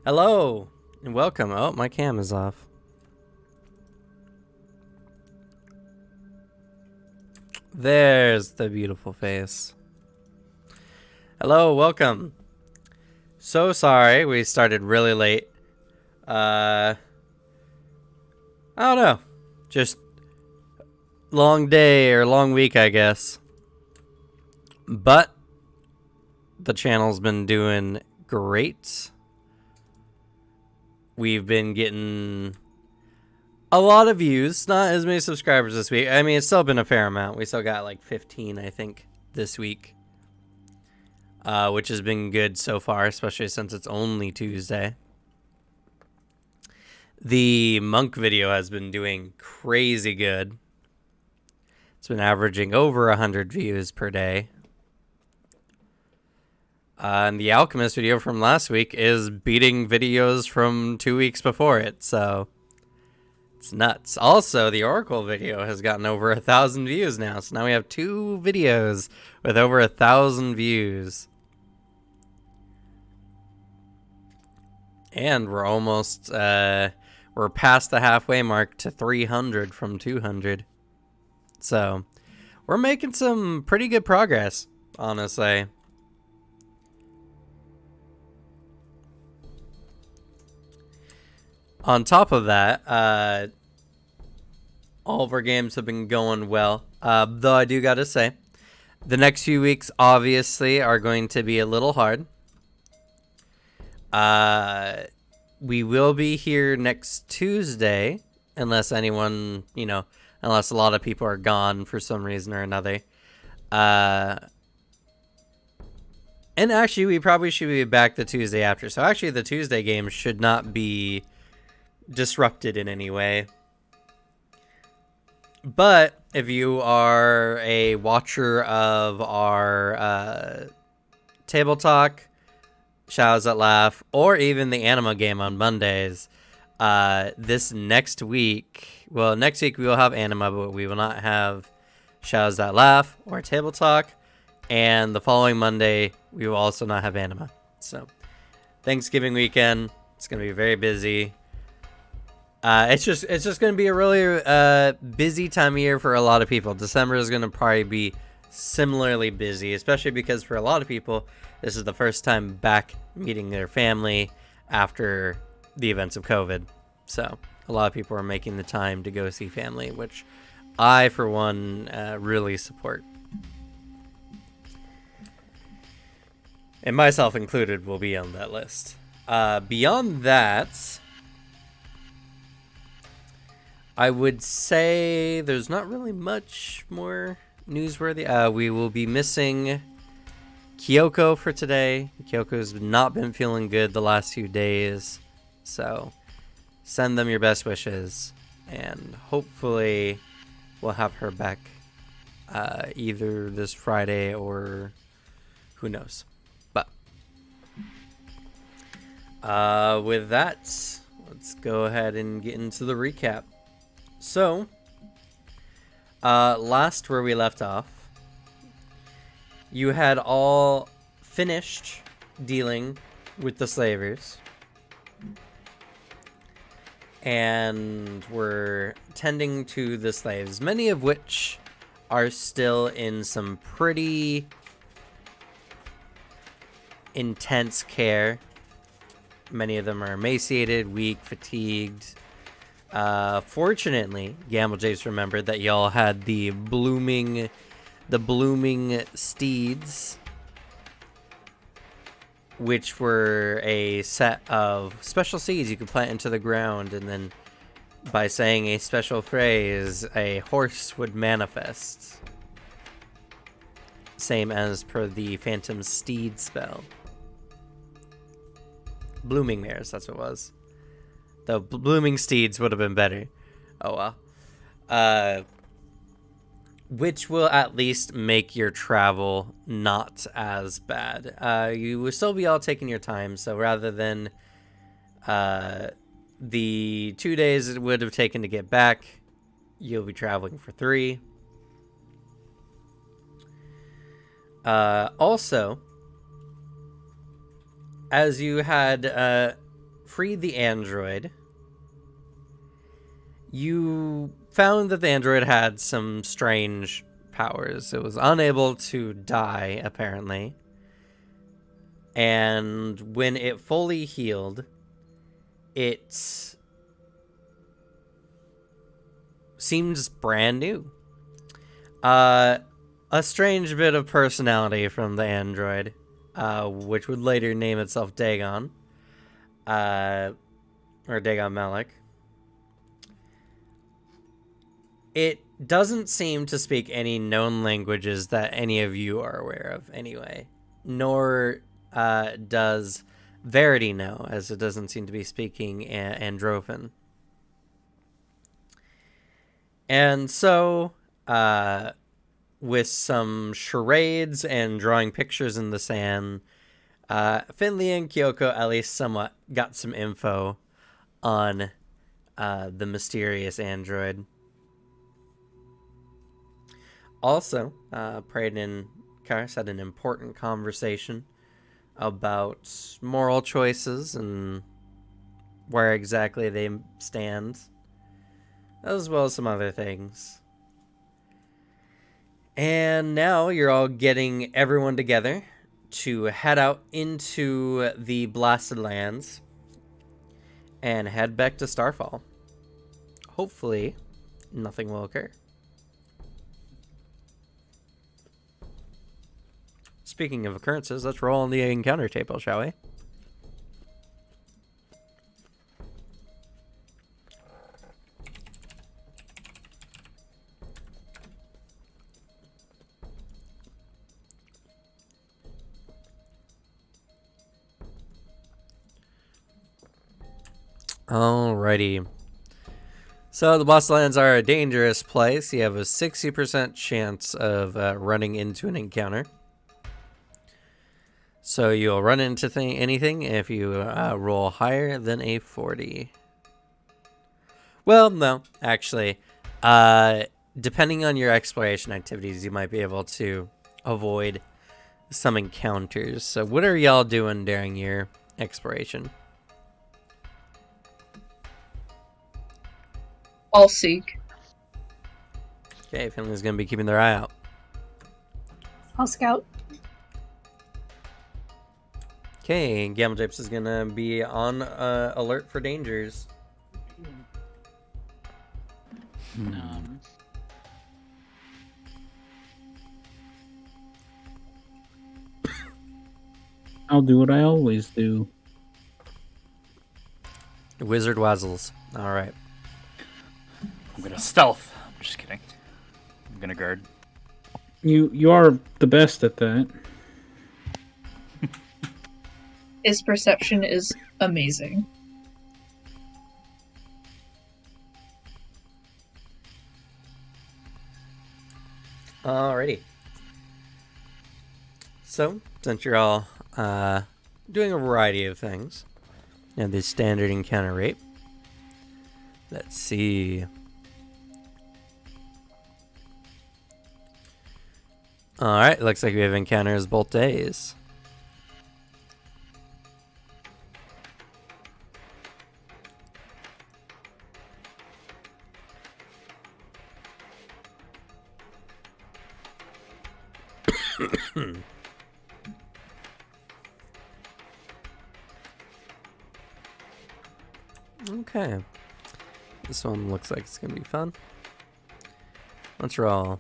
Hello and welcome. Oh, my cam is off. There's the beautiful face. Hello, welcome. So sorry we started really late. I don't know. Just long day or long week, I guess. But the channel's been doing great. We've been getting a lot of views, not as many subscribers this week. I mean, it's still been a fair amount. We still got like 15, I think, this week. Which has been good so far, especially since it's only Tuesday. The monk video has been doing crazy good. It's been averaging over 100 views per day. And the Alchemist video from last week is beating videos from 2 weeks before it, so it's nuts. Also, the Oracle video has gotten over 1,000 views now, so now we have 2 videos with over 1,000 views. And we're almost, we're past the halfway mark to 300 from 200. So, we're making some pretty good progress, honestly. On top of that, all of our games have been going well. Though I do gotta say, the next few weeks obviously are going to be a little hard. We will be here next Tuesday, unless anyone, unless a lot of people are gone for some reason or another. And actually, we probably should be back the Tuesday after. So actually, the Tuesday game should not be disrupted in any way. But if you are a watcher of our Table Talk, Shadows That Laugh, or even the Anima game on Mondays, this next week, well, next week we will have Anima, but we will not have Shadows That Laugh or Table Talk, and the following Monday we will also not have Anima. So Thanksgiving weekend, it's going to be very busy. It's just going to be a really busy time of year for a lot of people. December is going to probably be similarly busy, especially because for a lot of people, this is the first time back meeting their family after the events of COVID. So a lot of people are making the time to go see family, which I, for one, really support. And myself included will be on that list. Beyond that, I would say there's not really much more newsworthy. We will be missing Kyoko for today. Kyoko's not been feeling good the last few days, so send them your best wishes, and hopefully we'll have her back either this Friday or who knows. But with that, let's go ahead and get into the recap. So, last where we left off, you had all finished dealing with the slavers and were tending to the slaves, many of which are still in some pretty intense care. Many of them are emaciated, weak, fatigued. Fortunately, Gamble Japes remembered that y'all had the blooming steeds, which were a set of special seeds you could plant into the ground, and then by saying a special phrase, a horse would manifest. Same as per the Phantom Steed spell. Blooming mares, that's what it was. The blooming steeds would have been better. Oh well. Which will at least make your travel not as bad. You will still be all taking your time, so rather than the 2 days it would have taken to get back, you'll be traveling for 3. Also, as you had freed the android, you found that the android had some strange powers. It was unable to die, apparently. And when it fully healed, it seems brand new. A strange bit of personality from the android, which would later name itself Dagon, or Dagon Malik. It doesn't seem to speak any known languages that any of you are aware of, anyway. Nor does Verity know, as it doesn't seem to be speaking Androphan. And so, with some charades and drawing pictures in the sand, Finley and Kyoko at least somewhat got some info on the mysterious android. Also, Praden and Karis had an important conversation about moral choices and where exactly they stand, as well as some other things. And now you're all getting everyone together to head out into the Blasted Lands and head back to Starfall. Hopefully, nothing will occur. Speaking of occurrences, let's roll on the encounter table, shall we? Alrighty. So the Blasted Lands are a dangerous place. You have a 60% chance of running into an encounter. So you'll run into anything if you roll higher than a 40. Well, no, actually. Depending on your exploration activities, you might be able to avoid some encounters. So what are y'all doing during your exploration? I'll seek. Okay, Finley's going to be keeping their eye out. I'll scout. Okay, Gamma Japes is going to be on alert for dangers. I'll do what I always do. Wizard Wazzles. All right. I'm gonna stealth. I'm just kidding. I'm gonna guard. You are the best at that. His perception is amazing. Alrighty. So, since you're all doing a variety of things, you have the standard encounter rate. Let's see. Alright, looks like we have encounters both days. Okay. This one looks like it's going to be fun. Let's roll.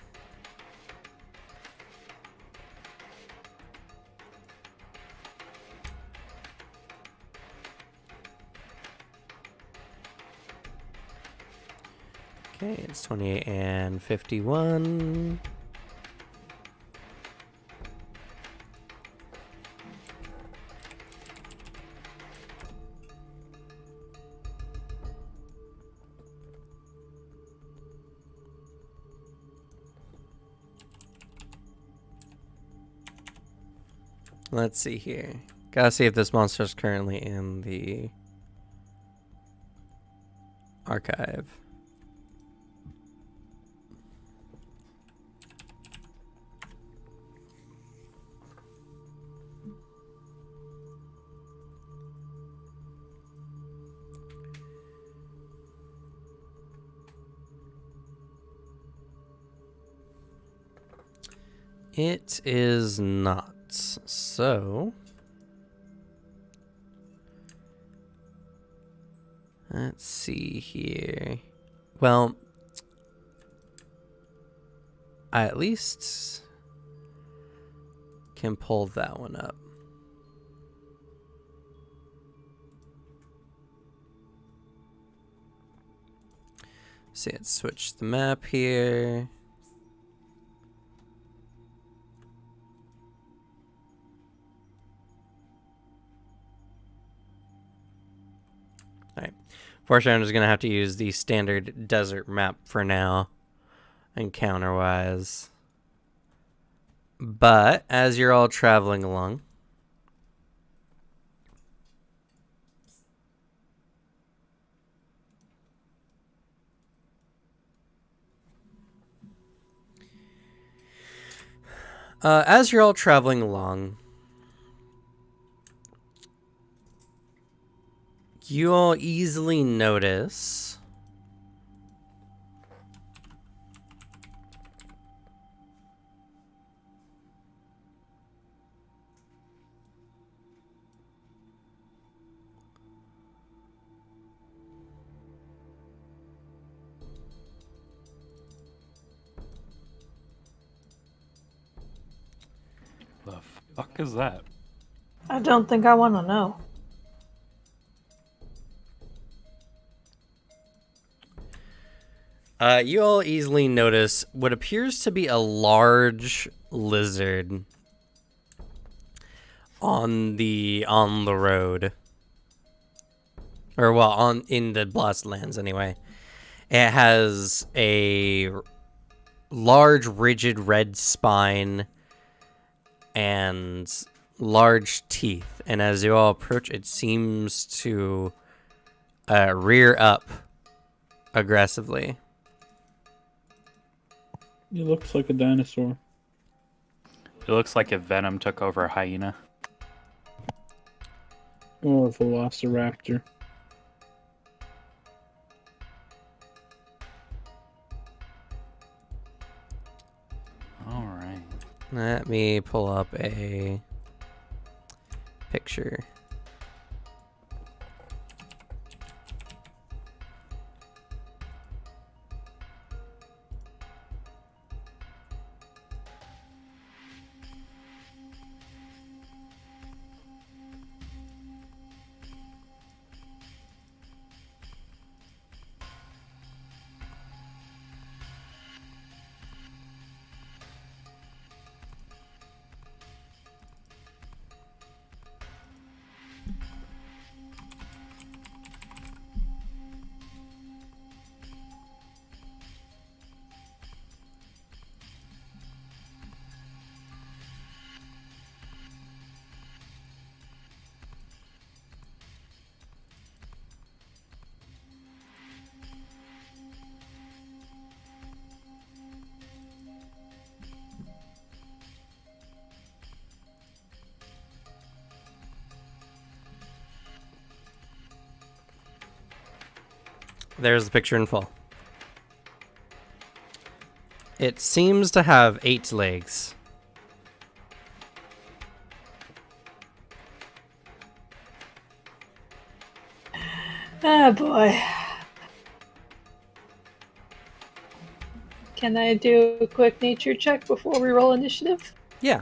Okay, it's 28 and 51. Let's see here. Gotta see if this monster is currently in the archive. It is not. So let's see here. Well, I at least can pull that one up. See, let's switch the map here. Alright. Fortunately, I'm just going to have to use the standard desert map for now, encounter-wise. But, as you're all traveling along, you all easily notice The fuck is that? I don't think I want to know. you all easily notice what appears to be a large lizard on the road, or well, in the Blast Lands anyway. It has a large, rigid red spine and large teeth, and as you all approach, it seems to rear up aggressively. He looks like a dinosaur. It looks like if Venom took over a hyena. Or a velociraptor. Alright. Let me pull up a picture. There's the picture in full. It seems to have 8 legs. Ah, boy. Can I do a quick nature check before we roll initiative? Yeah.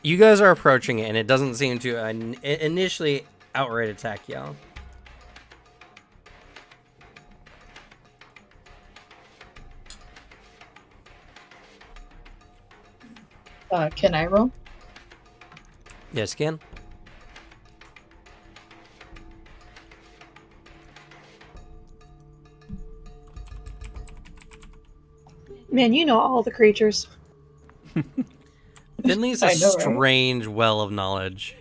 You guys are approaching it, and it doesn't seem to initially outright attack y'all. Can I roll? Yes, can. Man, you know all the creatures. Finley's a I know, right? strange well of knowledge.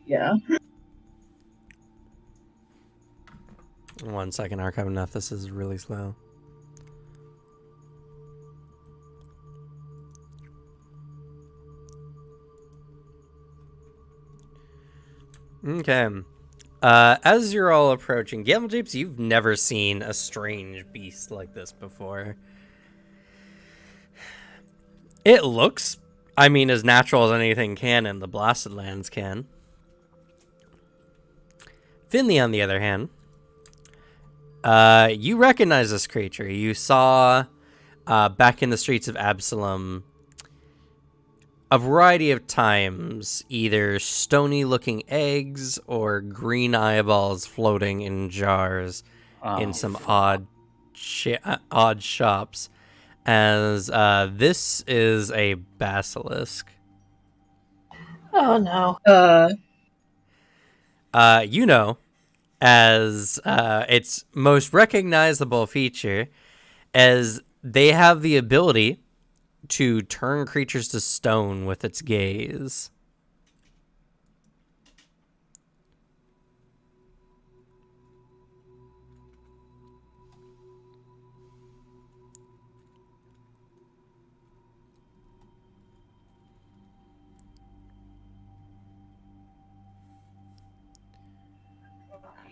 Yeah. 1 second, Archive enough. This is really slow. Okay. As you're all approaching Gamble Jeeps, you've never seen a strange beast like this before. It looks, as natural as anything can in the Blasted Lands can. Finley, on the other hand, you recognize this creature. You saw, back in the streets of Absalom, a variety of times, either stony-looking eggs or green eyeballs floating in jars in some odd shops. As this is a basilisk. Oh no. As its most recognizable feature, as they have the ability to turn creatures to stone with its gaze.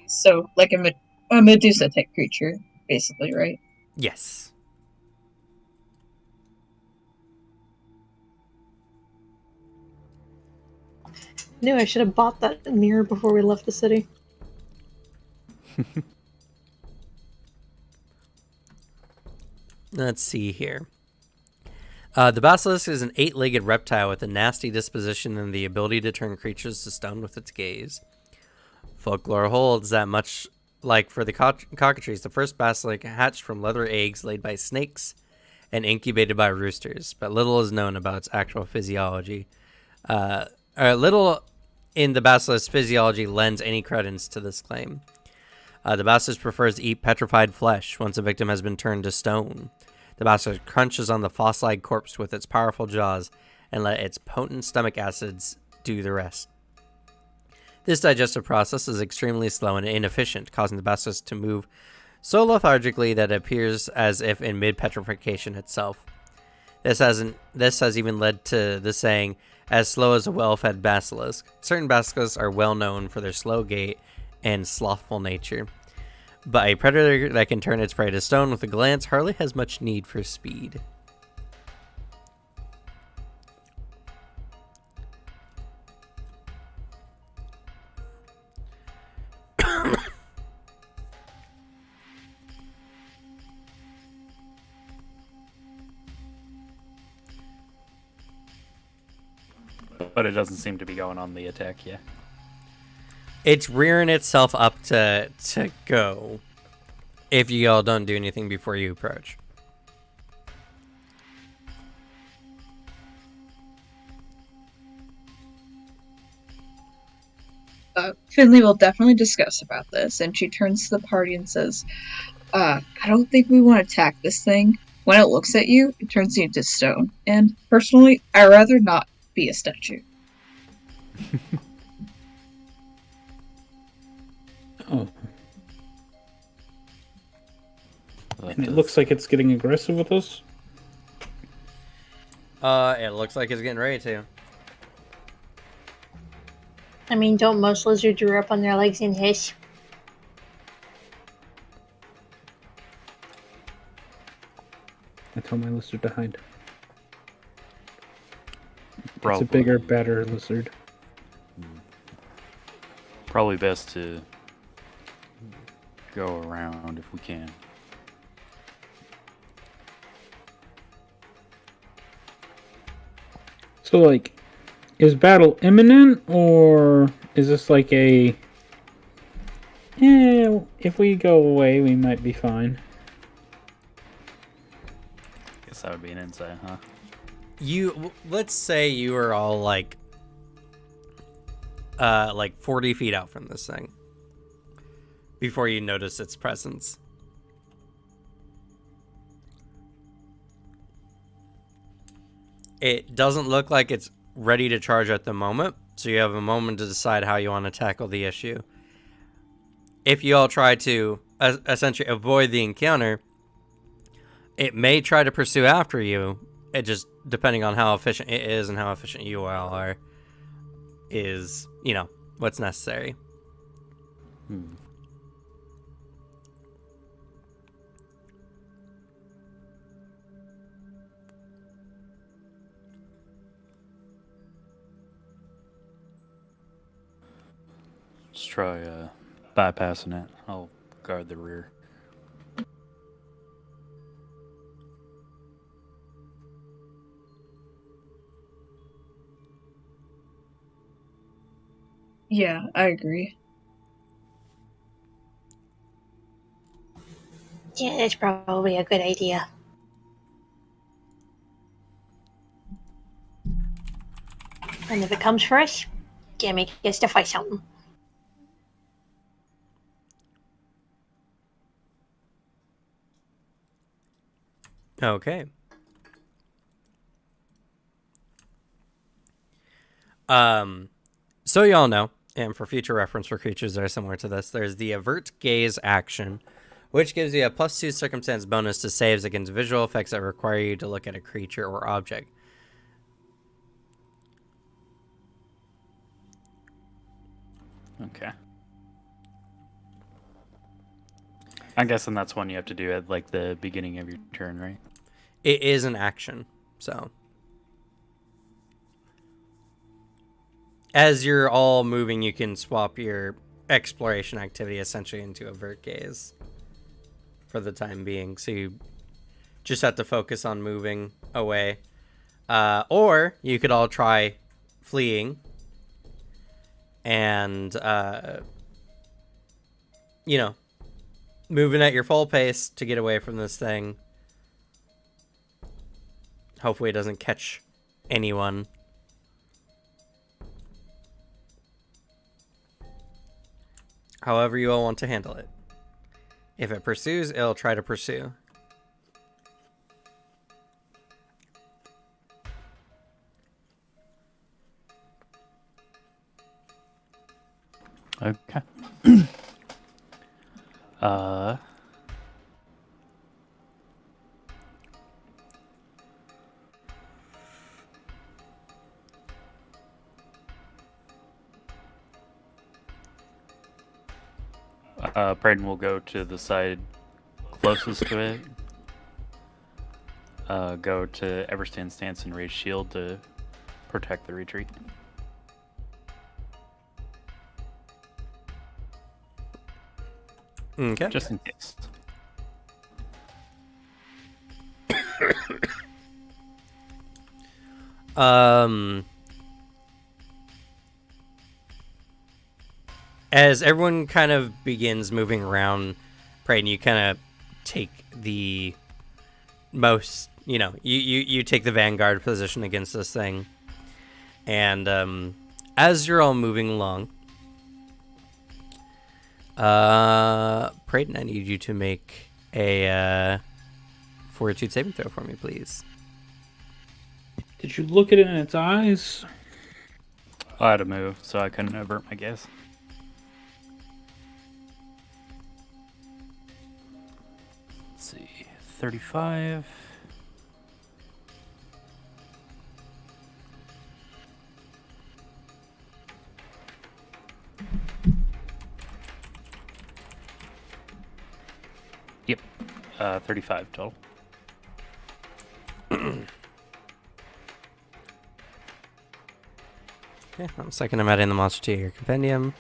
So, like a Medusa type creature, basically, right? Yes. Knew I should have bought that mirror before we left the city. Let's see here. The basilisk is an 8-legged reptile with a nasty disposition and the ability to turn creatures to stone with its gaze. Folklore holds that, much like for the cockatrices, the first basilisk hatched from leather eggs laid by snakes and incubated by roosters, but little is known about its actual physiology. Little in the basilisk's physiology lends any credence to this claim. The basilisk prefers to eat petrified flesh once a victim has been turned to stone. The basilisk crunches on the fossilized corpse with its powerful jaws and let its potent stomach acids do the rest. This digestive process is extremely slow and inefficient, causing the basilisk to move so lethargically that it appears as if in mid-petrification itself. This has even led to the saying, as slow as a well-fed basilisk. Certain basilisks are well known for their slow gait and slothful nature, but a predator that can turn its prey to stone with a glance hardly has much need for speed. But it doesn't seem to be going on the attack yet. It's rearing itself up to go, if you all don't do anything before you approach. Finley will definitely discuss about this, and she turns to the party and says, I don't think we want to attack this thing. When it looks at you, it turns you into stone. And personally, I'd rather not be a statue. Oh. And it looks like it's getting aggressive with us. It looks like it's getting ready to. I mean, don't most lizards roll up on their legs and hiss? I tell my lizard to hide. Probably. It's a bigger, better lizard. Probably best to go around if we can. So, like, is battle imminent, or is this like a... if we go away, we might be fine. Guess that would be an insight, huh? Let's say you are all like 40 feet out from this thing before you notice its presence. It doesn't look like it's ready to charge at the moment, so you have a moment to decide how you want to tackle the issue. If you all try to essentially avoid the encounter, it may try to pursue after you. It just, depending on how efficient it is and how efficient you all are, is, what's necessary. Hmm. Let's try bypassing it. I'll guard the rear. Yeah, I agree. Yeah, that's probably a good idea. And if it comes for us, Jamie gets to fight something. Okay. So y'all know, and for future reference for creatures that are similar to this, there's the Avert Gaze action, which gives you a +2 circumstance bonus to saves against visual effects that require you to look at a creature or object. Okay. I'm guessing that's one you have to do at like the beginning of your turn, right? It is an action, so as you're all moving, you can swap your exploration activity essentially into Avert Gaze for the time being. So you just have to focus on moving away. Or you could all try fleeing and, moving at your full pace to get away from this thing. Hopefully it doesn't catch anyone. However you all want to handle it. If it pursues, it'll try to pursue. Okay. Braden will go to the side closest to it. Go to Everstand stance and raise shield to protect the retreat. Okay. Just in case. As everyone kind of begins moving around, Prayden, you kind of take the most, you take the vanguard position against this thing. And as you're all moving along, Prayden, I need you to make a fortitude saving throw for me, please. Did you look at it in its eyes? I had to move, so I couldn't avert my gaze. Let's see, 35. Yep, 35 total. Okay, I'm second. I'm adding the monster to your compendium.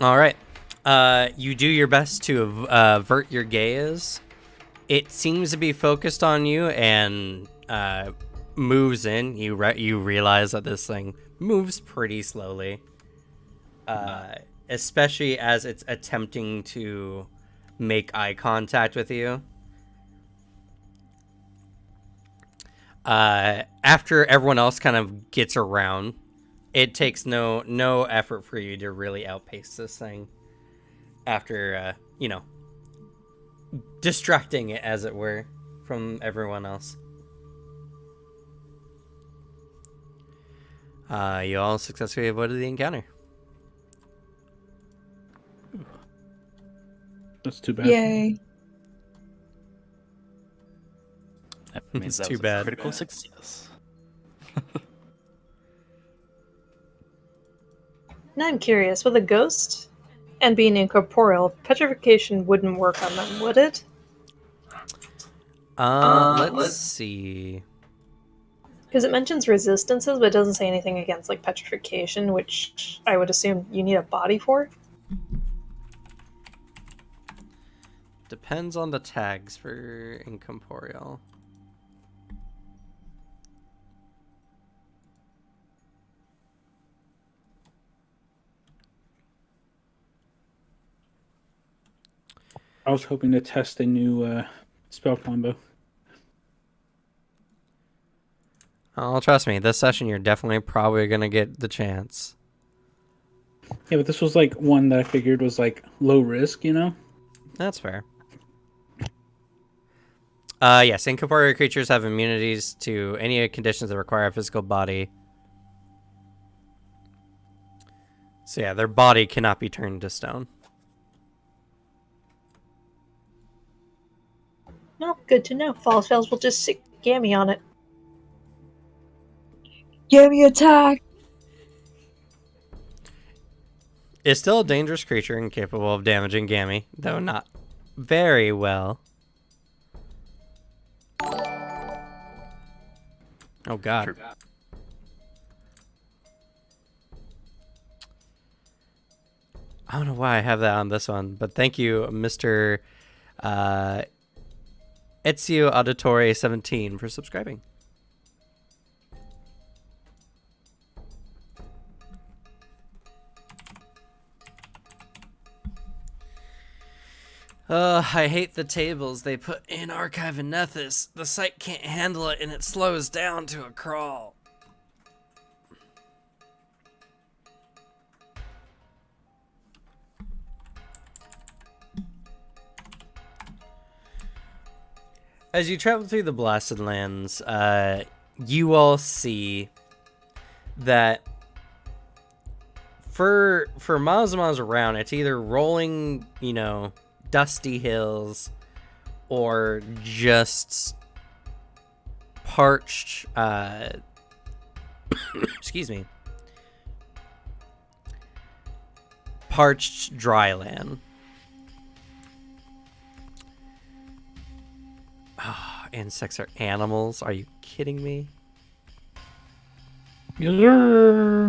All right. You do your best to avert your gaze. It seems to be focused on you and moves in. You realize that this thing moves pretty slowly, especially as it's attempting to make eye contact with you. After everyone else kind of gets around, it takes no effort for you to really outpace this thing. After distracting it, as it were, from everyone else. You all successfully avoided the encounter. That's too bad. Yay. That means It's that too was a bad. critical success. Now I'm curious, with a ghost and being incorporeal, petrification wouldn't work on them, would it? Let's see. Because it mentions resistances, but it doesn't say anything against like petrification, which I would assume you need a body for. Depends on the tags for incorporeal. I was hoping to test a new spell combo. Oh, trust me, this session you're definitely probably gonna get the chance. Yeah, but this was like one that I figured was like low risk, you know? That's fair. Yes, incorporeal creatures have immunities to any conditions that require a physical body. So yeah, their body cannot be turned to stone. Well, good to know. False Fails will just stick Gammy on it. Gammy attack! It's still a dangerous creature and capable of damaging Gammy, though not very well. Oh god. True. I don't know why I have that on this one, but thank you, Mr. Ezio Auditore 17 for subscribing. I hate the tables they put in Archive and Nethys. The site can't handle it and it slows down to a crawl. As you travel through the Blasted Lands, you all see that for miles and miles around, it's either rolling, dusty hills or just parched, excuse me, parched dry land. Oh, insects are animals. Are you kidding me? Yes, sir.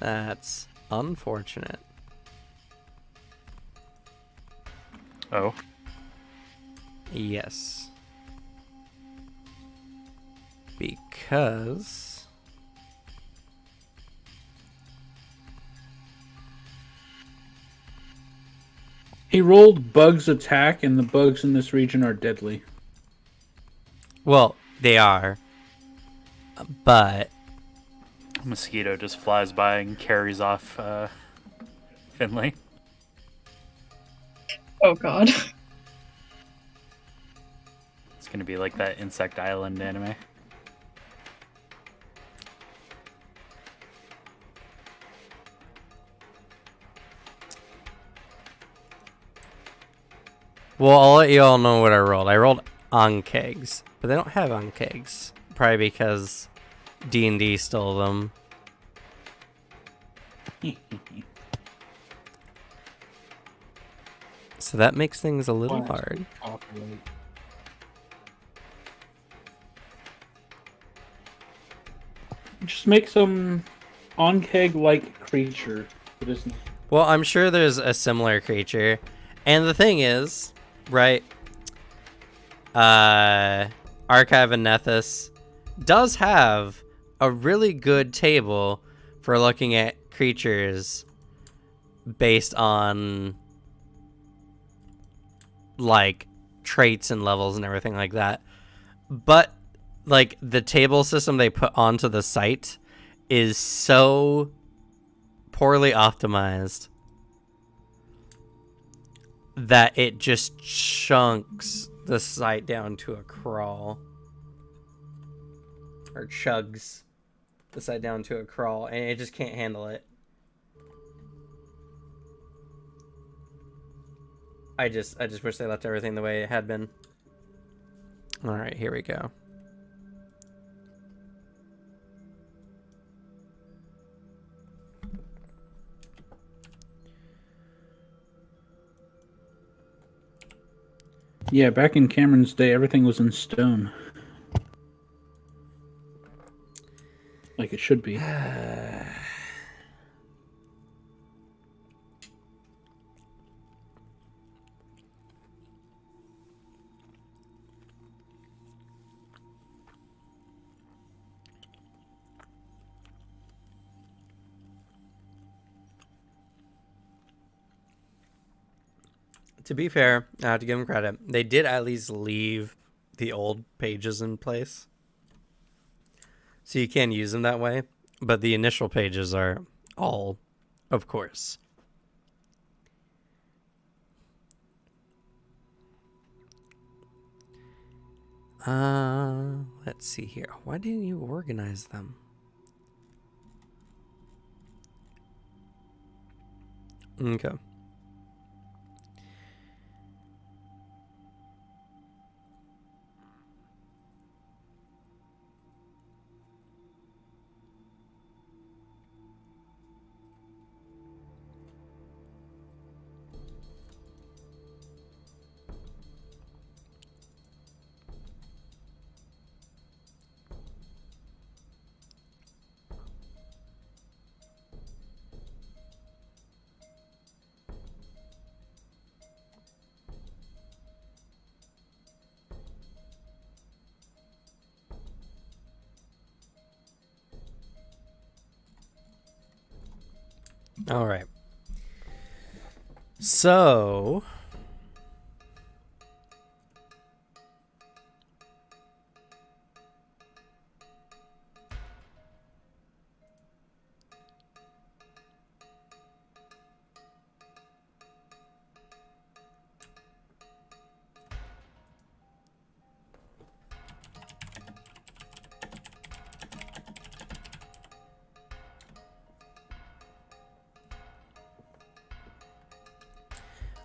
That's unfortunate. Oh. Yes. Because He rolled bugs attack, and the bugs in this region are deadly. well, they are. But Mosquito just flies by and carries off Finley. Oh god. It's gonna be like that Insect Island anime. well, I'll let you all know what I rolled. I rolled on kegs, but they don't have on kegs. Probably because D&D stole them. So that makes things a little hard. Just make some on-keg-like creature. It isn't. Well, I'm sure there's a similar creature. And the thing is, right, Archive and Nethys does have a really good table for looking at creatures based on like traits and levels and everything like that. But like the table system they put onto the site is so poorly optimized that it just chunks the site down to a crawl. or chugs the side down to a crawl, and it just can't handle it. I just wish they left everything the way it had been. All right, here we go. Yeah, back in Cameron's day, everything was in stone. Like it should be. To be fair, I have to give them credit. They did at least leave the old pages in place. So you can use them that way. But the initial pages are all, of course. Let's see here. Why didn't you organize them? Okay. All right. So,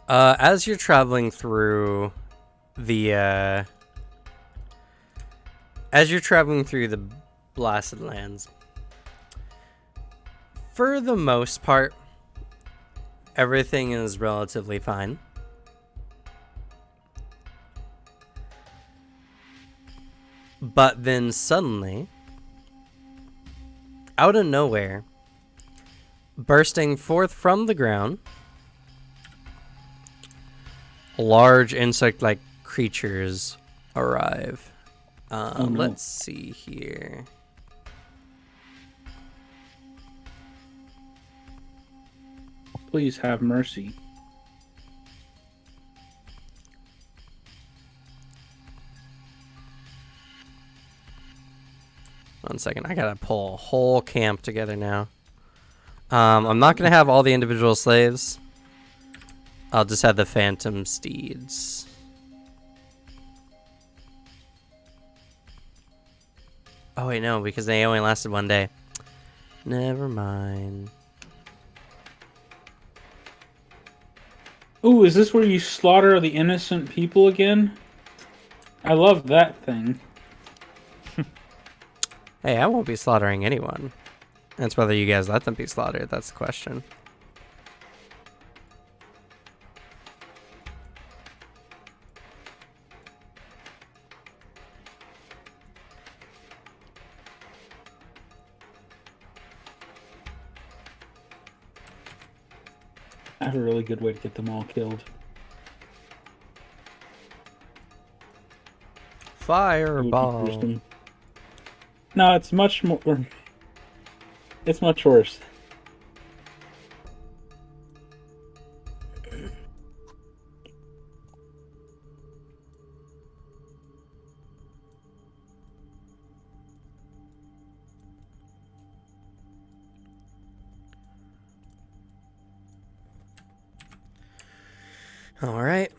as you're traveling through the Blasted Lands, for the most part, everything is relatively fine. But then suddenly, out of nowhere, bursting forth from the ground, large insect-like creatures arrive. No. Let's see here. Please have mercy. One second, I gotta pull a whole camp together now. I'm not gonna have all the individual slaves. I'll just have the phantom steeds. Oh wait, no, because they only lasted one day. Never mind. Ooh, is this where you slaughter the innocent people again? I love that thing. Hey, I won't be slaughtering anyone. It's whether you guys let them be slaughtered, that's the question. I have a really good way to get them all killed. Fireball. No, it's much more. It's much worse. All right.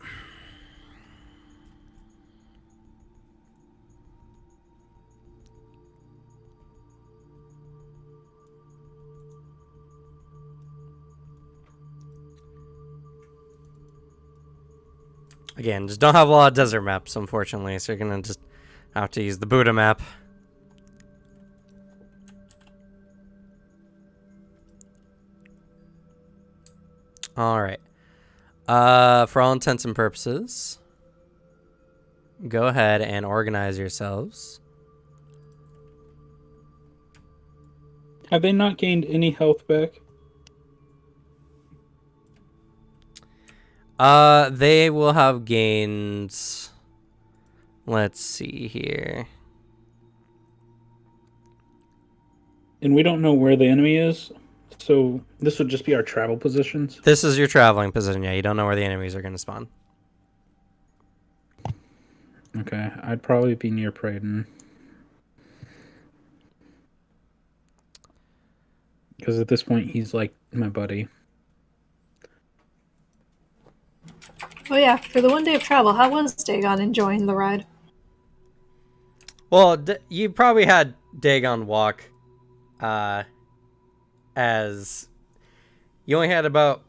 Again, just don't have a lot of desert maps, unfortunately, so you're gonna just have to use the Buddha map. Alright. For all intents and purposes, go ahead and organize yourselves. Have they not gained any health back? They will have gained. Let's see here. And we don't know where the enemy is, so this would just be our travel positions. This is your traveling position. Yeah, you don't know where the enemies are going to spawn. Okay, I'd probably be near Praden. Because at this point, he's like my buddy. Oh yeah, for the 1 day of travel, how was Dagon enjoying the ride? Well, you probably had Dagon walk, as you only had about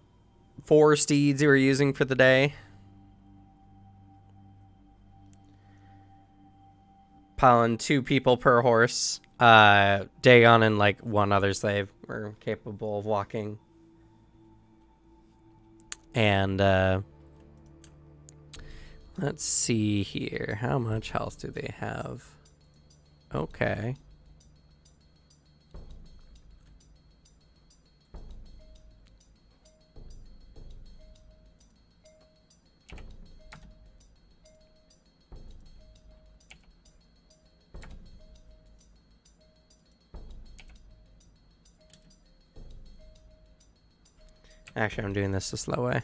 4 steeds you were using for the day. Piling 2 people per horse. Dagon and like 1 other slave were capable of walking. And let's see here. How much health do they have? Okay. Actually, I'm doing this the slow way.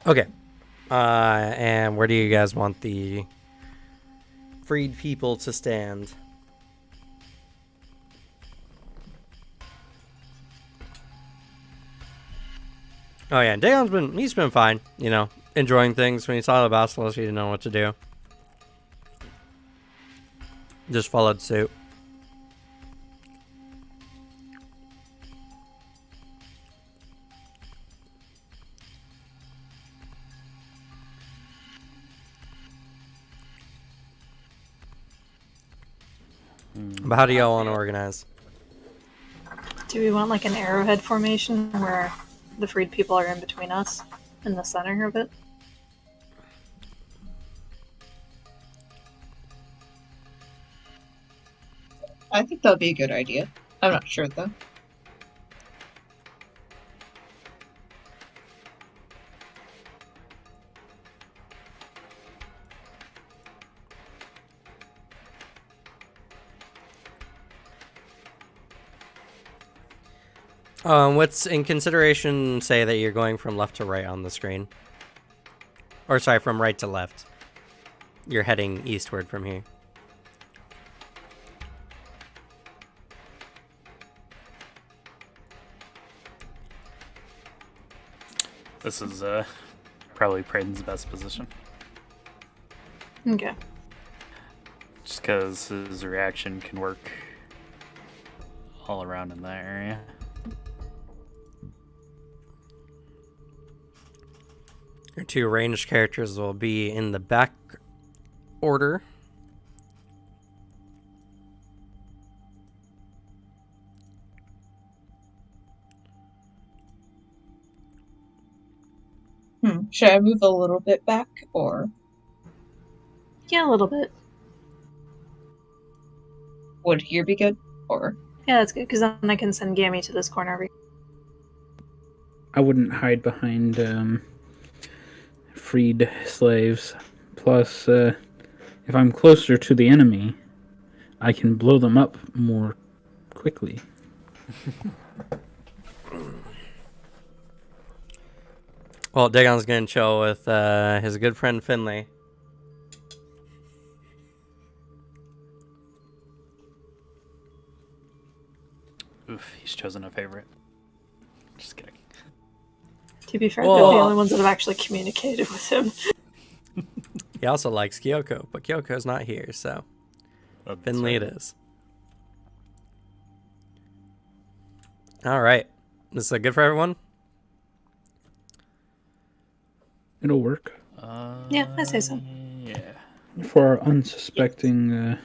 Okay. And where do you guys want the freed people to stand? Oh yeah, he's been fine, you know, enjoying things. When he saw the basilisk, he didn't know what to do. Just followed suit. But how do y'all want to organize? Do we want like an arrowhead formation where the freed people are in between us in the center of it? I think that would be a good idea. I'm not sure though. What's in consideration? Say that you're going from left to right on the screen, or sorry, from right to left. You're heading eastward from here. This is probably Praden's best position. Okay. Just because his reaction can work all around in that area. Your 2 ranged characters will be in the back order. Should I move a little bit back, or Yeah, a little bit. would here be good? Or Yeah, that's good, because then I can send Gammy to this corner. I wouldn't hide behind freed slaves. Plus, if I'm closer to the enemy, I can blow them up more quickly. Well, Dagon's gonna chill with his good friend Finley. Oof, he's chosen a favorite. Just kidding. To be fair, Well- they're the only ones that have actually communicated with him. He also likes Kyoko, but Kyoko's not here, so That's Finley right. it is. All right. This is good for everyone? It'll work. Yeah, I say so. Yeah. For our unsuspecting,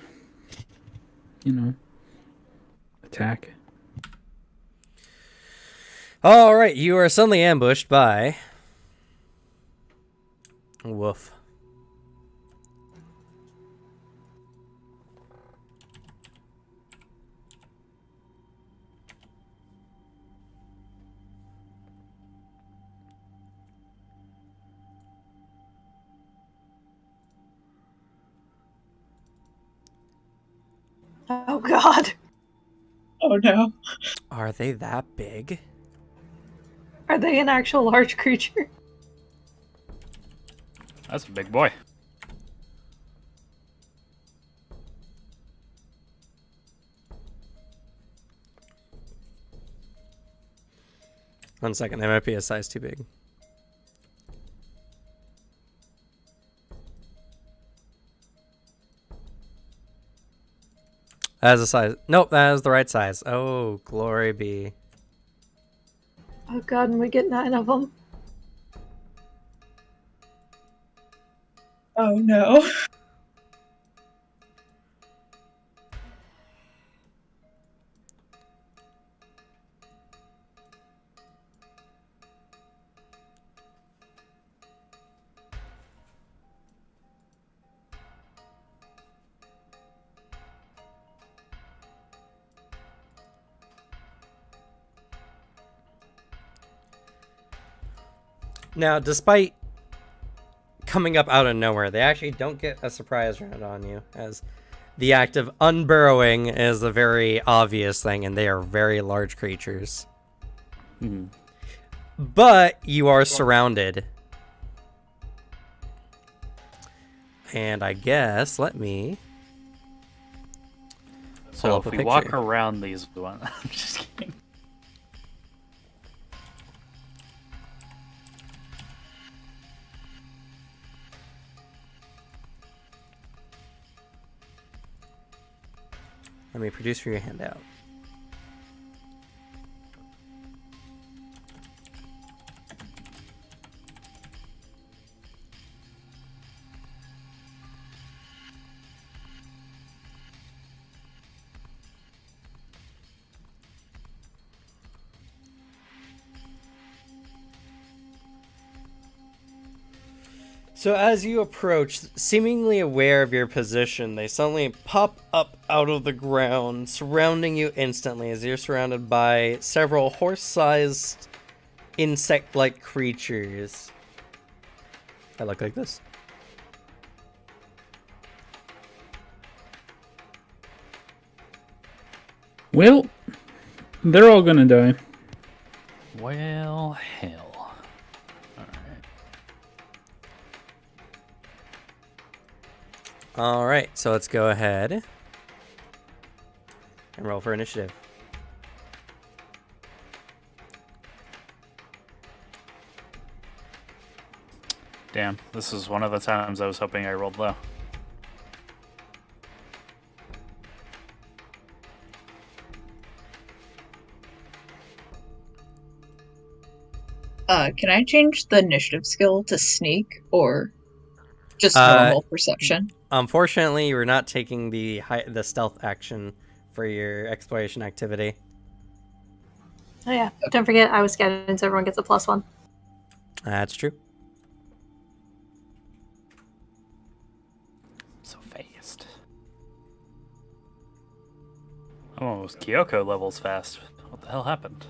attack. All right. You are suddenly ambushed by... Woof. Oh god. Oh no. Are they that big? Are they an actual large creature? That's a big boy. One second. They might be a size too big. That is a size. Nope, that is the right size. Oh, glory be. Oh god, and we get 9 of them. Oh no. Now, despite coming up out of nowhere, they actually don't get a surprise round on you, as the act of unburrowing is a very obvious thing, and they are very large creatures. Hmm. But you are surrounded. And I guess, let me... So pull up if a we walk picture. around these ones, I'm just kidding. Let me produce for your handout. So as you approach, seemingly aware of your position, they suddenly pop up out of the ground, surrounding you instantly as you're surrounded by several horse-sized insect-like creatures. That look like this. Well, they're all gonna die. Well, hell. Alright. Alright, so let's go ahead and roll for initiative. Damn, this is one of the times I was hoping I rolled low. Can I change the initiative skill to sneak or just Uh, normal perception? Unfortunately, you were not taking the stealth action for your exploration activity. Oh yeah, don't forget I was scouting, so everyone gets a +1. That's true. So fast. Oh, Kyoko levels fast. What the hell happened?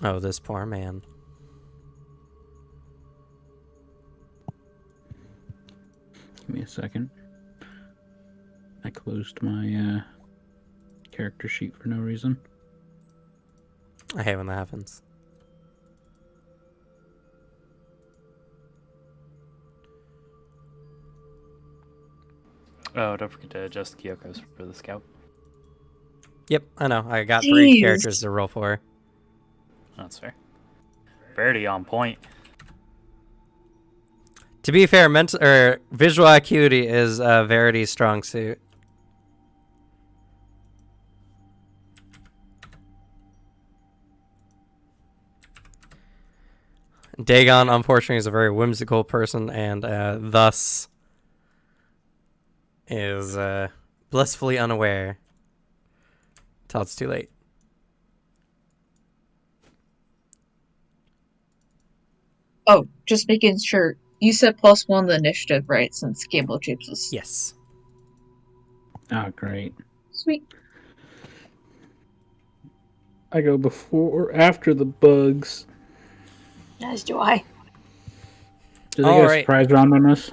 Oh, this poor man. Give me a second. I closed my character sheet for no reason. I hate when that happens. Oh, don't forget to adjust Kyoko's for the scout. Yep, I know. I got 3 Jeez. characters to roll for. That's fair. Verity on point. To be fair, visual acuity is Verity's strong suit. Dagon, unfortunately, is a very whimsical person, and thus is blissfully unaware till it's too late. Oh, just making sure. You said +1 the initiative, right? Since Gamble Chips is Yes. Oh, great. sweet. I go before or after the bugs. As do I. Do they All get a right. surprise round on us?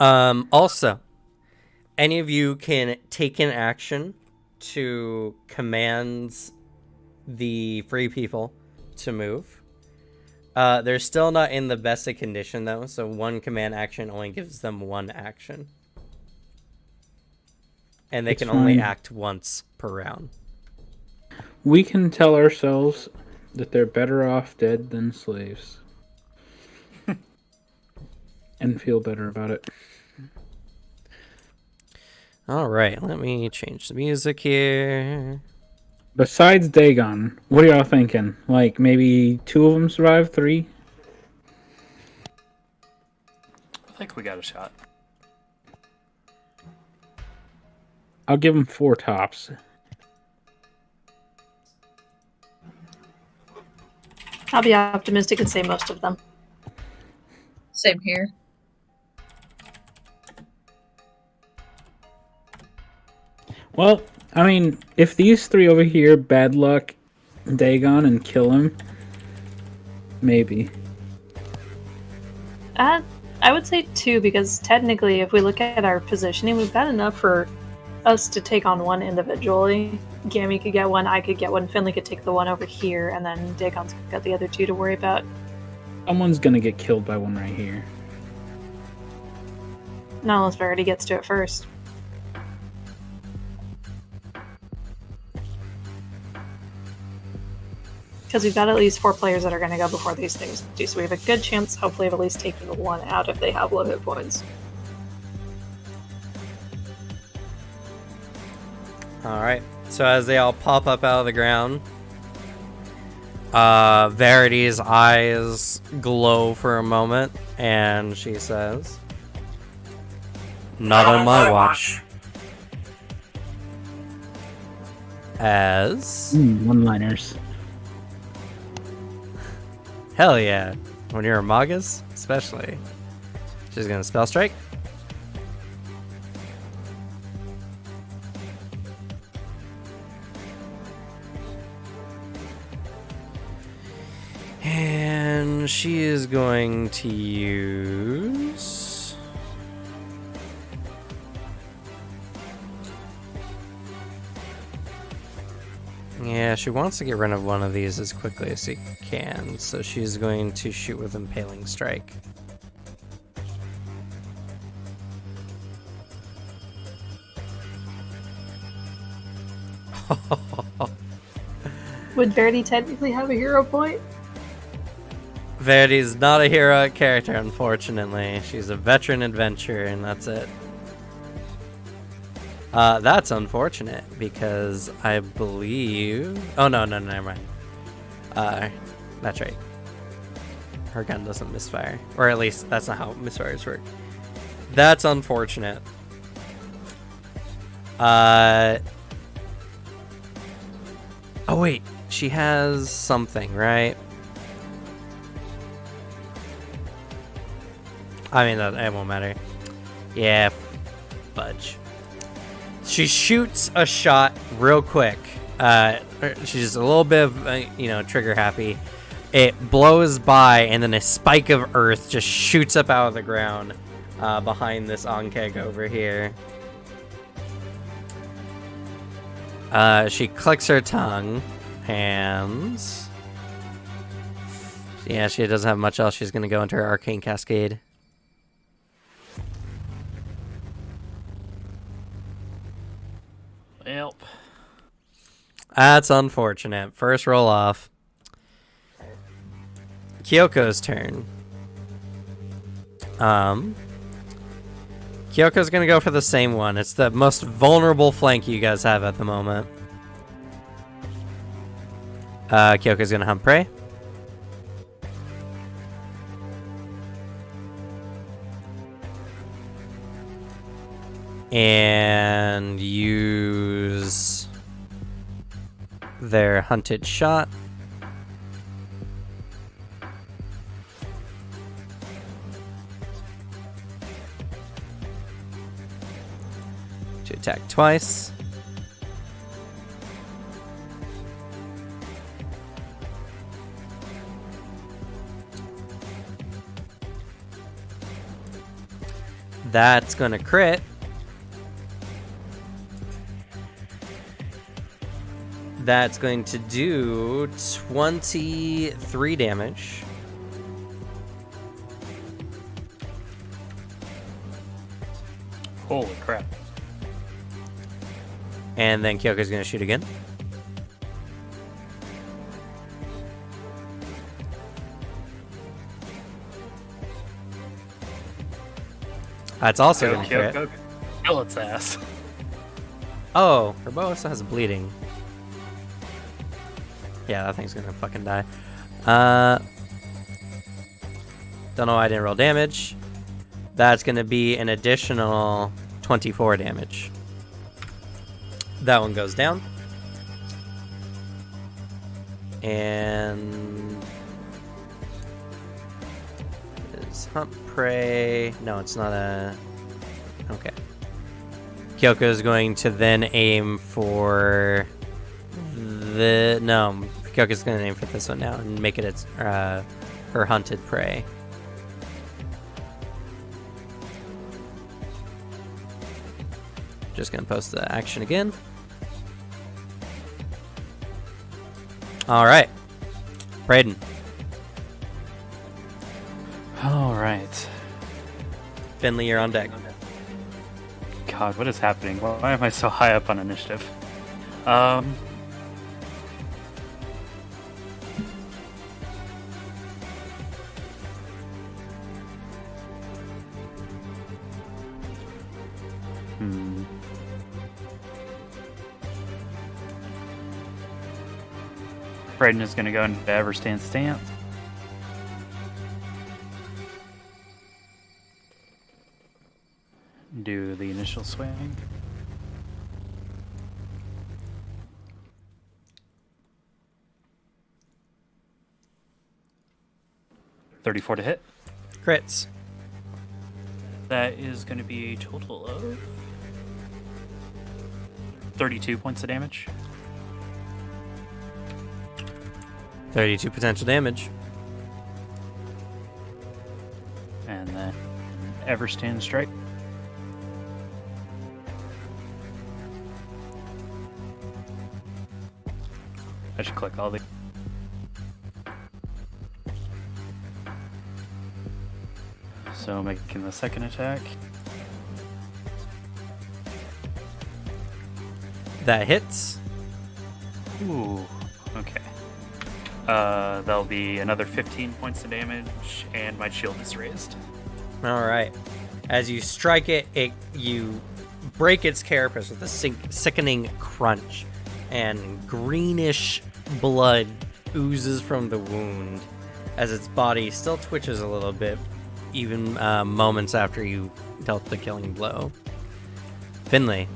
Also, any of you can take an action to command the free people to move. They're still not in the best of condition, though, so one command action only gives them 1 action. And they It's can only fine. act once per round. We can tell ourselves that they're better off dead than slaves. And feel better about it. All right, let me change the music here. Besides Dagon, what are y'all thinking? Like, maybe 2 of them survive? 3? I think we got a shot. I'll give them 4 tops. I'll be optimistic and say most of them. Same here. Well, I mean, if these 3 over here bad luck Dagon and kill him, maybe. I would say 2 because technically, if we look at our positioning, we've got enough for us to take on 1 individually. Gammy could get 1, I could get 1, Finley could take the 1 over here, and then Dagon's got the other 2 to worry about. Someone's gonna get killed by one right here. Not unless Verity gets to it first. Because we've got at least 4 players that are going to go before these things do, so we have a good chance, hopefully, of at least taking 1 out if they have low hit points. All right, so as they all pop up out of the ground, Verity's eyes glow for a moment, and she says, "Not on my watch." As One-liners. hell yeah, when you're a Magus, especially. She's gonna spell strike. And she is going to use... Yeah, she wants to get rid of one of these as quickly as she can, so she's going to shoot with Impaling Strike. Would Verity technically have a hero point? Verity's not a heroic character, unfortunately. She's a veteran adventurer, and that's it. That's unfortunate, because I believe... Oh, no, never mind. That's right. Her gun doesn't misfire. Or at least, that's not how misfires work. That's unfortunate. Oh, wait. She has something, right? I mean, it won't matter. Yeah, fudge. She shoots a shot real quick she's a little bit of, trigger happy. It blows by, and then a spike of earth just shoots up out of the ground behind this Ankeg over here. She clicks her tongue, and yeah, she doesn't have much else. She's gonna go into her Arcane Cascade. Yep. That's unfortunate. First roll off. Kyoko's turn. Kyoko's gonna go for the same one. It's the most vulnerable flank you guys have at the moment. Kyoko's gonna hunt prey. And use their hunted shot. To attack twice. That's gonna crit. That's going to do 23 damage. Holy crap. And then Kyoko's going to shoot again. That's also going to crit. Kill its ass. Oh, her bow also has bleeding. Yeah, that thing's gonna fucking die. Don't know why I didn't roll damage. That's gonna be an additional 24 damage. That one goes down. And is hunt prey. No, it's not a. Okay. Kyoko is going to then aim for no. Kyoko's going to aim for this one now and make it its her hunted prey. Just going to post the action again. All right, Braden. All right. Finley, you're on deck. God, what is happening? Why am I so high up on initiative? Braden is going to go into Everstand stance. Do the initial swing. $34 to hit. Crits. That is going to be a total of 32 points of damage. 32 potential damage. And then Everstand strike. I should click all the. So making the second attack. That hits. Ooh, okay. That'll be another 15 points of damage, and my shield is raised. All right. As you strike it, you break its carapace with a sickening crunch, and greenish blood oozes from the wound as its body still twitches a little bit, even moments after you dealt the killing blow. Finley.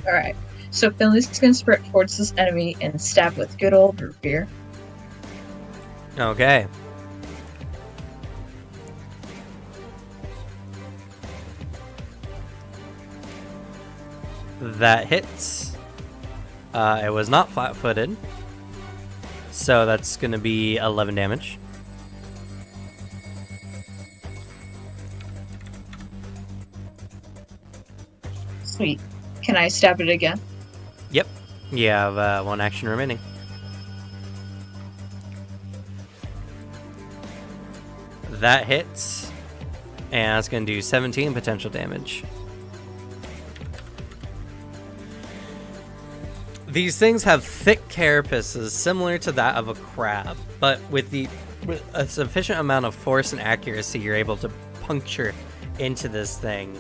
All right. So Finley's going to sprint towards this enemy and stab with good old root beer. Okay. That hits. It was not flat-footed. So that's going to be 11 damage. Sweet. Can I stab it again? Yep. You have 1 action remaining. That hits. And it's going to do 17 potential damage. These things have thick carapaces similar to that of a crab, but with a sufficient amount of force and accuracy, you're able to puncture into this thing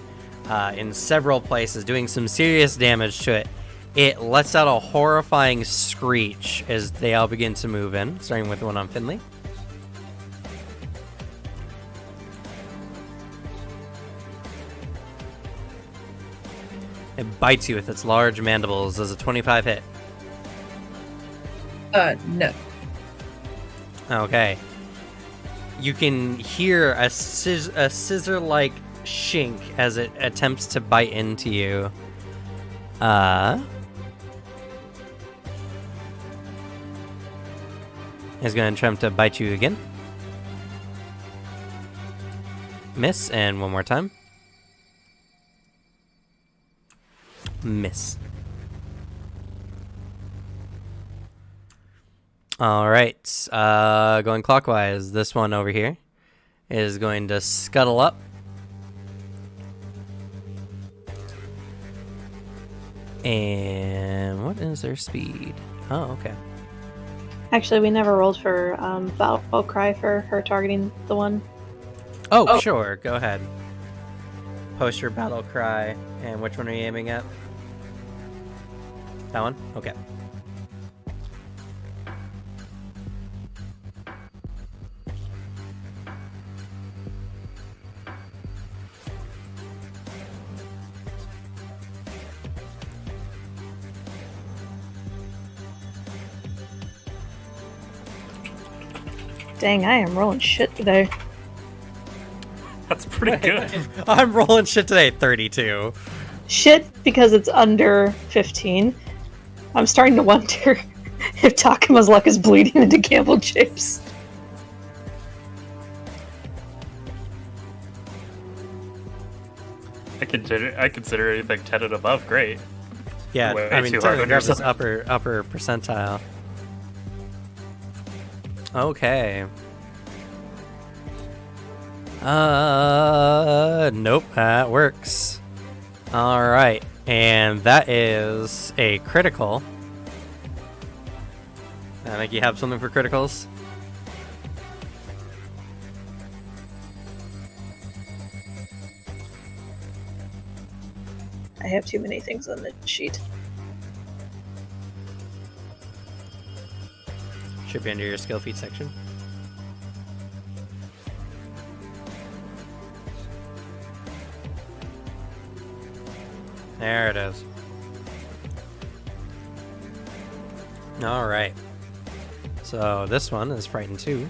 in several places, doing some serious damage to it. It lets out a horrifying screech as they all begin to move in, starting with the one on Finley. It bites you with its large mandibles. Does a 25 hit? No. Okay. You can hear a scissor-like shink as it attempts to bite into you. It's going to attempt to bite you again. Miss, and one more time. Miss. All right. Going clockwise, this one over here is going to scuttle up. And what is their speed? Oh, okay. Actually, we never rolled for battle cry for her targeting the one. Oh, sure. Go ahead. Post your battle cry. And which one are you aiming at? That one? Okay. Dang, I am rolling shit today. That's pretty good. I'm rolling shit today. 32. Shit because it's under 15. I'm starting to wonder if Takuma's luck is bleeding into gambled shapes. I consider anything 10 and above great. Yeah, Way I mean, too hard technically on grab this yourself. upper percentile. Okay. Nope, that works. Alright, and that is a critical. I think you have something for criticals. I have too many things on the sheet. Should be under your skill feat section. There it is. Alright. So this one is frightened too.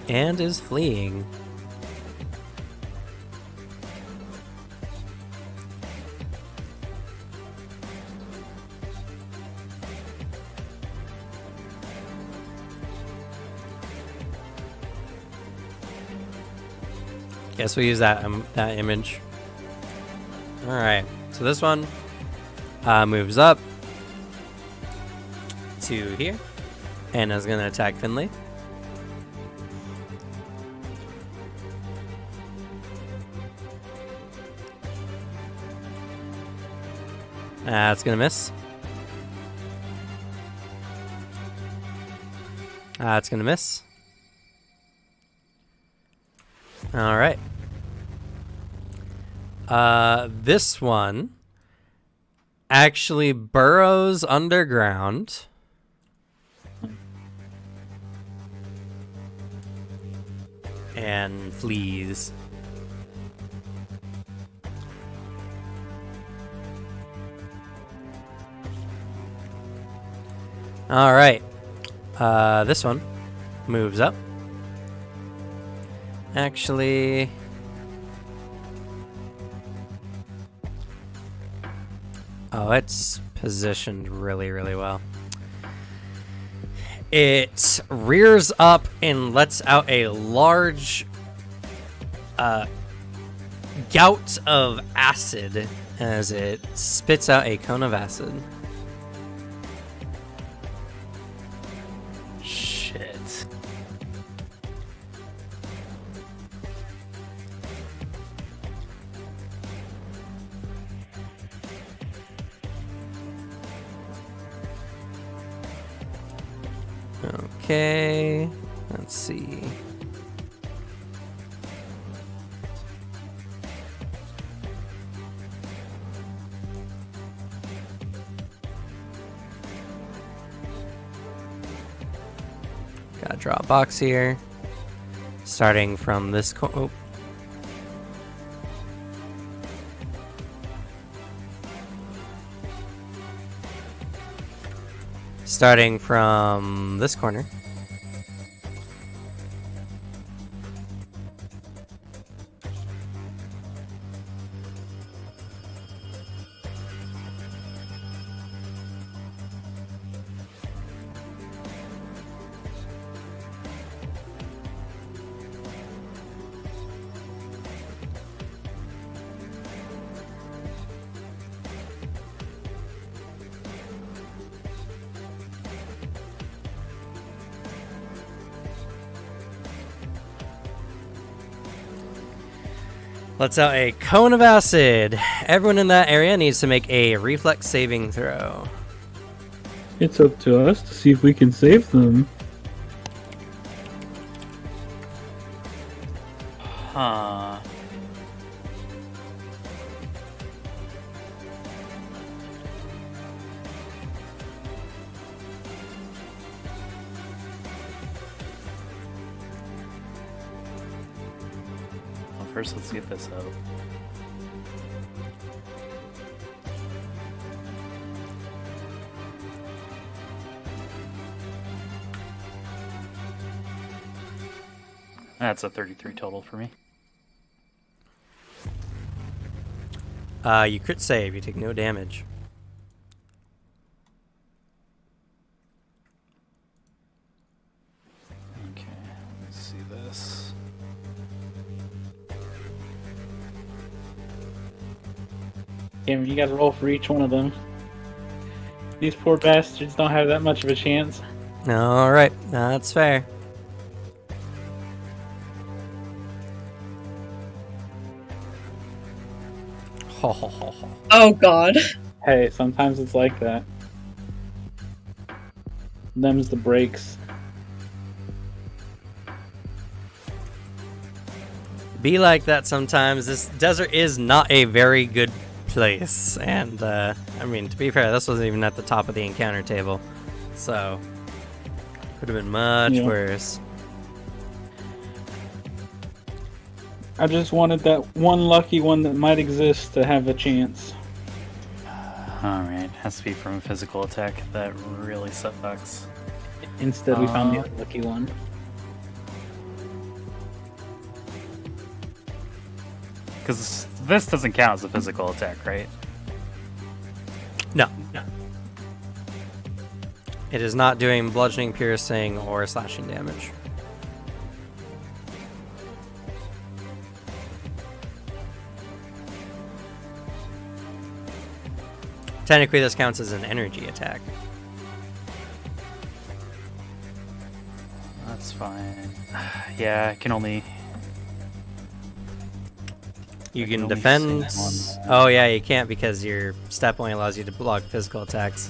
And is fleeing. Guess we use that image. All right. So this one moves up to here, and is gonna attack Finley. It's gonna miss. It's gonna miss. All right. This one actually burrows underground. And flees. All right. This one moves up. Actually, Oh, it's positioned really, really well. It rears up and lets out a large gout of acid as it spits out a cone of acid. Shit. Okay, let's see. Gotta draw a box here. Starting from this oh. Starting from this corner. Lets out a cone of acid. Everyone in that area needs to make a reflex saving throw. It's up to us to see if we can save them. Huh. Well, first, let's get this out. That's a 33 total for me. You crit save. You take no damage. Okay, let's see this. Cameron, you gotta roll for each one of them. These poor bastards don't have that much of a chance. All right, that's fair. Ho ho ho ho. Oh god. Hey, sometimes it's like that. Them's the breaks. Be like that sometimes. This desert is not a very good place, and I mean, to be fair, this wasn't even at the top of the encounter table, so could have been much worse. I just wanted that one lucky one that might exist to have a chance. Alright, has to be from a physical attack. That really sucks. Instead, we found the unlucky one. Because this doesn't count as a physical attack, right? No. It is not doing bludgeoning, piercing, or slashing damage. Technically, this counts as an energy attack. That's fine. Yeah, I can only... You I can only defend. say one. Oh yeah, you can't because your step only allows you to block physical attacks.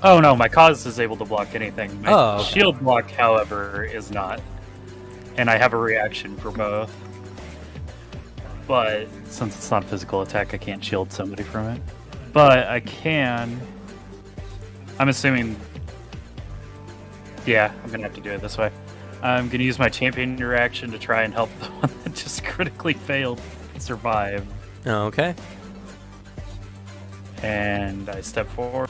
Oh no, my cause is able to block anything. My Oh, okay. shield block, however, is not. And I have a reaction for both. But since it's not a physical attack, I can't shield somebody from it. But I can... I'm assuming... Yeah, I'm gonna have to do it this way. I'm gonna use my champion reaction to try and help the one that just critically failed survive. Okay. And I step forward.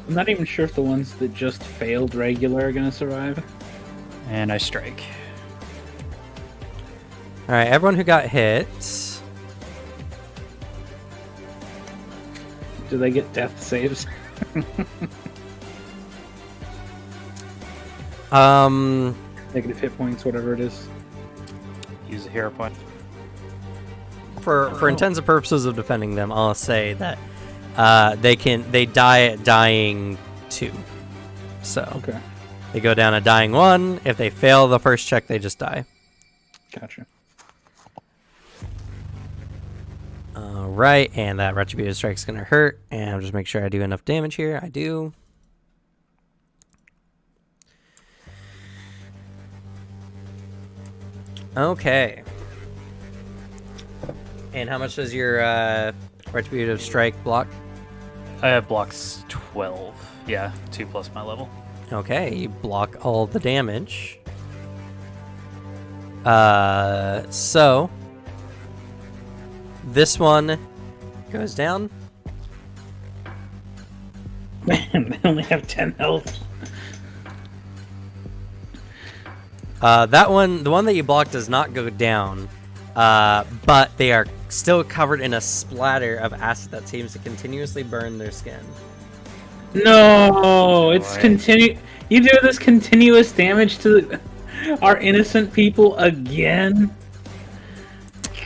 I'm not even sure if the ones that just failed regular are gonna survive. And I strike. All right, everyone who got hit. Do they get death saves? Negative hit points, whatever it is. Use a hero point. For intents and purposes of defending them, I'll say that they die at dying 2. So Okay, they go down a dying 1. If they fail the first check, they just die. gotcha. Right, and that retributive strike's gonna hurt. And I'll just make sure I do enough damage here. I do. Okay. And how much does your retributive strike block? Blocks 12. Yeah, 2 plus my level. Okay, you block all the damage. So this one goes down. Man, they only have 10 health. That one, the one that you blocked, does not go down, but they are still covered in a splatter of acid that seems to continuously burn their skin. No, it's Boy. continue. You do this continuous damage to our innocent people again.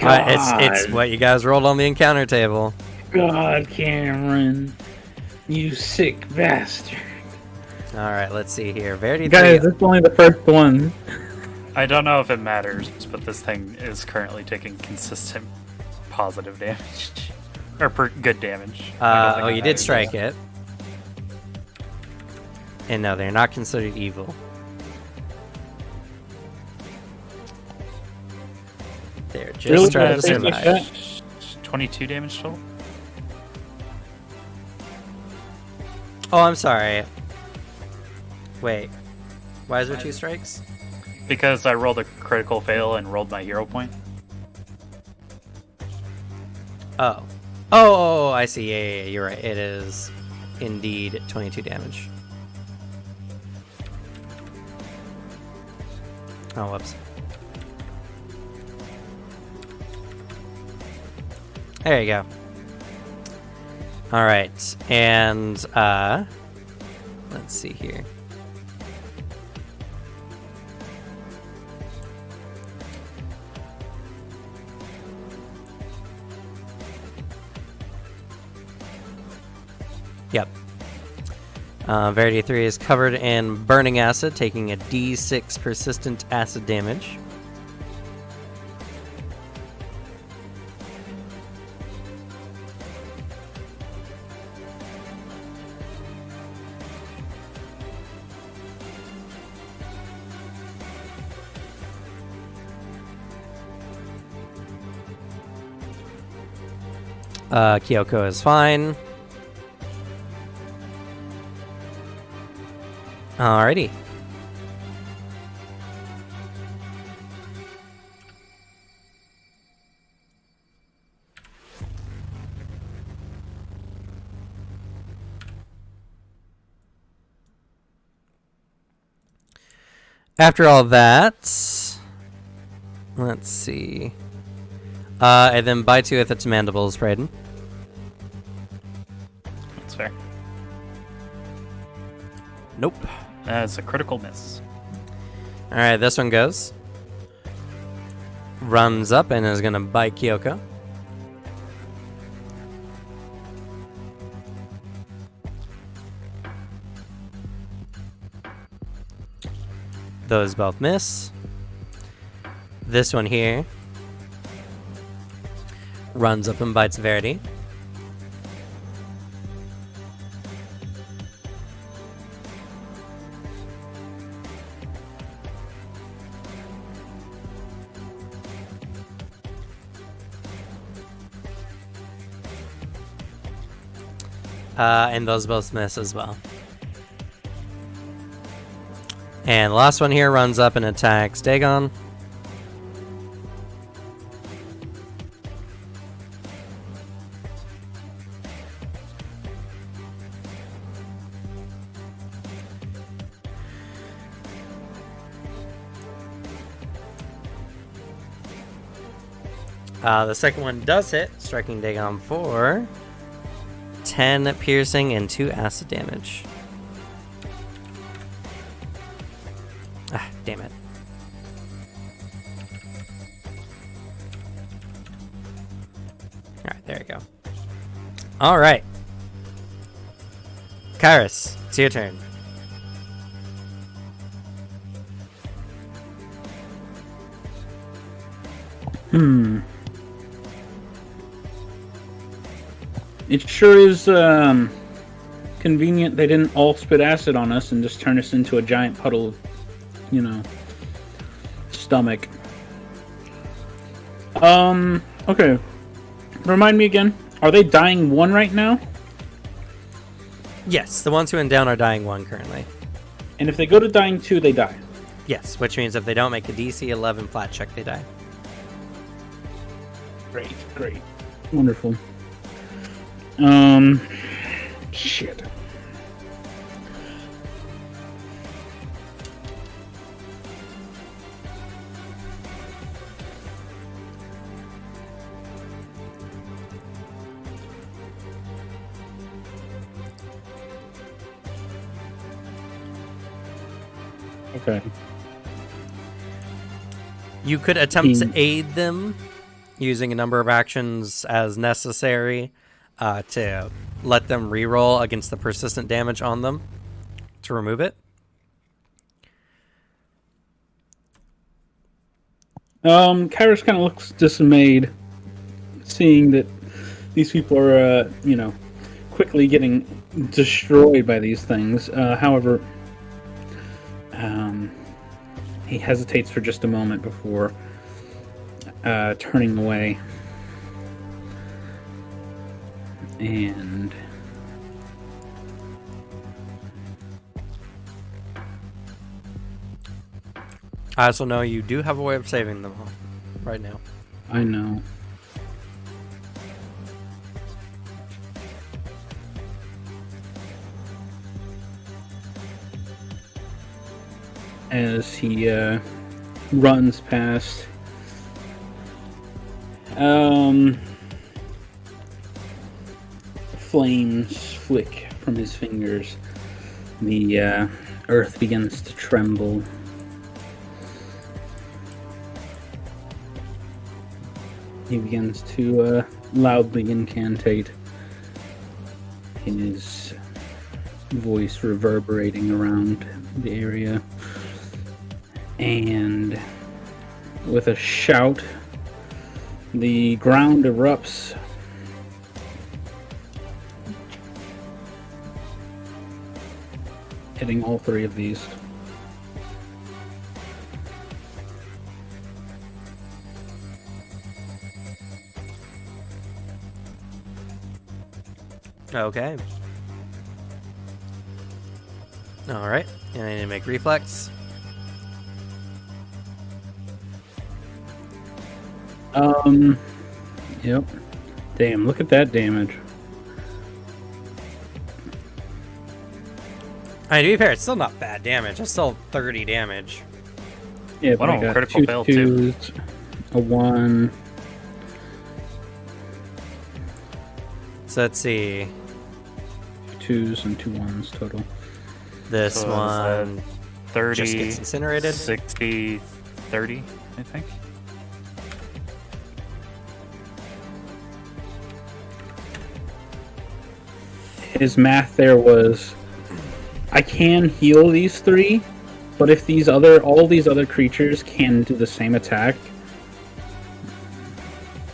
It's what you guys rolled on the encounter table. God, Cameron, you sick bastard. All right, let's see here. Verity Guys, 3. it's only the first one. I don't know if it matters, but this thing is currently taking consistent positive damage. Or good damage. I don't think it You did matters. strike it. And no, they're not considered evil. They're just Really? trying to Things like survive. that? 22 damage total? Oh, I'm sorry. Wait. Why is there 2 strikes? Because I rolled a critical fail and rolled my hero point. Oh, I see. Yeah, you're right. It is indeed 22 damage. Oh, whoops. There you go. All right, and let's see here. Yep. Verity 3 is covered in burning acid, taking a D6 persistent acid damage. Kyoko is fine. Alrighty. After all that, let's see. And then bites you with its mandibles, Braden. That's fair. Nope. That's a critical miss. Alright, this one goes. Runs up and is gonna bite Kyoko. Those both miss. This one here runs up and bites Verity. And those both miss as well. And the last one here runs up and attacks Dagon. The second one does hit, striking Dagon for 10 piercing and 2 acid damage. Ah, damn it. Alright, there you go. Alright. Kairos, it's your turn. It sure is convenient they didn't all spit acid on us and just turn us into a giant puddle of, stomach. Okay. Remind me again. Are they dying 1 right now? Yes, the ones who went down are dying 1 currently. And if they go to dying 2, they die. Yes, which means if they don't make a DC 11 flat check, they die. Great. Wonderful. Shit. Okay. You could attempt to aid them using a number of actions as necessary to let them reroll against the persistent damage on them to remove it. Kairos kind of looks dismayed, seeing that these people are, quickly getting destroyed by these things. However, he hesitates for just a moment before turning away. And I also know you do have a way of saving them right now. I know. As he runs past, flames flick from his fingers. The earth begins to tremble. He begins to loudly incantate, his voice reverberating around the area. And with a shout, the ground erupts. Hitting all 3 of these. Okay. Alright, and I need to make reflex. Yep. Damn, look at that damage. I mean, to be fair, it's still not bad damage. It's still 30 damage. Yeah, One but I of them got critical 2 failed, too. 2s, a 1. So let's see. 2s and 2 1s total. This So one 30, just gets incinerated. 60, 30, I think. His math there was, I can heal these 3, but if all these other creatures can do the same attack,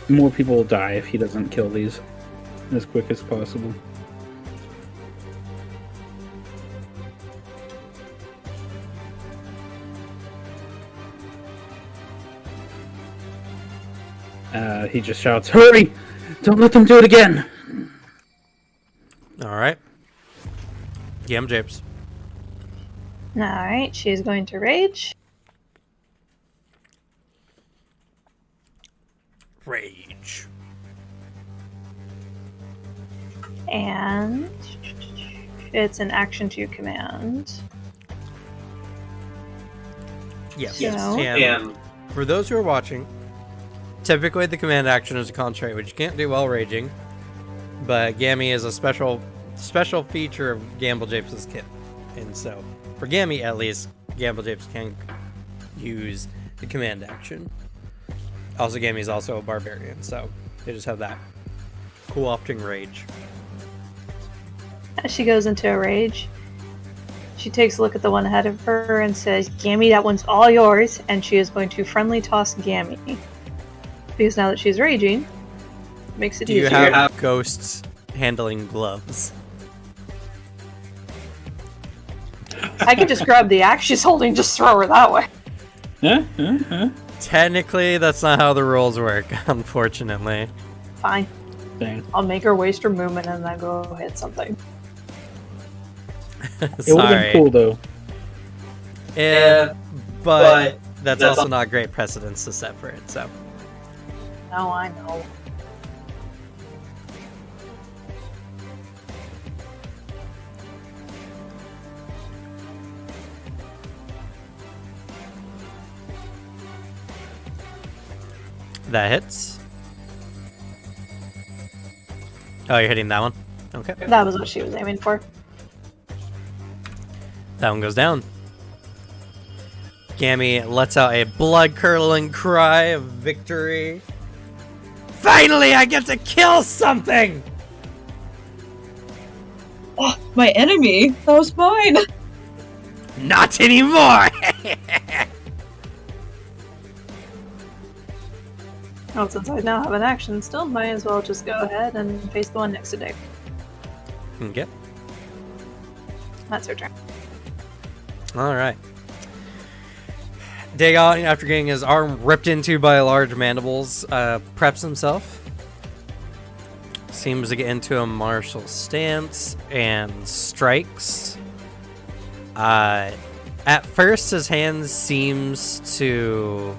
more people will die if he doesn't kill these as quick as possible. He just shouts, "Hurry! Don't let them do it again!" Alright. GM Japes. Alright, she's going to rage. Rage. And it's an action to command. Yes. Yes. No. And for those who are watching, typically the command action is a concentrate, which you can't do while raging. But Gammy is a special feature of Gamble Japes' kit. And so, for Gammy at least, Gamble Japes can use the command action. Also, Gammy is also a barbarian, so they just have that co-opting rage. As she goes into a rage, she takes a look at the one ahead of her and says, Gammy, that one's all yours, and she is going to friendly toss Gammy. Because now that she's raging, it makes it Do you easier. have ghosts handling gloves? I could just grab the axe she's holding, just throw her that way. Technically, that's not how the rules work, unfortunately. Fine. Dang. I'll make her waste her movement and then go hit something. It would have been cool, though. Yeah, but that's also not great precedence to set for it, so. No, I know. That hits. Oh, you're hitting that one? Okay. That was what she was aiming for. That one goes down. Gammy lets out a blood-curdling cry of victory. Finally, I get to kill something! Oh, my enemy! That was mine! Not anymore! Well, since I now have an action still, might as well just go ahead and face the one next to Dick. Okay. That's her turn. Alright. Dagon, after getting his arm ripped into by large mandibles, preps himself. Seems to get into a martial stance and strikes. At first, his hand seems to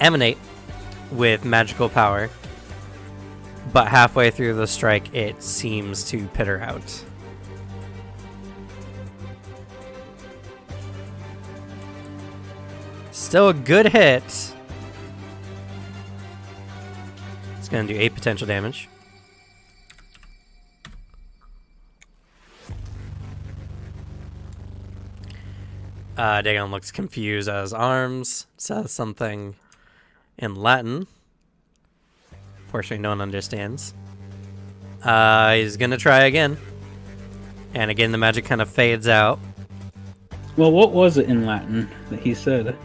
emanate with magical power, but halfway through the strike, it seems to pitter out. Still a good hit. It's going to do 8 potential damage. Dagon looks confused at his arms, says something in Latin. Unfortunately, no one understands. He's going to try again. And again, the magic kind of fades out. Well, what was it in Latin that he said?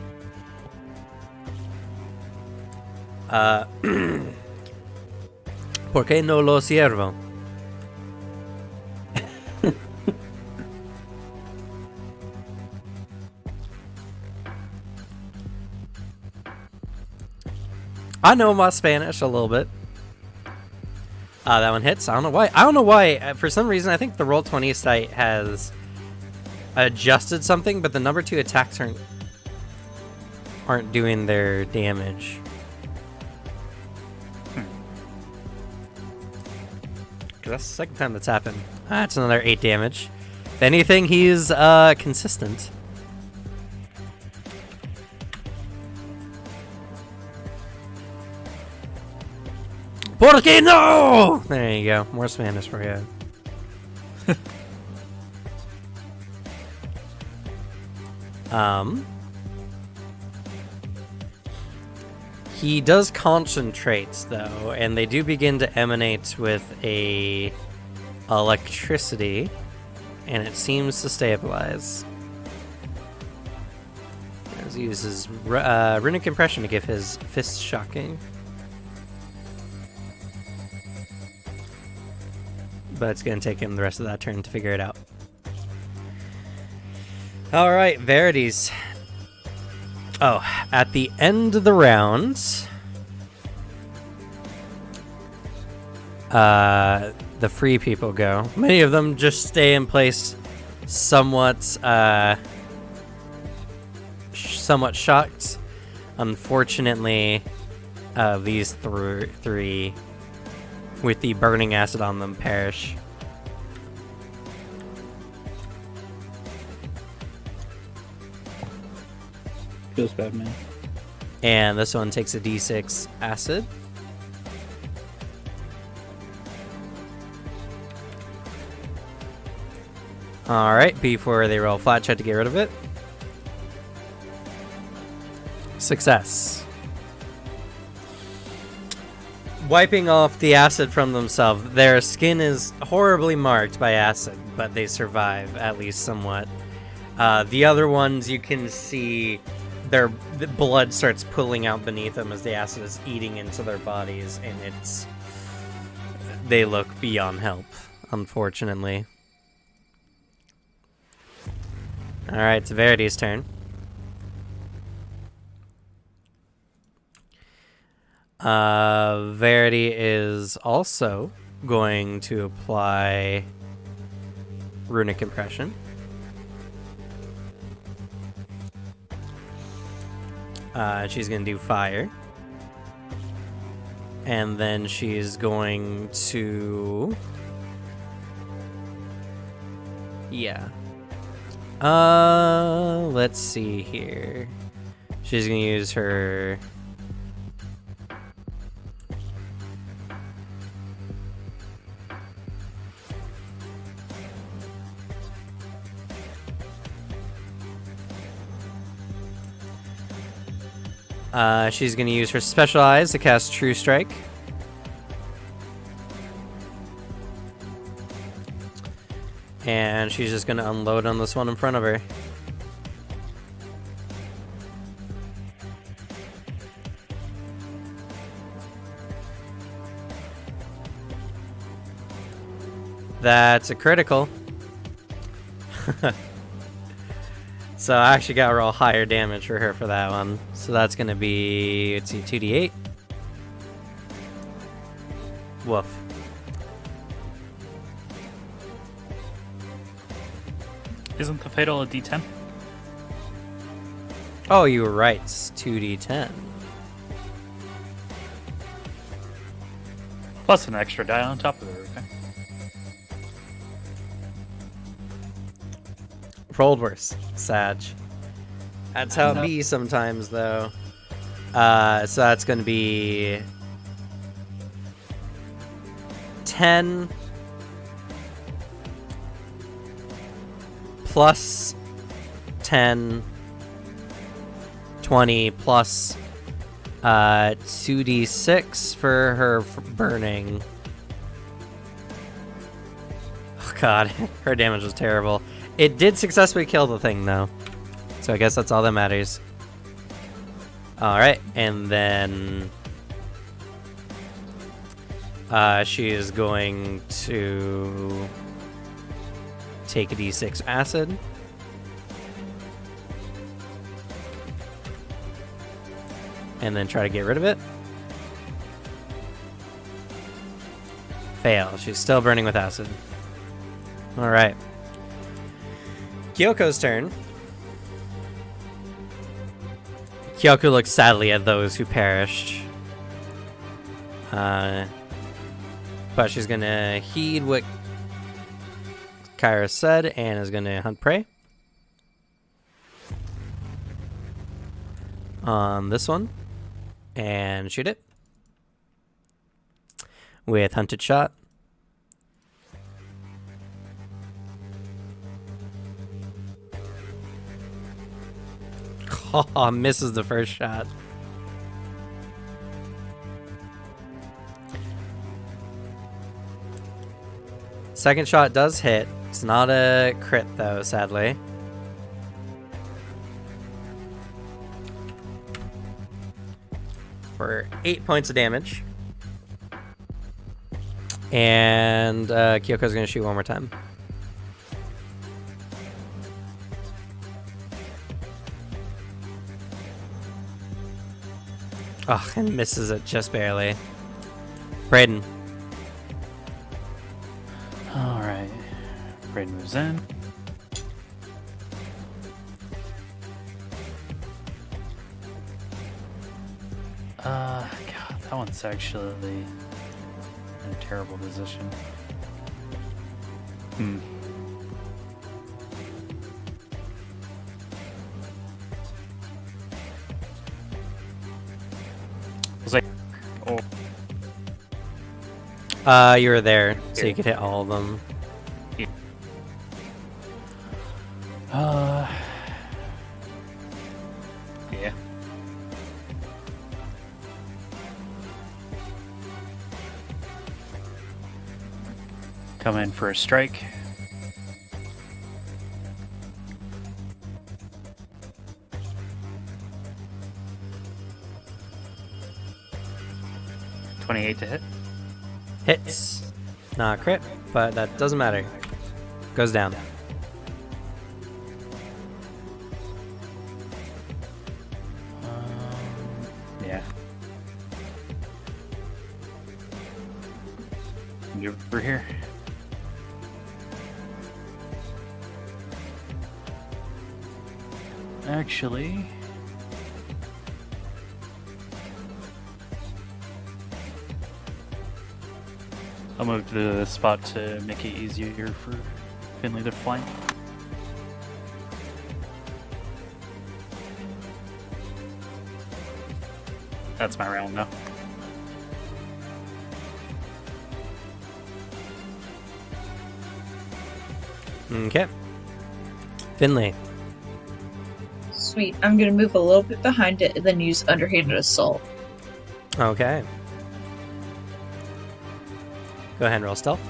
¿Por qué no lo siervo? I know my Spanish a little bit. That one hits. I don't know why. I don't know why. For some reason, I think the Roll20 site has adjusted something, but the number 2 attacks aren't doing their damage. That's the second time that's happened. That's another 8 damage. If anything, he's consistent. ¿Por qué no? There you go. More Spanish for you. He does concentrate though, and they do begin to emanate with a electricity, and it seems to stabilize. He uses runic impression to give his fist shocking. But it's going to take him the rest of that turn to figure it out. Alright, Verities. Oh, at the end of the round, the free people go. Many of them just stay in place, somewhat shocked. Unfortunately, these three, with the burning acid on them, perish. Feels bad, man. And this one takes a d6 acid. Alright, before they roll flat check to get rid of it. Success. Wiping off the acid from themselves. Their skin is horribly marked by acid, but they survive, at least somewhat. The other ones, you can see the blood starts pooling out beneath them as the acid is eating into their bodies, and they look beyond help, unfortunately. Alright, it's Verity's turn. Verity is also going to apply Runic Impression. She's going to do fire. And then she's going to... Yeah. Let's see here. She's going to use her... she's going to use her Special Eyes to cast True Strike. And she's just going to unload on this one in front of her. That's a critical. So I actually got to roll higher damage for her for that one. So that's going to be, let's see, 2d8. Woof. Isn't the fatal a D10? Oh, you were right. It's 2d10. Plus an extra die on top of it, okay? Rolled worse. Sag. That's how it be sometimes, though. So that's going to be 10 plus 10, 20 plus 2d6 for her burning. Oh god, her damage was terrible. It did successfully kill the thing, though. So I guess that's all that matters. Alright, and then... she is going to... take a d6 acid. And then try to get rid of it. Fail. She's still burning with acid. Alright. Kyoko's turn. Kyoko looks sadly at those who perished. But she's gonna heed what Kyra said and is gonna hunt prey. On this one. And shoot it. With hunted shot. Oh, misses the first shot. Second shot does hit. It's not a crit, though, sadly. For 8 points of damage. And Kyoko's going to shoot one more time. Oh, and misses it just barely. Brayden. Alright. Brayden moves in. God, that one's actually in a terrible position. Was I... Oh. You were there, so you could hit all of them. Yeah. Yeah. Come in for a strike. $28 to hit. Hits. Not a crit, but that doesn't matter. Goes down. Yeah. You over here. Actually, I'll move the spot to make it easier for Finley to flank. That's my round now. Okay. Finley. Sweet. I'm gonna move a little bit behind it and then use underhanded assault. Okay. Go ahead and roll stealth.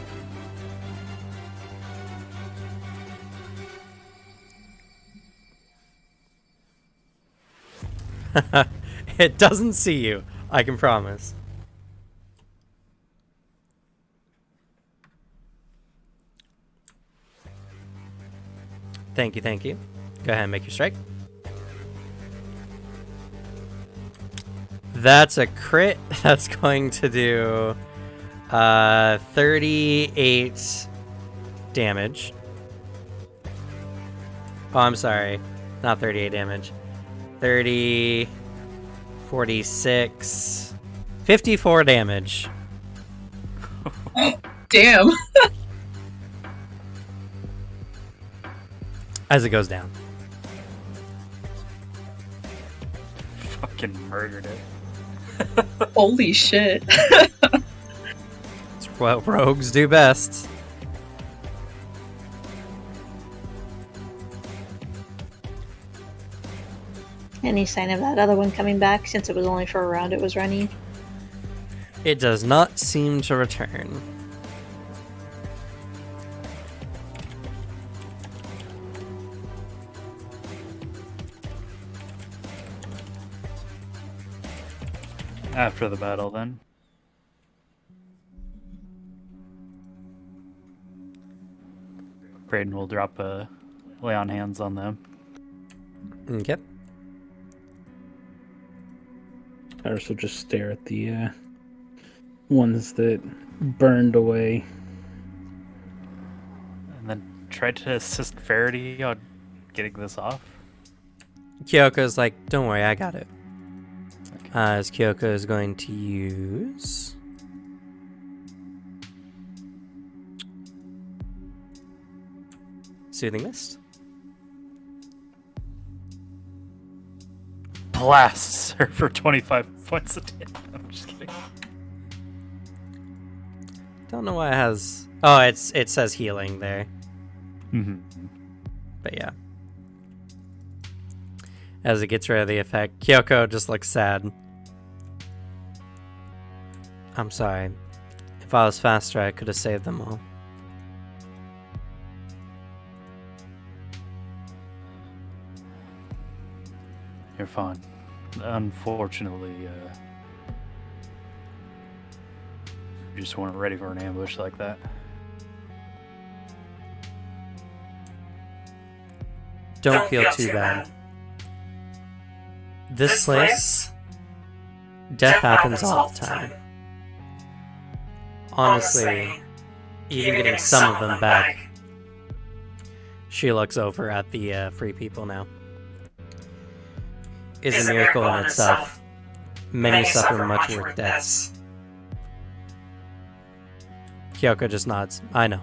It doesn't see you, I can promise. Thank you, thank you. Go ahead and make your strike. That's a crit. That's going to do 38 damage. Oh, I'm sorry. Not 38 damage. 30, 46, 54 damage. Damn. As it goes down. Fucking murdered it. Holy shit. It's what rogues do best. Any sign of that other one coming back since it was only for a round it was running? It does not seem to return. After the battle, then. Braden will drop a lay on hands on them. Okay. Iris will just stare at the ones that burned away. And then try to assist Verity on getting this off. Kyoko's like, don't worry, I got it. As Kyoko is going to use... Soothing Mist. Blasts her for 25 points of damage. I'm just kidding. Don't know why it has... Oh, it says healing there. Mm-hmm. But yeah. As it gets rid of the effect, Kyoko just looks sad. I'm sorry. If I was faster, I could have saved them all. You're fine. Unfortunately, you just weren't ready for an ambush like that. Don't feel too bad. This place, death happens all the time. Honestly, even getting some of them back. She looks over at the free people now. Is a miracle in itself. Many suffer much worse deaths. Kyoko just nods. I know.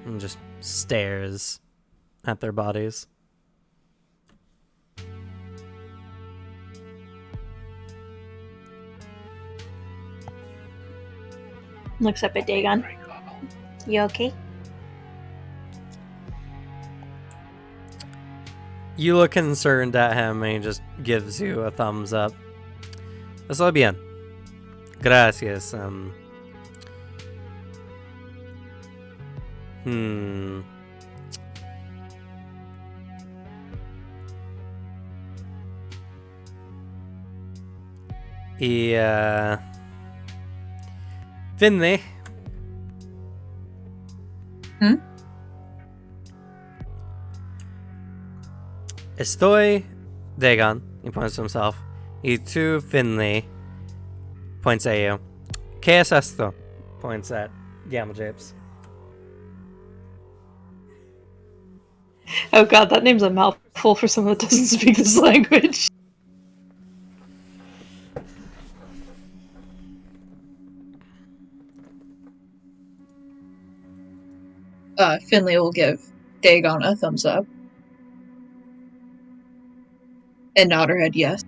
And just stares at their bodies. Looks up at Dagon. You okay? You look concerned at him, and he just gives you a thumbs up. Está bien. Gracias. Y Finley. Estoy Dagon, he points to himself. Y tú, Finley, points at you. ¿Qué es esto? Points at Gamble Japes. Oh god, that name's a mouthful for someone that doesn't speak this language. Finley will give Dagon a thumbs up. And nod her head yes.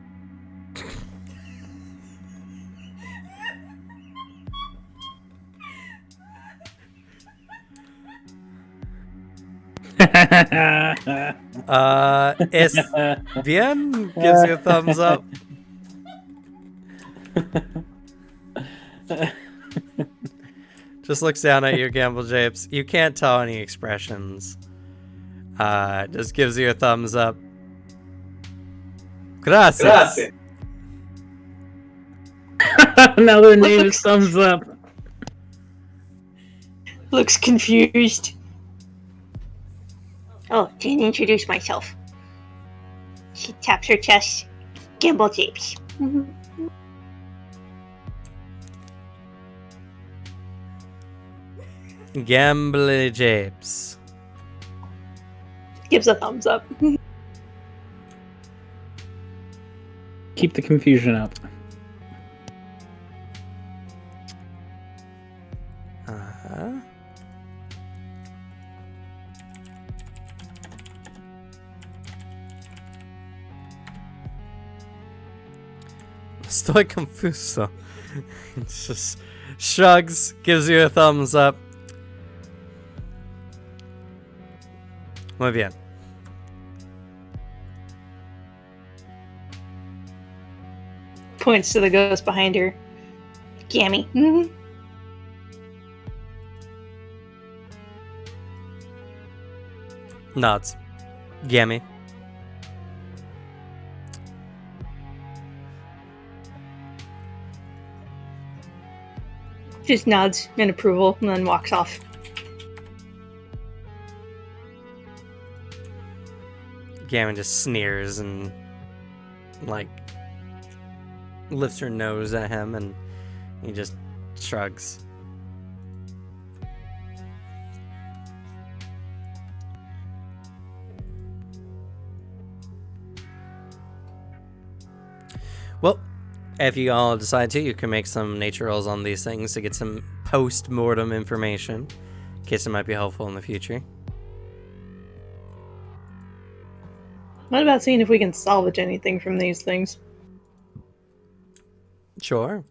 Es bien gives you a thumbs up. Just looks down at you, Gamble Japes. You can't tell any expressions. Just gives you a thumbs up. Gracias. Another name is thumbs up. Looks confused. Oh, didn't introduce myself. She taps her chest. Gimbal Japes. Gamble Japes. Gives a thumbs up. Keep the confusion up. Estoy confuso. It's just shrugs, gives you a thumbs up. Muy bien. Points to the ghost behind her. Gammy. Nods. Gammy. Just nods in approval and then walks off. Gammon just sneers and, like, lifts her nose at him, and he just shrugs. Well, if you all decide to, you can make some nature rolls on these things to get some post-mortem information, in case it might be helpful in the future. What about seeing if we can salvage anything from these things? Sure.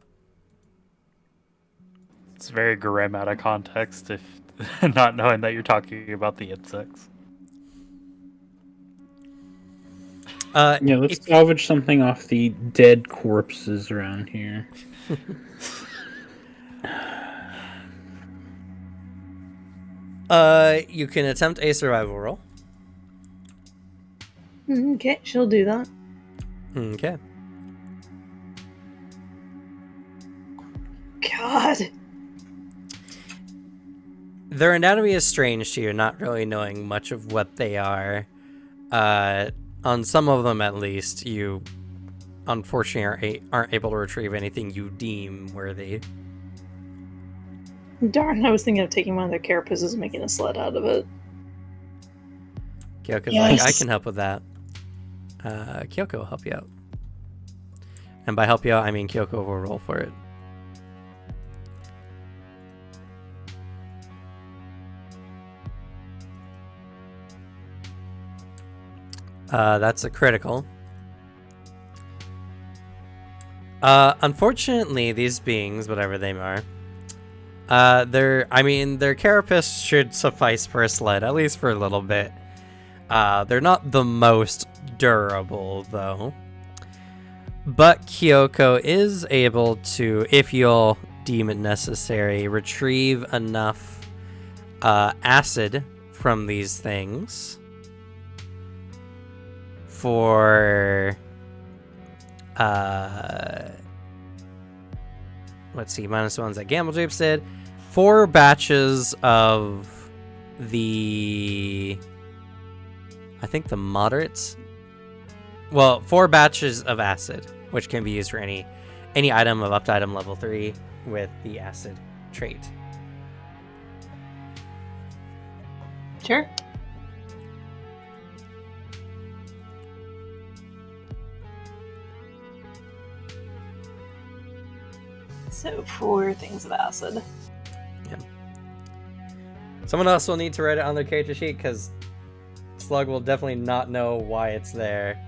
It's very grim out of context if not knowing that you're talking about the insects. Yeah, let's salvage something off the dead corpses around here. You can attempt a survival roll. Okay, she'll do that. Okay. God. Their anatomy is strange to you, not really knowing much of what they are. On some of them, at least, you unfortunately aren't able to retrieve anything you deem worthy. Darn, I was thinking of taking one of their carapaces and making a sled out of it. Kyoko's Yes. like, I can help with that. Kyoko will help you out. And by help you out, I mean Kyoko will roll for it. That's a critical. Unfortunately, these beings, whatever they are, their carapace should suffice for a sled, at least for a little bit. They're not the most durable, though. But Kyoko is able to, if you'll deem it necessary, retrieve enough acid from these things for let's see, minus ones that Gamble Japes did. 4 batches of the, I think the moderates. Well, 4 batches of acid, which can be used for any item of up to item level 3 with the acid trait. Sure. So 4 things of acid. Yeah. Someone else will need to write it on their character sheet because Slug will definitely not know why it's there.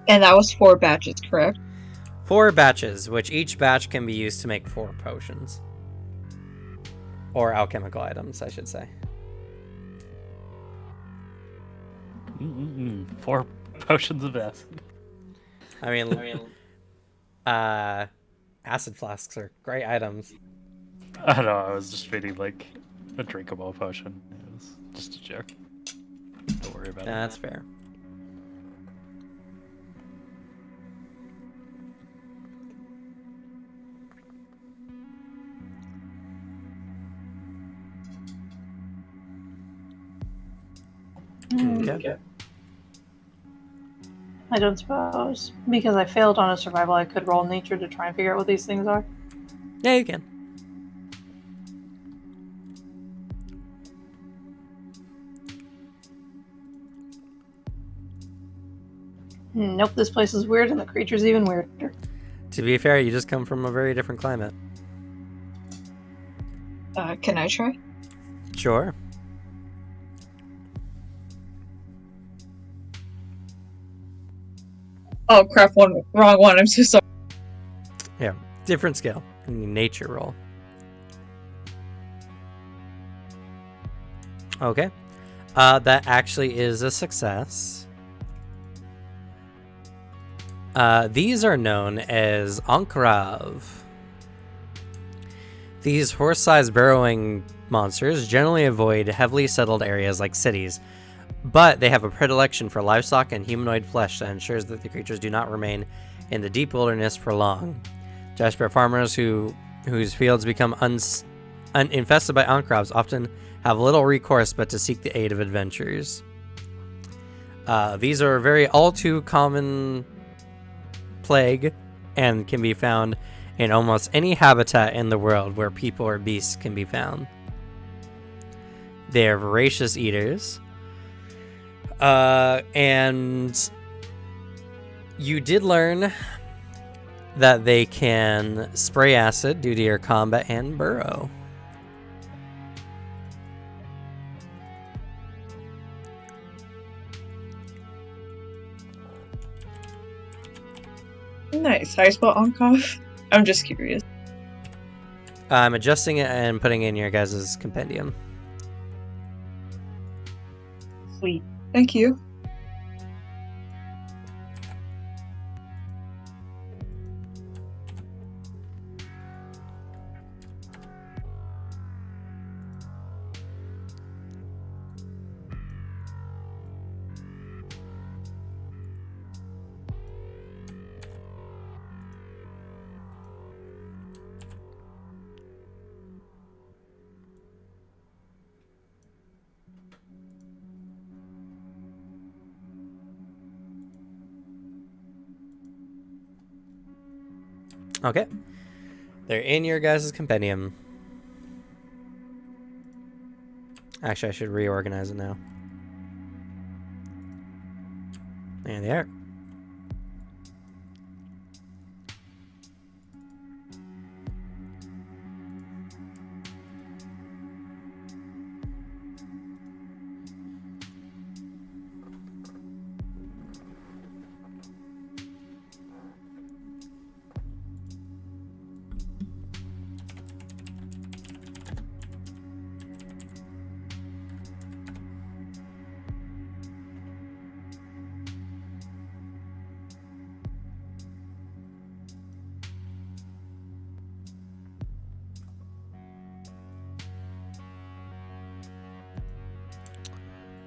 And that was 4 batches, correct? 4 batches, which each batch can be used to make 4 potions. Or alchemical items, I should say. 4 potions of acid. I mean, acid flasks are great items. I don't know, I was just reading like a drinkable potion. It was just a joke. Don't worry about it. That's fair. Okay. I don't suppose. Because I failed on a survival, I could roll nature to try and figure out what these things are. Yeah, you can. Nope, this place is weird and the creature's even weirder. To be fair, you just come from a very different climate. Can I try? Sure. Oh crap, wrong one. I'm so sorry. Yeah, different skill. Nature roll. Okay. That actually is a success. These are known as Ankrav. These horse-sized burrowing monsters generally avoid heavily settled areas like cities, but they have a predilection for livestock and humanoid flesh that ensures that the creatures do not remain in the deep wilderness for long. Desperate farmers whose fields become infested by Ankravs often have little recourse but to seek the aid of adventurers. These are a very all too common plague and can be found in almost any habitat in the world where people or beasts can be found. They are voracious eaters. And you did learn that they can spray acid due to your combat and burrow. Nice. How you spell Onkov? I'm just curious. I'm adjusting it and putting it in your guys' compendium. Sweet. Thank you. Okay. They're in your guys' compendium. Actually, I should reorganize it now. There they are.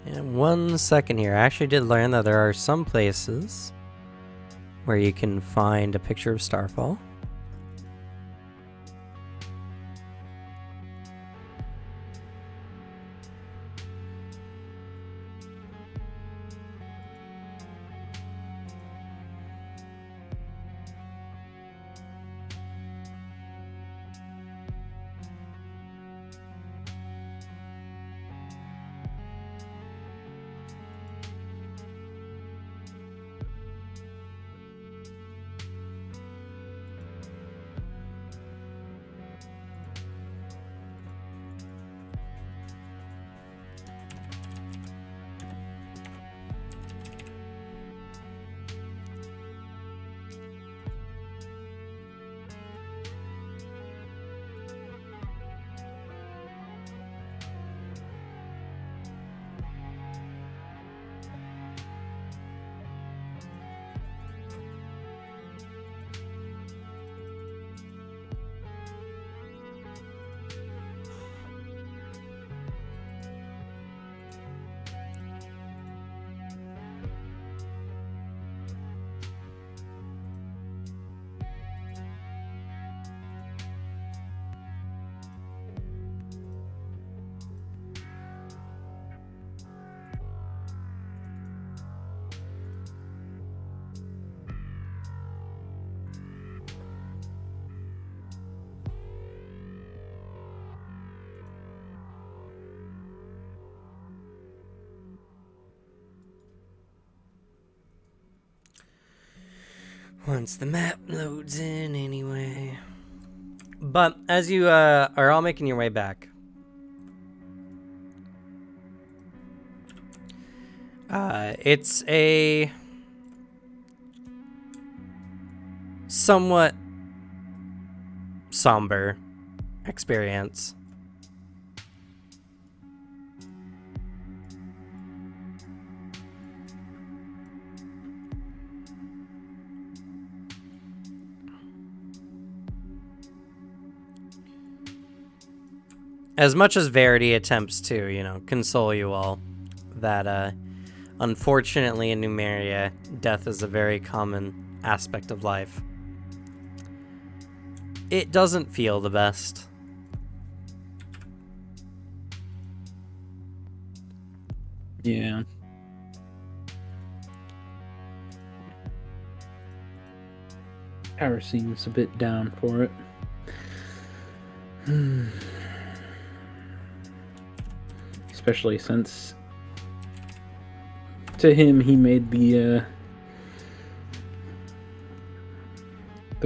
And 1 second here. I actually did learn that there are some places where you can find a picture of Starfall. Once the map loads in, anyway. But as you are all making your way back, it's a somewhat somber experience. As much as Verity attempts to, console you all, that unfortunately in Numeria, death is a very common aspect of life. It doesn't feel the best. Yeah. Power seems a bit down for it. Especially since to him he made the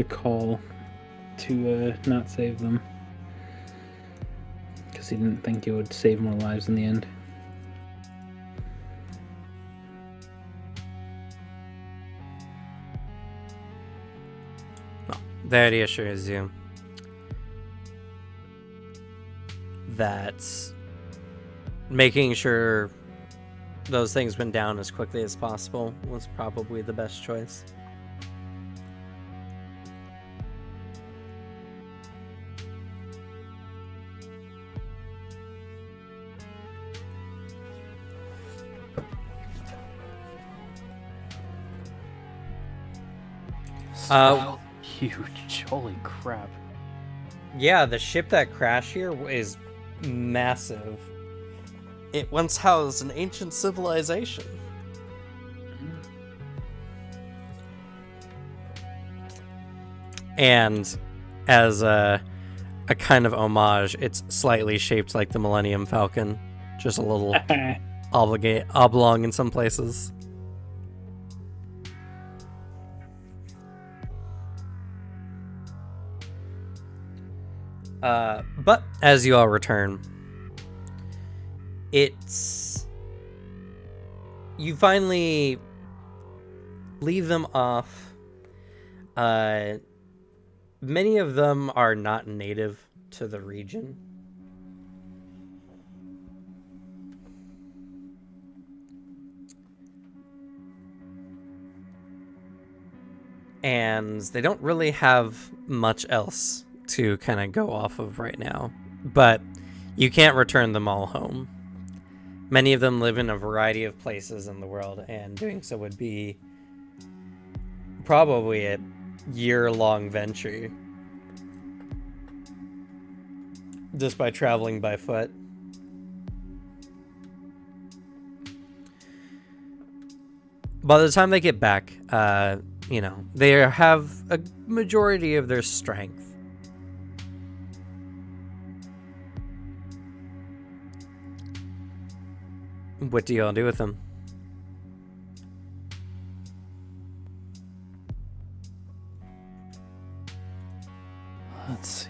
call to not save them because he didn't think it would save more lives in the end. Well, Verity assures you that making sure those things went down as quickly as possible was probably the best choice. Huge. Holy crap. Yeah, the ship that crashed here is massive. It once housed an ancient civilization. And as a kind of homage, it's slightly shaped like the Millennium Falcon. Just a little oblong in some places. But as you all return, you finally leave them off. Many of them are not native to the region. And they don't really have much else to kind of go off of right now. But you can't return them all home. Many of them live in a variety of places in the world, and doing so would be probably a year-long venture just by traveling by foot. By the time they get back, they have a majority of their strength. What do y'all do with them? Let's see.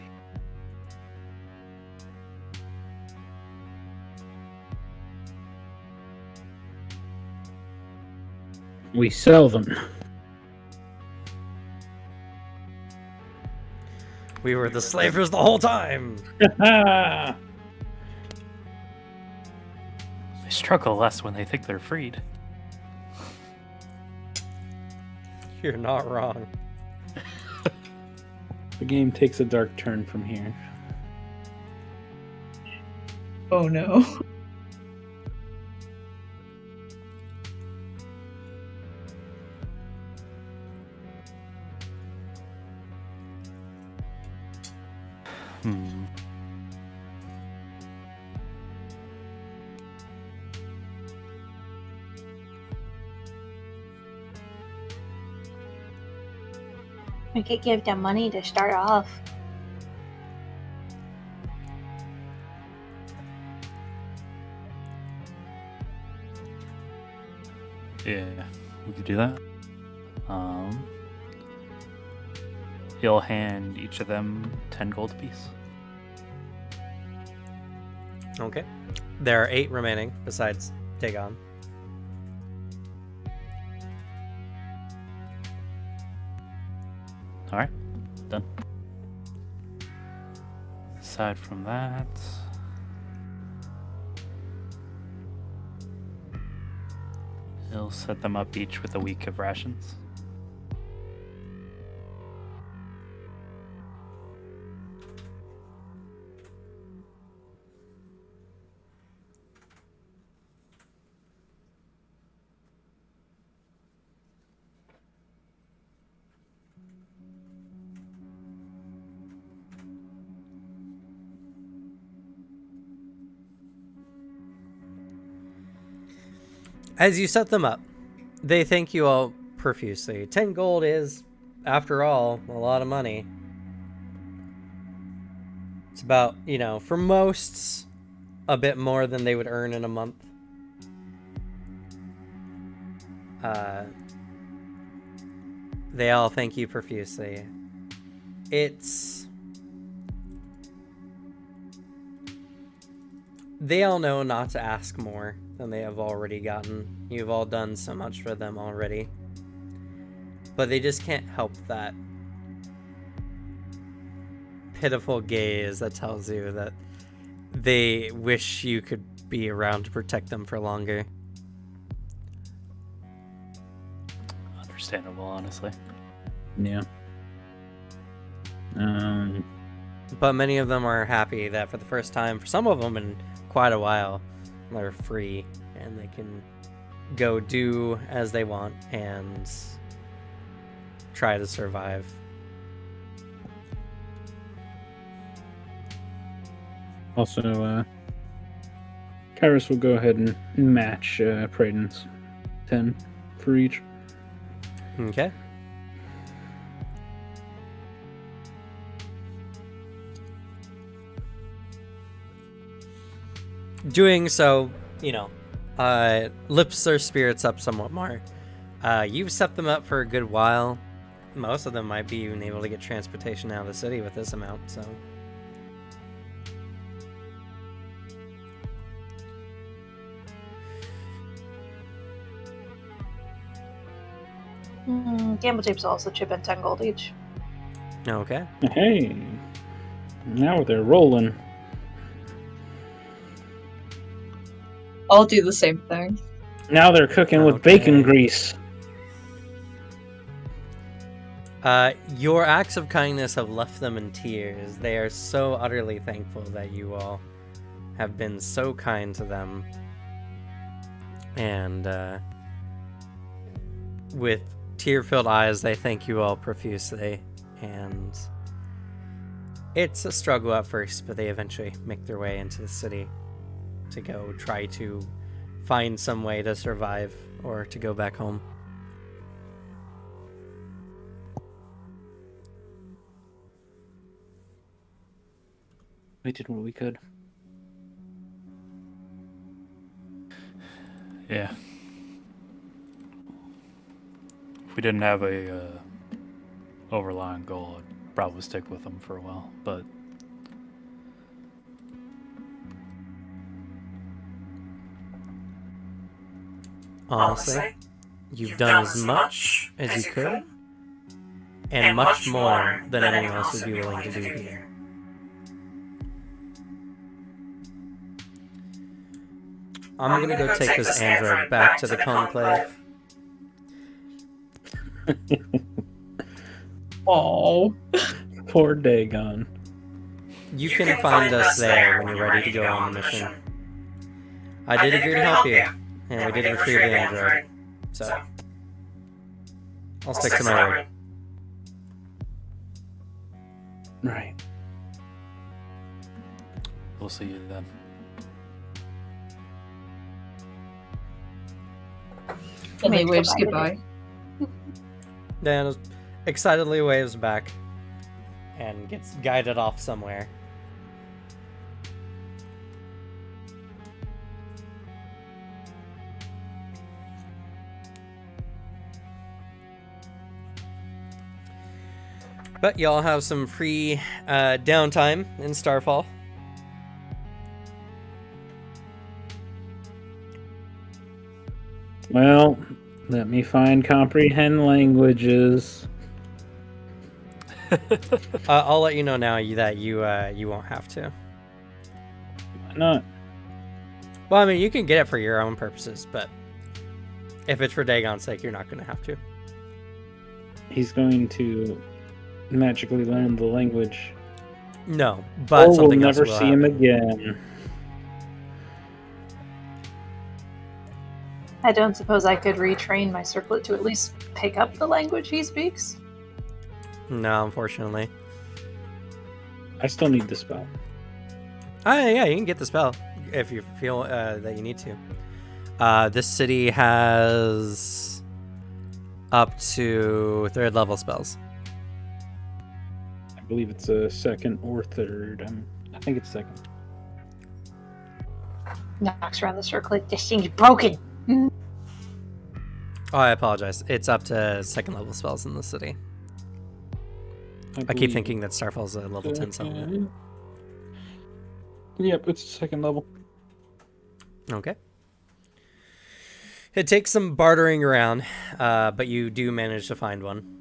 We sell them. We were the slavers the whole time! They struggle less when they think they're freed. You're not wrong. The game takes a dark turn from here. Oh no. We could give them money to start off. Yeah, we could do that. He'll hand each of them 10 gold apiece. Okay. There are 8 remaining, besides Dagon. Alright, done. Aside from that... he'll set them up each with a week of rations. As you set them up, they thank you all profusely. 10 gold is, after all, a lot of money. It's about, for most, a bit more than they would earn in a month. They all thank you profusely. They all know not to ask more than they have already gotten. You've all done so much for them already. But they just can't help that pitiful gaze that tells you that they wish you could be around to protect them for longer. Understandable, honestly. Yeah. But many of them are happy that for the first time, for some of them in quite a while, they're free and they can go do as they want and try to survive. Also, Kairos will go ahead and match Praeton's 10 for each. Okay. Doing so, lifts their spirits up somewhat more. You've set them up for a good while. Most of them might be even able to get transportation out of the city with this amount, so. Gamble tapes also chip in 10 gold each. Okay. Hey, now they're rolling. I'll do the same thing. Now they're cooking with Okay. bacon grease. Your acts of kindness have left them in tears. They are so utterly thankful that you all have been so kind to them. And with tear-filled eyes, they thank you all profusely. And it's a struggle at first, but they eventually make their way into the city to go try to find some way to survive or to go back home. We did what we could. Yeah. If we didn't have a overlying goal, I'd probably stick with them for a while. But Honestly, you've done as much as you could, and much more than anyone else would be willing to do here. I'm gonna go take this android back to the conclave. Oh. Poor Dagon. You can find us there when you're ready to go on the mission. I did agree to help you, and we did retrieve the android, so I'll stick to my word. Right. we'll see you then. And he Maybe waves goodbye. goodbye. Dan excitedly waves back and gets guided off somewhere. But y'all have some free downtime in Starfall. Well, let me find comprehend languages. I'll let you know now that you won't have to. Why not? Well, I mean, you can get it for your own purposes, but if it's for Dagon's sake, you're not going to have to. He's going to magically learn the language. No, but Or we'll something else never will see him happen. again. I don't suppose I could retrain my circlet to at least pick up the language he speaks? No, unfortunately. I still need the spell. Yeah, you can get the spell if you feel that you need to. This city has up to 3rd level spells. I believe it's a second or third. I think it's second. Knocks around the circlet. This thing's broken. Oh, I apologize. It's up to 2nd level spells in the city. I keep believe thinking that Starfall's a level 10 something. second. Yep, it's second level. Okay. It takes some bartering around, but you do manage to find one.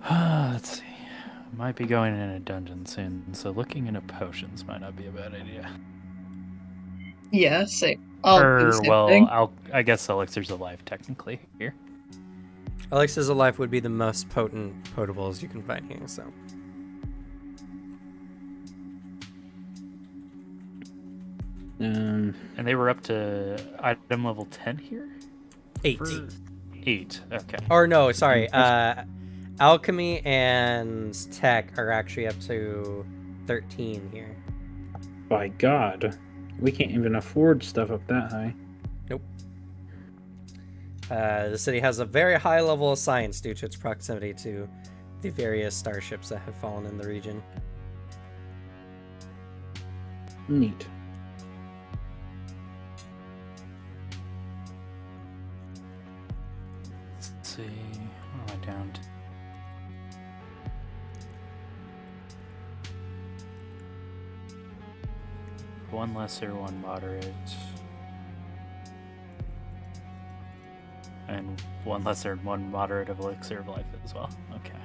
Let's see. Might be going in a dungeon soon, so looking into potions might not be a bad idea. Yeah, I'll do the same well, thing. I guess elixirs of life technically here. Elixirs of Life would be the most potent potables you can find here, so. And they were up to item level 10 here? 8. 8, okay. Or no, sorry. Alchemy and Tech are actually up to 13 here. By God, we can't even afford stuff up that high. Nope. The city has a very high level of science due to its proximity to the various starships that have fallen in the region. Neat. Let's see. What am I down to? One lesser, one moderate. And one lesser and one moderate of elixir of life as well. Okay.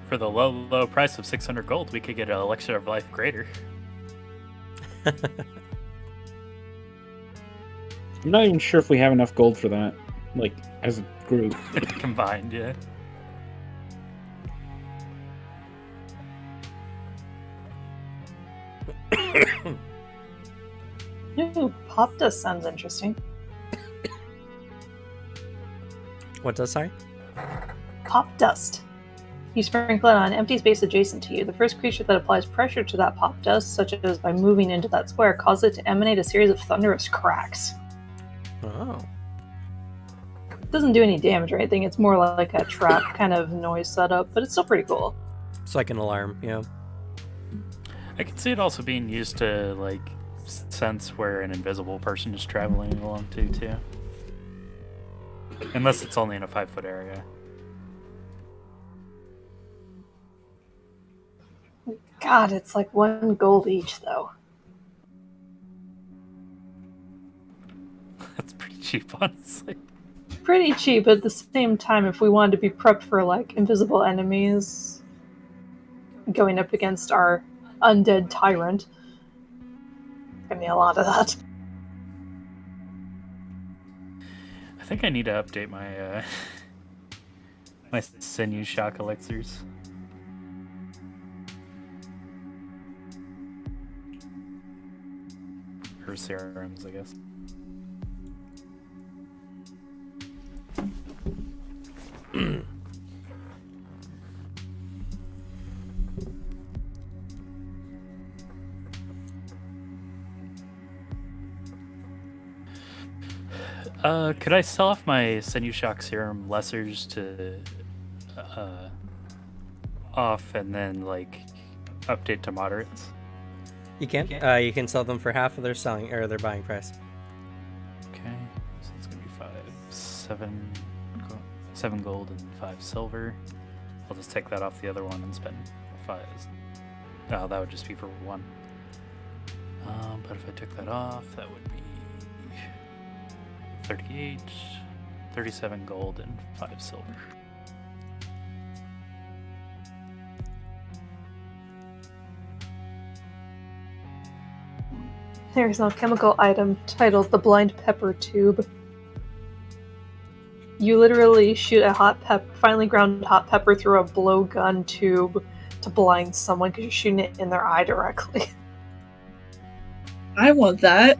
For the low price of 600 gold, we could get an elixir of life greater. I'm not even sure if we have enough gold for that, like, as a group. Combined, yeah. Ooh, pop dust sounds interesting. What does, sorry? Pop dust. You sprinkle it on an empty space adjacent to you. The first creature that applies pressure to that pop dust, such as by moving into that square, causes it to emanate a series of thunderous cracks. Oh. It doesn't do any damage or anything, it's more like a trap kind of noise setup, but it's still pretty cool. It's like an alarm, yeah. I could see it also being used to, like, sense where an invisible person is traveling along too. Unless it's only in a 5-foot area. God, it's like 1 gold each, though. That's pretty cheap, honestly. Pretty cheap, but at the same time, if we wanted to be prepped for, like, invisible enemies going up against our undead tyrant, gonna be a lot of that. I think I need to update my my sinew shock elixirs. Or serums, I guess. Could I sell off my sinew shock serum lessers to off and then like update to moderates? You can. You can sell them for half of their selling or their buying price. Okay, so it's gonna be 7 gold and 5 silver. I'll just take that off the other one and spend 5. Oh, that would just be for 1. But if I took that off, that would be 38, 37 gold and 5 silver. There's a chemical item titled the Blind Pepper Tube. You literally shoot a finely ground hot pepper through a blowgun tube to blind someone because you're shooting it in their eye directly. I want that.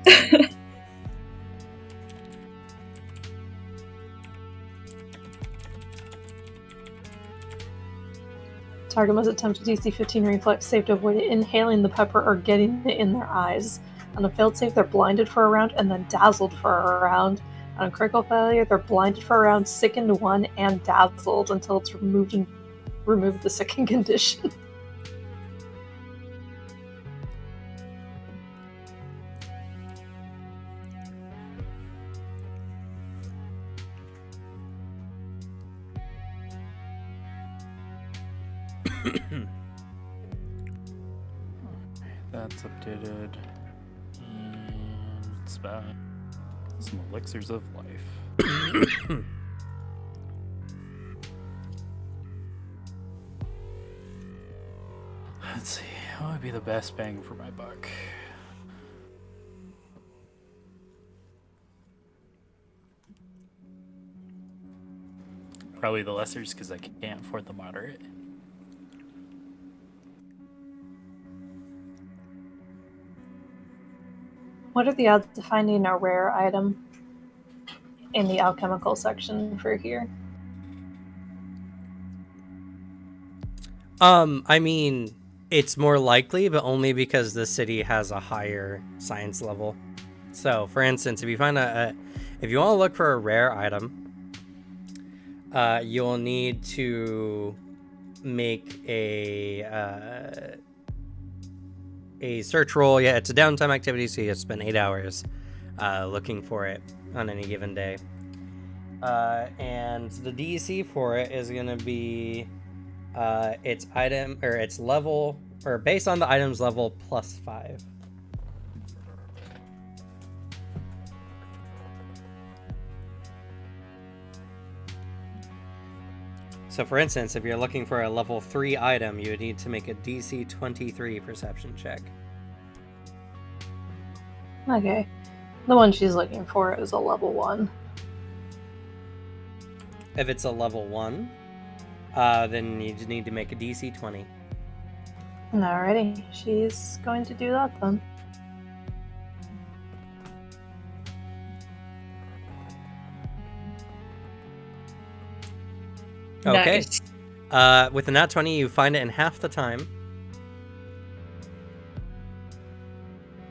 Target must attempt a DC 15 reflex save to avoid inhaling the pepper or getting it in their eyes. On a failed save, they're blinded for a round and then dazzled for a round. On a critical failure, they're blinded for a round, sickened 1, and dazzled until it's removed the sickened condition. That's updated. And it's about some elixirs of life. Let's see, what would be the best bang for my buck? Probably the lessers because I can't afford the moderate. What are the odds of finding a rare item in the alchemical section for here? I mean, it's more likely, but only because the city has a higher science level. So, for instance, if you find if you want to look for a rare item, you'll need to make a search roll. Yeah, it's a downtime activity, so you have to spend 8 hours looking for it on any given day. And the DC for it is going to be its item or its level, or based on the item's level plus 5. So, for instance, if you're looking for a level 3 item, you would need to make a DC 23 perception check. Okay. The one she's looking for is a level 1. If it's a level 1, then you just need to make a DC 20. Alrighty, she's going to do that then. Okay. Nice. With the nat 20, you find it in half the time.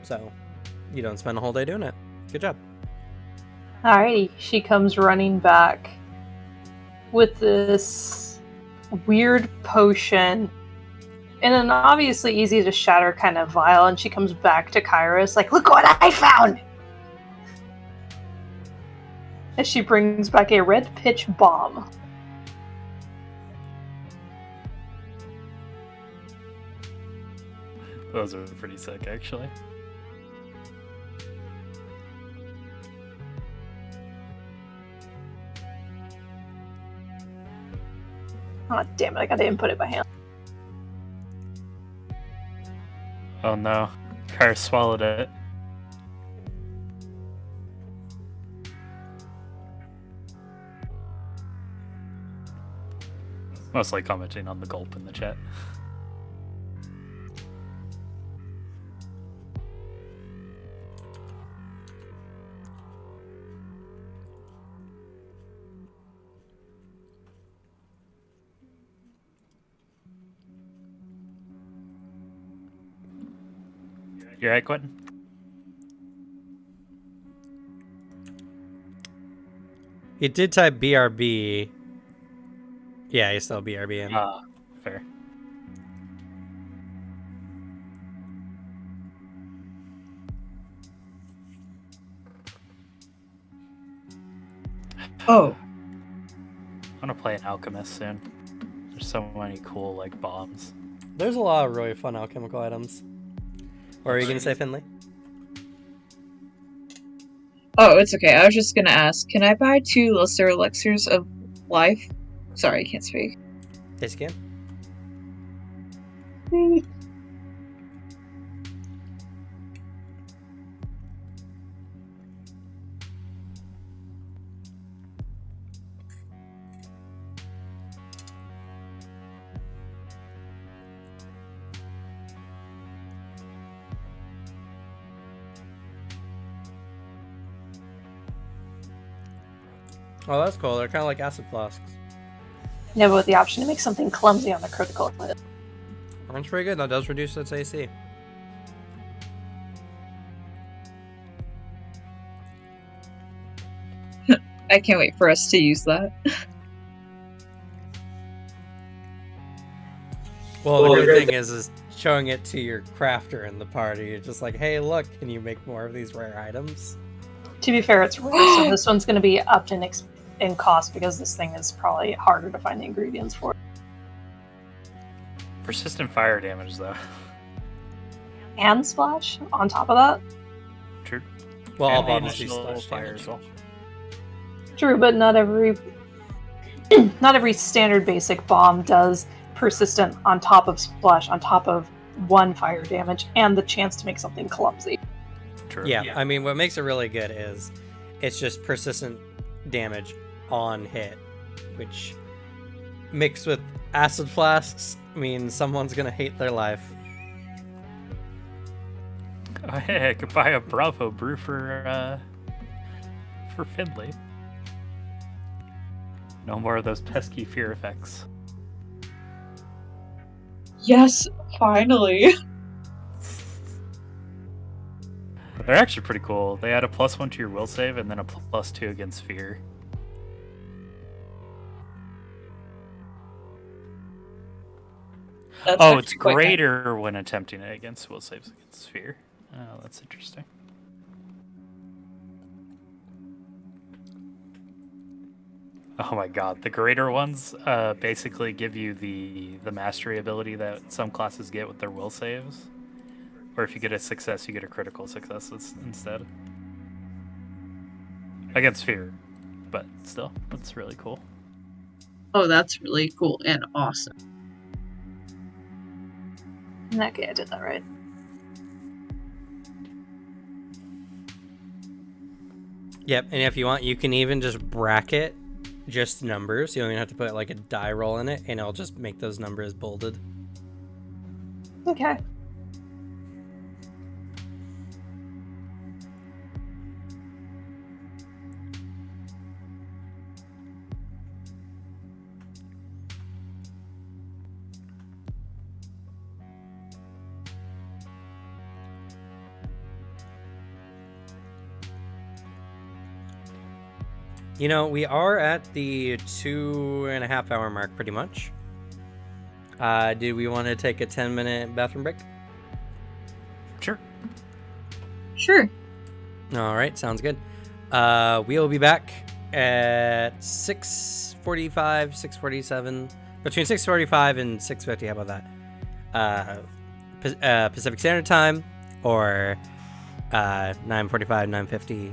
So, you don't spend a whole day doing it. Good job. Alrighty, she comes running back with this weird potion in an obviously easy to shatter kind of vial, and she comes back to Kairos like, look what I found! As she brings back a red pitch bomb. Those are pretty sick, actually. Oh, damn it, I gotta input it by hand. Oh no. Car swallowed it. Mostly commenting on the gulp in the chat. You alright, Quentin? He did type BRB. Yeah, he's still BRB in. Ah, fair. Oh, I'm gonna play an alchemist soon. There's so many cool like bombs. There's a lot of really fun alchemical items. What are you going to say, Finley? oh, it's okay. I was just gonna ask, can I buy 2 lesser elixirs of life? Sorry, I can't speak. Yes, you can. Oh, that's cool. They're kind of like acid flasks. Yeah, but with the option to make something clumsy on the critical hit. That's pretty good. That does reduce its AC. I can't wait for us to use that. Well, the great thing is showing it to your crafter in the party. You're just like, hey, look, can you make more of these rare items? To be fair, it's rare, so this one's going to be upped in cost because this thing is probably harder to find the ingredients for. Persistent fire damage, though. And splash on top of that? True. Well, all And the bombs do initial splash fire damage. as well. True, but not every standard basic bomb does persistent on top of splash on top of 1 fire damage and the chance to make something clumsy. True. Yeah, I mean, what makes it really good is it's just persistent damage on hit, which mixed with acid flasks means someone's gonna hate their life. Oh, hey, I could buy a Bravo brew for Finley. No more of those pesky fear effects. Yes, finally. They're actually pretty cool. They add a +1 to your will save and then a +2 against fear. That's Oh, it's actually quite nice. greater when attempting it against will saves against fear. Oh, that's interesting. Oh my god, the greater ones basically give you the mastery ability that some classes get with their will saves. Or if you get a success, you get a critical success instead. Against fear. But still, that's really cool. Oh, that's really cool and awesome. Okay, I did that right. Yep, and if you want, you can even just bracket just numbers. You don't even have to put like a die roll in it, and it'll just make those numbers bolded. Okay. You know, we are at the 2.5 hour mark pretty much. Do we want to take a 10-minute bathroom break? Sure. Sure. All right, sounds good. We'll be back at 6:45, 6:47, between 6:45 and 6:50. How about that? Pacific Standard Time, or 9:45, 9:50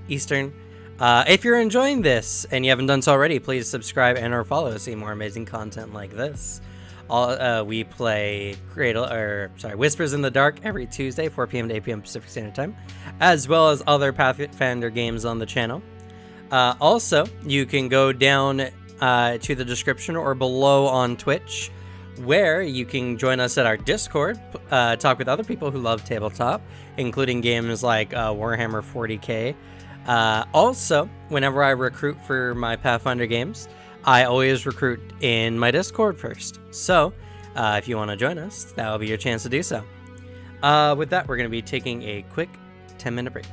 Eastern. If you're enjoying this and you haven't done so already, please subscribe and/or follow to see more amazing content like this. We play Whispers in the Dark every Tuesday, 4 p.m. to 8 p.m. Pacific Standard Time, as well as other Pathfinder games on the channel. Also, you can go down to the description or below on Twitch, where you can join us at our Discord, talk with other people who love tabletop, including games like Warhammer 40k. Also, whenever I recruit for my Pathfinder games, I always recruit in my Discord first. So, if you want to join us, that will be your chance to do so. With that, we're going to be taking a quick 10-minute break.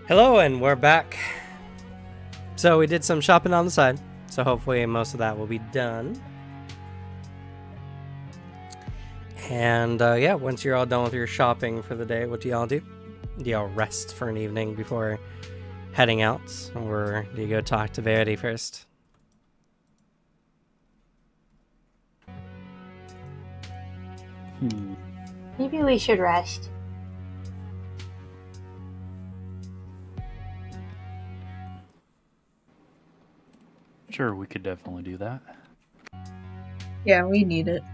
Hello, and we're back. So we did some shopping on the side, so hopefully most of that will be done. And yeah, once you're all done with your shopping for the day, what do y'all do? Do y'all rest for an evening before heading out, or do you go talk to Verity first? Maybe we should rest. Sure, we could definitely do that. Yeah, we need it.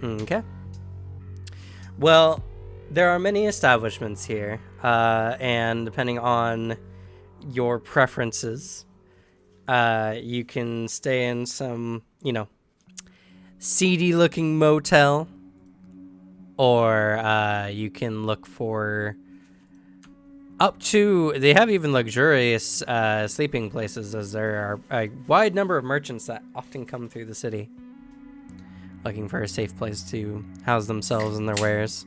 Okay. Well, there are many establishments here, and depending on your preferences, you can stay in some, seedy-looking motel, or you can look for they have even luxurious sleeping places, as there are a wide number of merchants that often come through the city looking for a safe place to house themselves and their wares.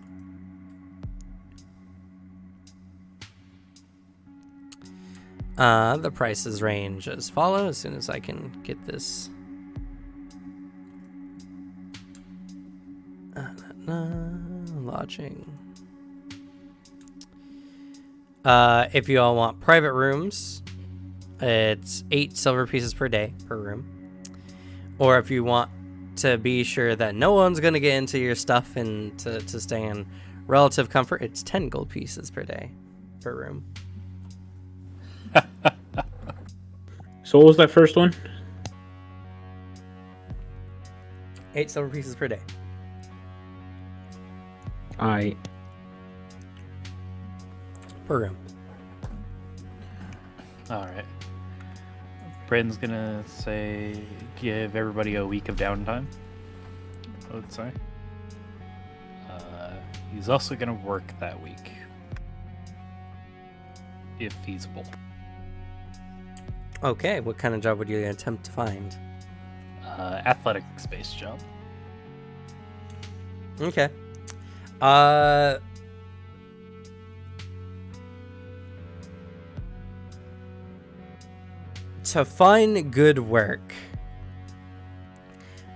The prices range as follows, as soon as I can get this. Lodging. If you all want private rooms, it's 8 silver pieces per day per room. Or if you want to be sure that no one's going to get into your stuff and to stay in relative comfort, it's 10 gold pieces per day per room. So what was that first one? 8 silver pieces per day. Per room. All right. Brandon's gonna say give everybody a week of downtime, I would say. He's also gonna work that week, if feasible. Okay, what kind of job would you attempt to find? Athletics-based job. Okay. To find good work,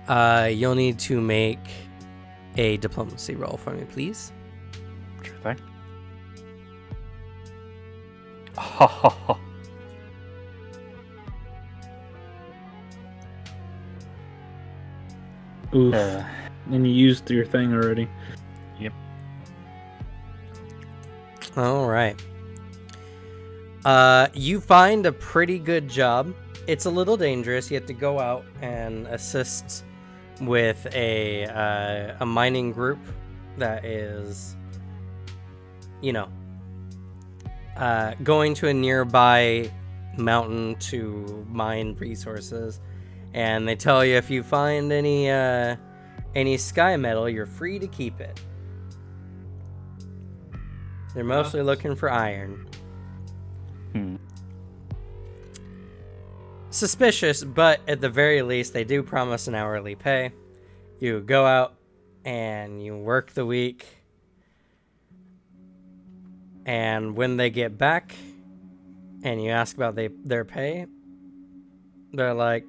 you'll need to make a diplomacy roll for me, please. Sure thing. Oof. And you used your thing already. Yep. All right. You find a pretty good job. It's a little dangerous. You have to go out and assist with a mining group that is, going to a nearby mountain to mine resources. And they tell you if you find any sky metal, you're free to keep it. They're mostly looking for iron. Suspicious, but at the very least, they do promise an hourly pay. You go out and you work the week. And when they get back and you ask about their pay, they're like,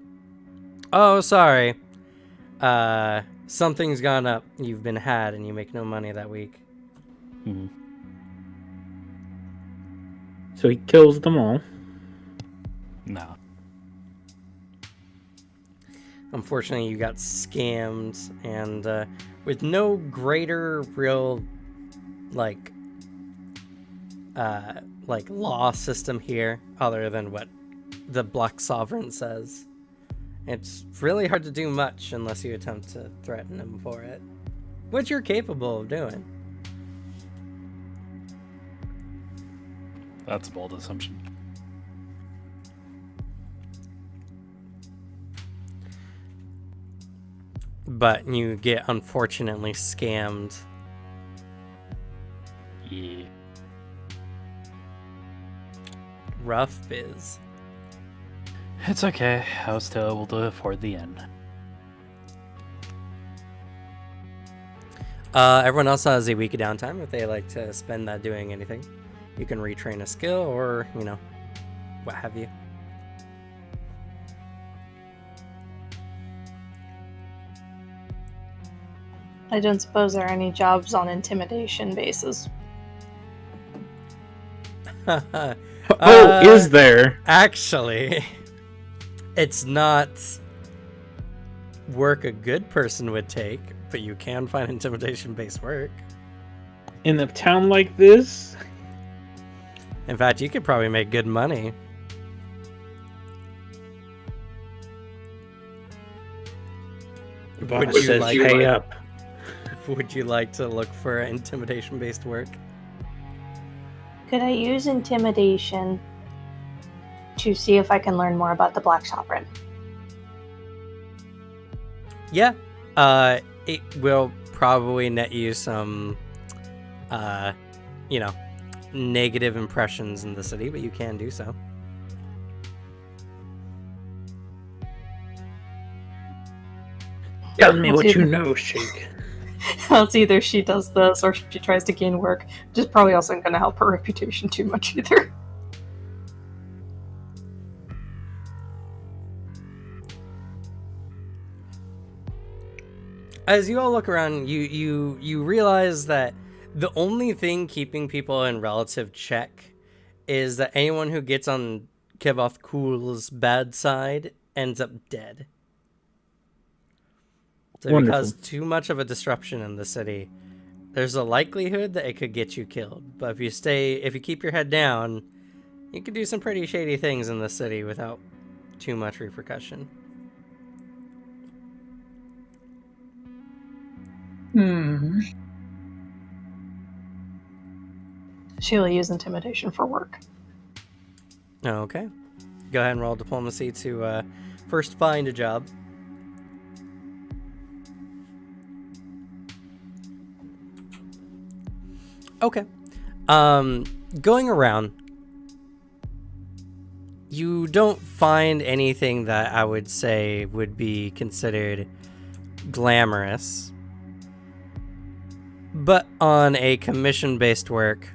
"Oh, sorry. Something's gone up. You've been had and you make no money that week." So he kills them all. No. Unfortunately, you got scammed, and with no greater real like law system here other than what the Black Sovereign says, it's really hard to do much unless you attempt to threaten him for it, which you're capable of doing. That's a bold assumption. But you get unfortunately scammed. Yeah. Rough biz. It's okay. I was still able to afford the inn. Everyone else has a week of downtime if they like to spend that doing anything. You can retrain a skill or, what have you. I don't suppose there are any jobs on intimidation basis. Is there? Actually, it's not work a good person would take, but you can find intimidation-based work. In a town like this? In fact, you could probably make good money. Boss you says like- pay up. Would you like to look for intimidation-based work? Could I use intimidation to see if I can learn more about the Black Sovereign? Yeah. It will probably net you some, negative impressions in the city, but you can do so. Tell me Let's what see you the- know, Shake. It's either she does this or she tries to gain work, which is probably also going to help her reputation too much either. As you all look around, you realize that the only thing keeping people in relative check is that anyone who gets on Kivoth Cool's bad side ends up dead. So Wonderful. because too much of a disruption in the city, there's a likelihood that it could get you killed. But if you keep your head down, you could do some pretty shady things in the city without too much repercussion. She'll use intimidation for work. Okay. Go ahead and roll diplomacy to first find a job. Okay. Going around, you don't find anything that I would say would be considered glamorous. But on a commission-based work,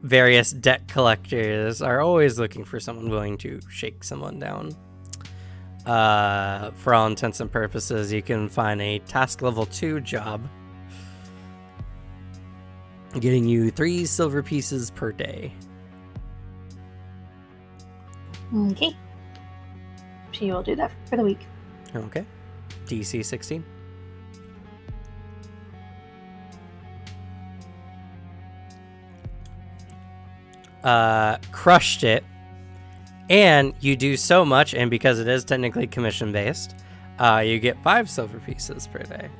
various debt collectors are always looking for someone willing to shake someone down. For all intents and purposes, you can find a task level 2 job, getting you 3 silver pieces per day. Okay. She will do that for the week. Okay. DC 16. Crushed it. And you do so much, and because it is technically commission based, you get 5 silver pieces per day.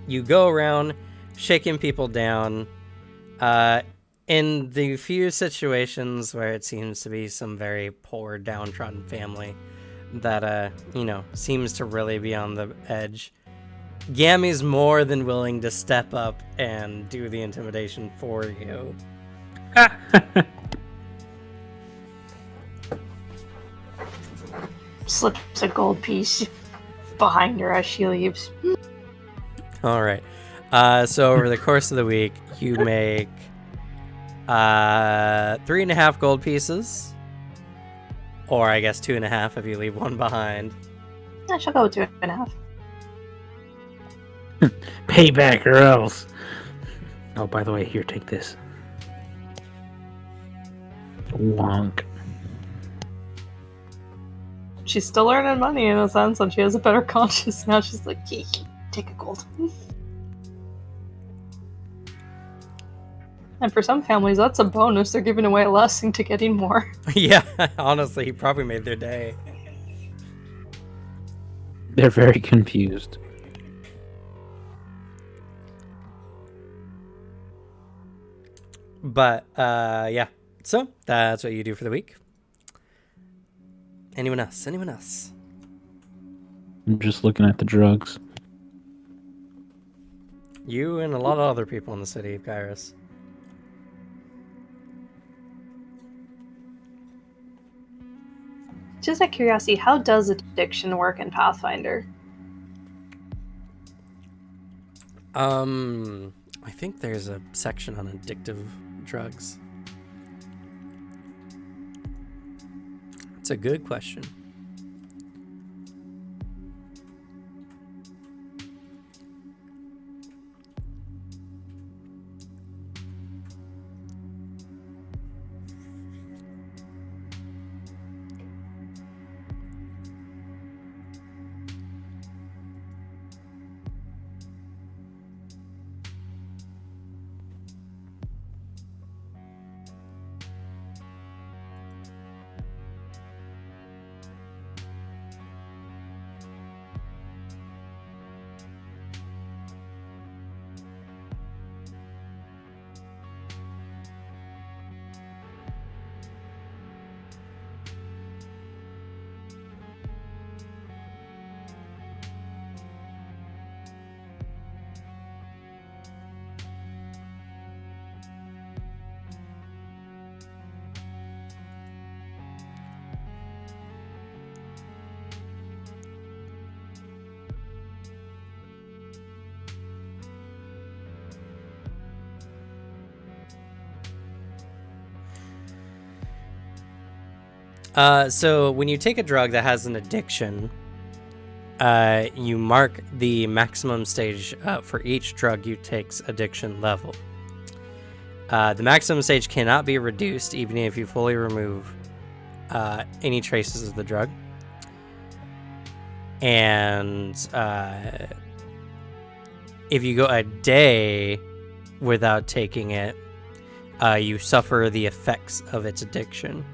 You go around shaking people down. In the few situations where it seems to be some very poor, downtrodden family that, seems to really be on the edge, Gammy's more than willing to step up and do the intimidation for you. Slips a gold piece behind her as she leaves. All right. So over the course of the week, you make 3.5 gold pieces, or I guess 2.5 if you leave one behind. I shall go with 2.5. Payback or else. Oh, by the way, here, take this. Wonk. She's still earning money in a sense, and she has a better conscience now. She's like, "Yee, take a gold." And for some families, that's a bonus. They're giving away less into getting more. Yeah, honestly, he probably made their day. They're very confused. But, yeah. So, that's what you do for the week. Anyone else? Anyone else? I'm just looking at the drugs. You and a lot of other people in the city of Kairos. Just out of curiosity, how does addiction work in Pathfinder? I think there's a section on addictive drugs. It's a good question. So when you take a drug that has an addiction, you mark the maximum stage for each drug you take's addiction level. The maximum stage cannot be reduced even if you fully remove any traces of the drug. And if you go a day without taking it, you suffer the effects of its addiction.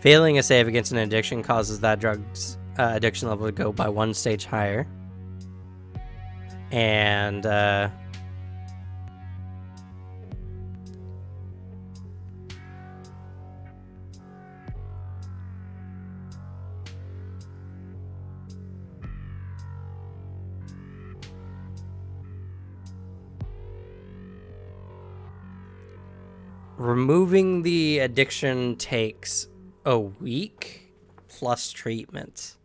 Failing a save against an addiction causes that drug's addiction level to go by one stage higher. And removing the addiction takes a week plus treatment.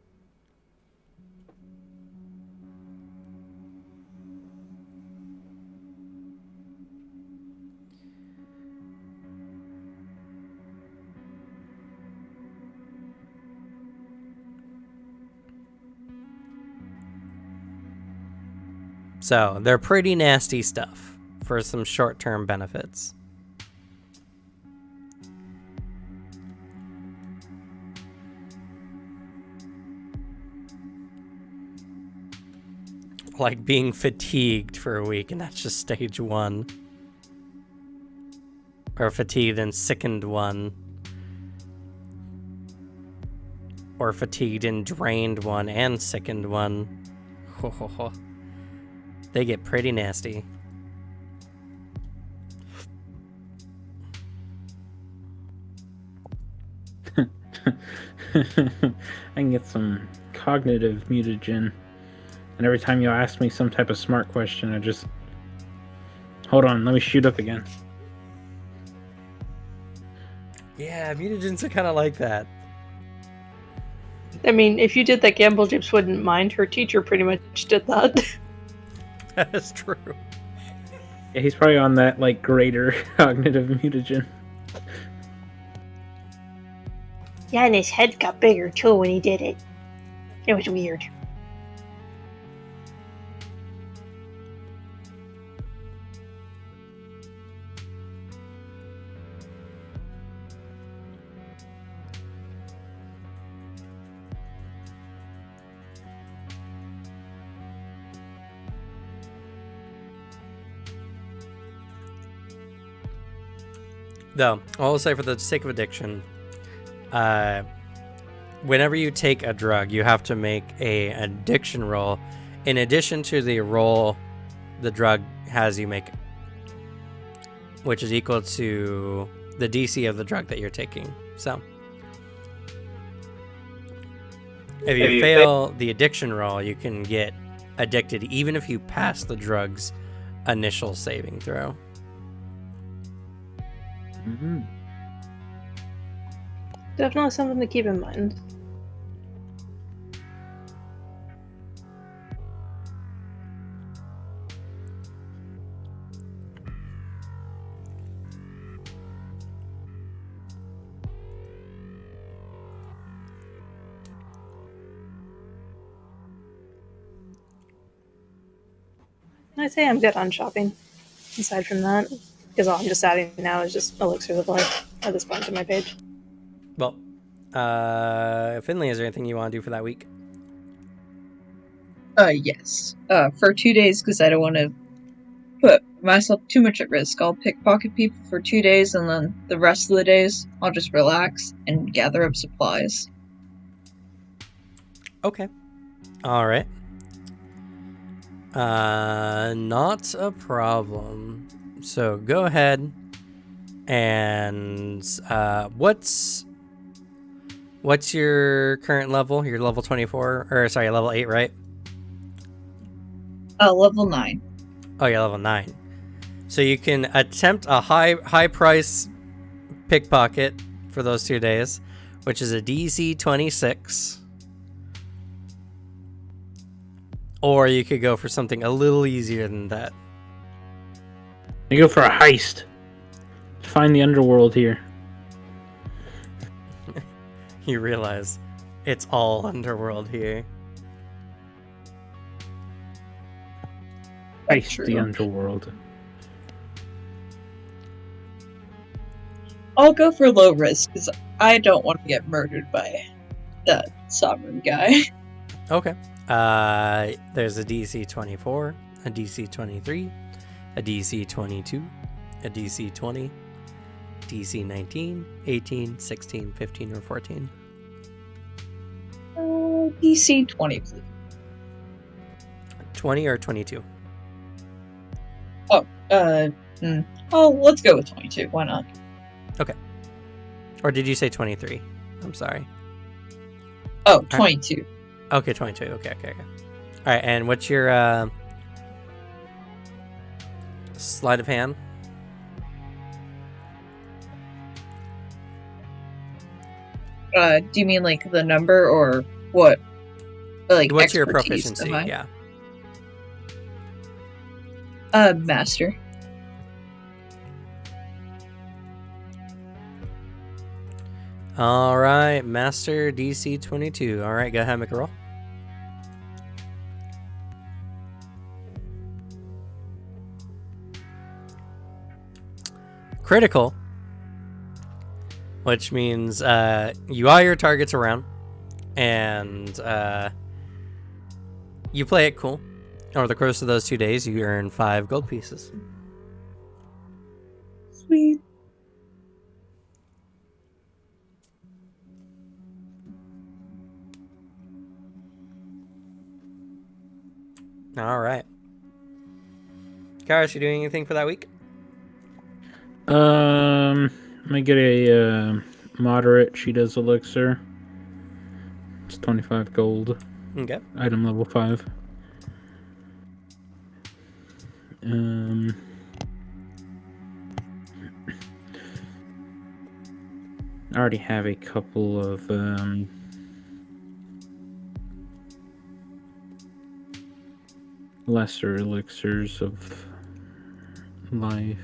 So they're pretty nasty stuff for some short-term benefits. Like being fatigued for a week, and that's just stage 1. Or fatigued and sickened 1. Or fatigued and drained 1 and sickened 1. They get pretty nasty. I can get some cognitive mutagen. And every time you ask me some type of smart question, I just... Hold on, let me shoot up again. Yeah, mutagens are kind of like that. I mean, if you did that, Gamble Jips wouldn't mind. Her teacher pretty much did that. That is true. Yeah, he's probably on that, like, greater cognitive mutagen. Yeah, and his head got bigger too when he did it. It was weird. Though, I will say for the sake of addiction, whenever you take a drug, you have to make a addiction roll in addition to the roll the drug has you make, which is equal to the DC of the drug that you're taking. So, if you fail the addiction roll, you can get addicted even if you pass the drug's initial saving throw. Mm-hmm. Definitely something to keep in mind. I'd say I'm good on shopping. Aside from that, because all I'm just adding now is just elixirs of life at this point to my page. Well, Finley, is there anything you want to do for that week? Yes. For 2 days, because I don't want to put myself too much at risk. I'll pickpocket people for 2 days, and then the rest of the days, I'll just relax and gather up supplies. Okay. All right. Not a problem. So go ahead and what's your current level? You're level 24, or sorry, level 8, right? Level 9. Oh, you're level 9. So you can attempt a high price pickpocket for those 2 days, which is a DC 26. Or you could go for something a little easier than that. You go for a heist. Find the underworld here. You realize it's all underworld here. Heist True. the underworld. I'll go for low risk, because I don't want to get murdered by that sovereign guy. Okay. There's a DC 24, a DC 23, a DC 22, a DC 20, DC 19, 18, 16, 15, or 14. DC 20, please. 20 or 22? Oh, let's go with 22. Why not? Or did you say 23? I'm sorry. Oh, 22. Okay, 22. Okay. All right, and what's your sleight of hand? Do you mean like the number or what? Like What's your expertise proficiency? am I? Yeah. Master. All right, Master DC 22. All right, go ahead, make a roll. Critical, which means you eye your targets around, and you play it cool. Over the course of those 2 days, you earn 5 gold pieces. Sweet. All right. Karis, you doing anything for that week? I get a moderate. She does elixir. It's 25 gold. Okay. Item level 5. I already have a couple of lesser elixirs of life.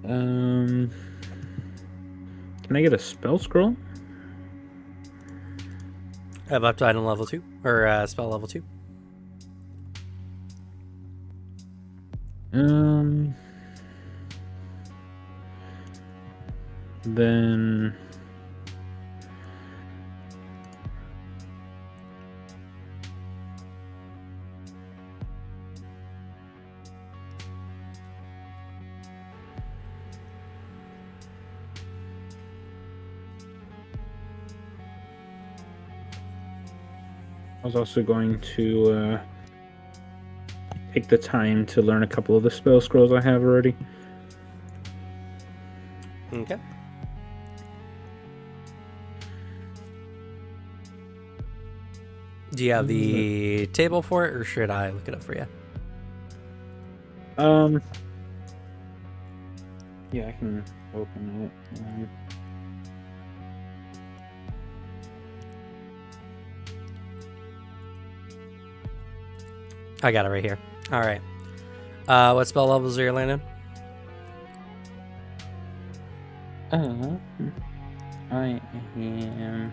Can I get a spell scroll? Up to item level 2 or spell level 2. Then I was also going to take the time to learn a couple of the spell scrolls I have already. Okay. Do you have the table for it, or should I look it up for you? Yeah, I can open it. I got it right here. All right. What spell levels are you landing? I am.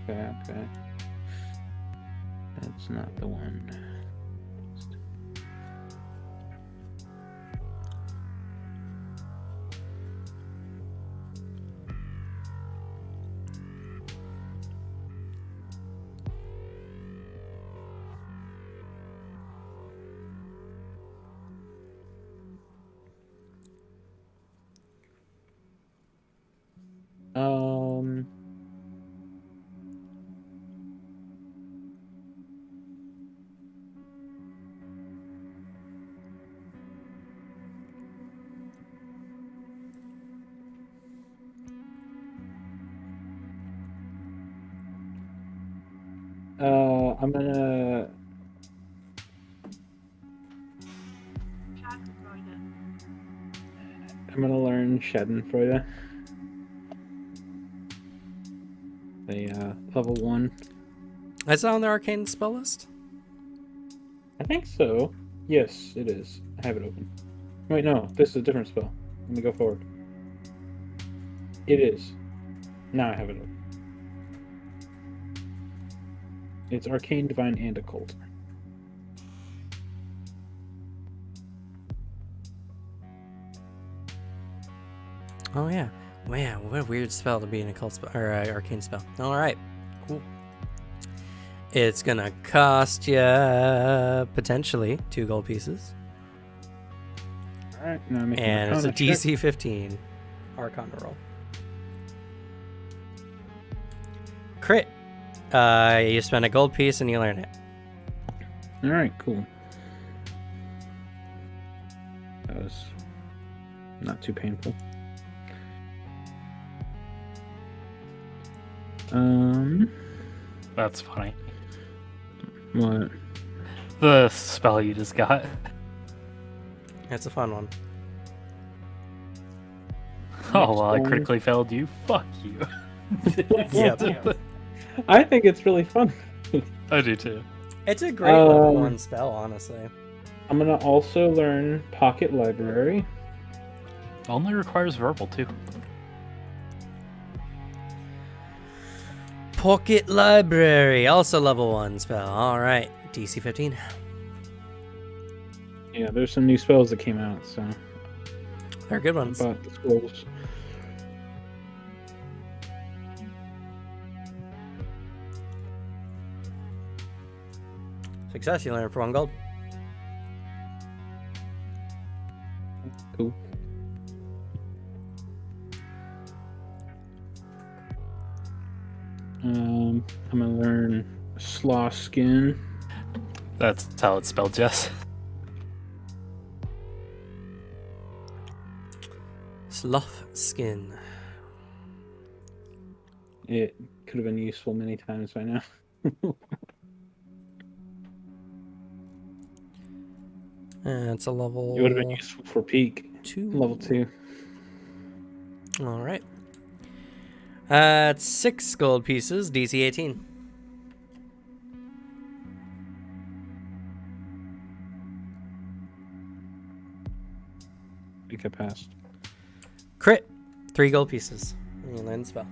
Okay. That's not the one. Um. I'm gonna. I'm gonna learn Schadenfreude. The level 1. Is that on the arcane spell list? I think so. Yes, it is. I have it open. Wait, no, this is a different spell. Let me go forward. It is. Now I have it open. It's Arcane, Divine, and Occult. Oh yeah. Man, what a weird spell to be an occult spell or arcane spell. All right, cool. It's gonna cost you potentially 2 gold pieces, All right, now make and an it's a Arcana check. DC 15 Arcana roll. Crit. You spend a gold piece and you learn it. All right, cool. That was not too painful. That's funny. What? The spell you just got. It's a fun one. Oh, well, I one. critically failed you. Fuck you. Yep. I think it's really fun. I do too. It's a great level 1 spell, honestly. I'm gonna also learn Pocket Library. Only requires verbal too. Pocket Library, also level 1 spell. All right, DC 15. Yeah, there's some new spells that came out, so They're good ones. I bought the scrolls. Success, you learn it for 1 gold. Cool. I'm gonna learn Slaw Skin. That's how it's spelled, Jess. Sloth Skin. It could have been useful many times by now. It's a level It would have been useful for Peak. 2. Level 2. All right. It's 6 gold pieces, DC 18. I think I passed. Crit, 3 gold pieces. And you land the spell.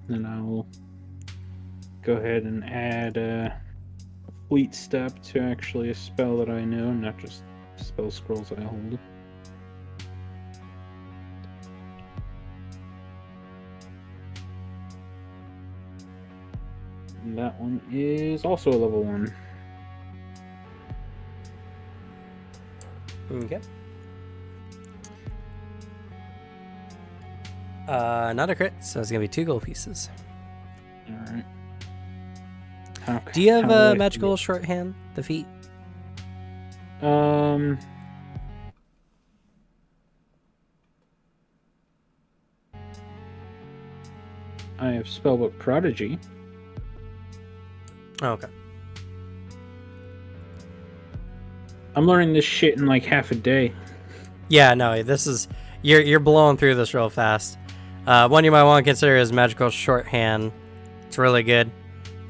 Then I'll go ahead and add Fleet Step to actually a spell that I know, not just spell scrolls I hold. And that one is also a level 1. Okay. Not a crit, so it's gonna be 2 gold pieces. Alright. Do you have how do a I magical forget? shorthand? The feat? I have Spellbook Prodigy. Oh, okay. I'm learning this shit in like half a day. Yeah, no, this is you're blowing through this real fast. One you might want to consider is magical shorthand. It's really good.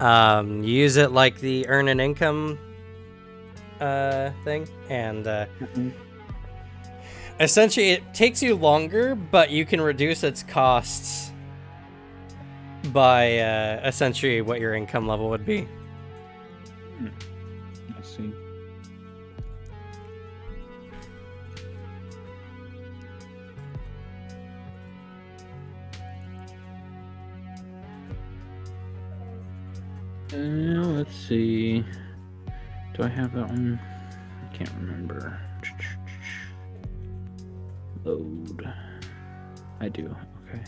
You use it like the earn an income thing, and Mhm. essentially it takes you longer, but you can reduce its costs by essentially what your income level would be. I see. Let's see. Do I have that one? I can't remember. Load. I do. Okay.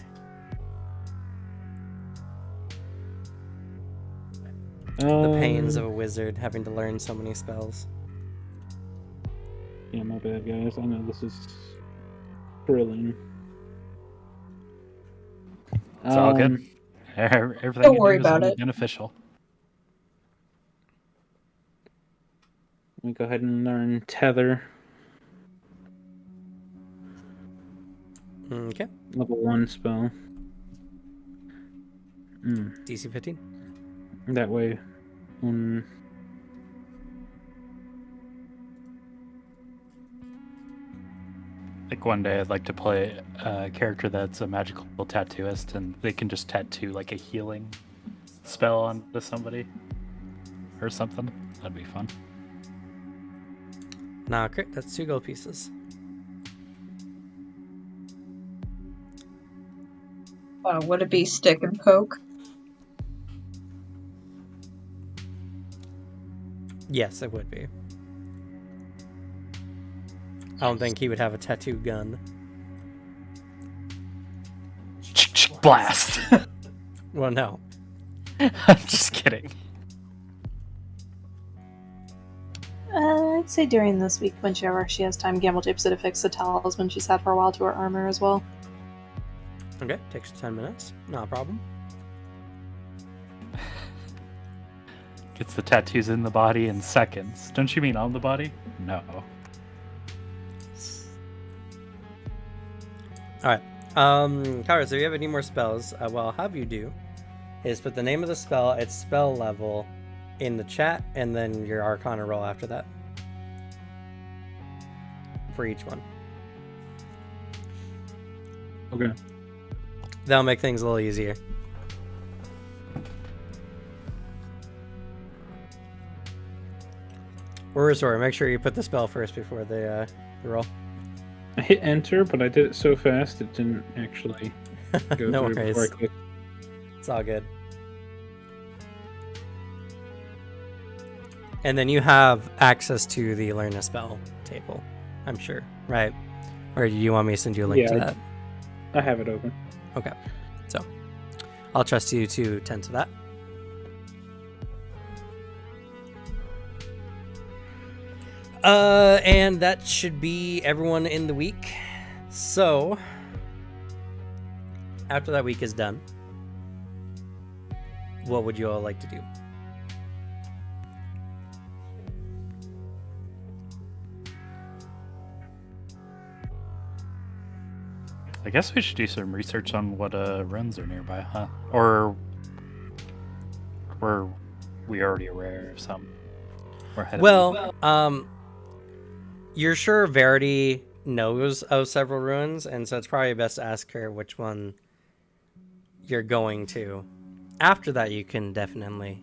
The pains of a wizard having to learn so many spells. Yeah, my bad, guys. I know this is thrilling. It's all good. Everything Don't you worry do is about only it. beneficial. Let me go ahead and learn Tether. Okay. Level 1 spell. DC 15. That way, when Like one day I'd like to play a character that's a magical tattooist and they can just tattoo like a healing spell onto somebody or something. That'd be fun. Nah, crit. That's 2 gold pieces. Would it be stick and poke? Yes, it would be. I don't think he would have a tattoo gun. Blast! Well, no. I'm just kidding. I'd say during this week, whenever she has time, Gamble tapes it to fix the talisman she's had for a while to her armor as well. Okay, takes 10 minutes. Not a problem. Gets the tattoos in the body in seconds. Don't you mean on the body? No. Alright. Kara, so if you have any more spells, what I'll have you do is put the name of the spell, its spell level, in the chat, and then your Arcana roll after that. For each one. okay. That'll make things a little easier. Or sorry, make sure you put the spell first before the roll. I hit enter, but I did it so fast it didn't actually go No through before I worries. clicked. It's all good. And then you have access to the Learn a Spell table, I'm sure, right? Or do you want me to send you a link to Yeah. that? I have it open. Okay. So, I'll trust you to tend to that. And that should be everyone in the week. So, after that week is done, what would you all like to do? I guess we should do some research on what runs are nearby, huh? Or were we already aware of some? We're ahead of Well, you're sure Verity knows of several ruins, and so it's probably best to ask her which one you're going to. After that, you can definitely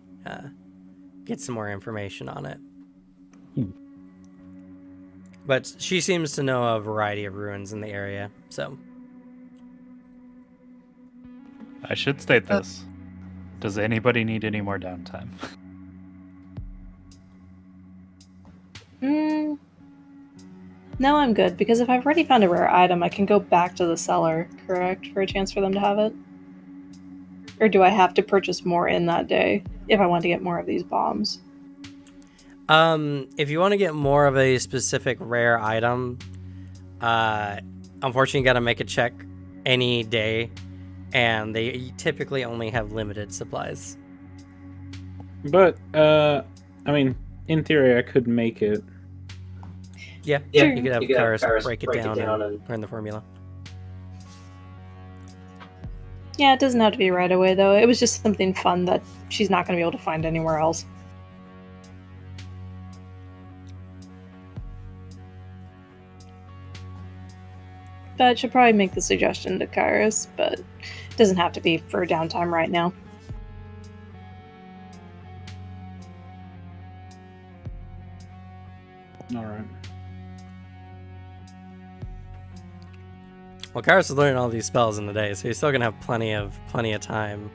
get some more information on it. But she seems to know a variety of ruins in the area, so. I should state this. Does anybody need any more downtime? No, I'm good, because if I've already found a rare item, I can go back to the seller, correct, for a chance for them to have it? Or do I have to purchase more in that day if I want to get more of these bombs? If you want to get more of a specific rare item, unfortunately you gotta make a check any day, and they typically only have limited supplies. But I mean, in theory, I could make it. Yeah, Sure. you could have Karis break it down and learn the formula. Yeah, it doesn't have to be right away, though. It was just something fun that she's not going to be able to find anywhere else. But should probably make the suggestion to Kairos, but it doesn't have to be for downtime right now. All right. Well, Karis is learning all these spells in the day, so he's still gonna have plenty of time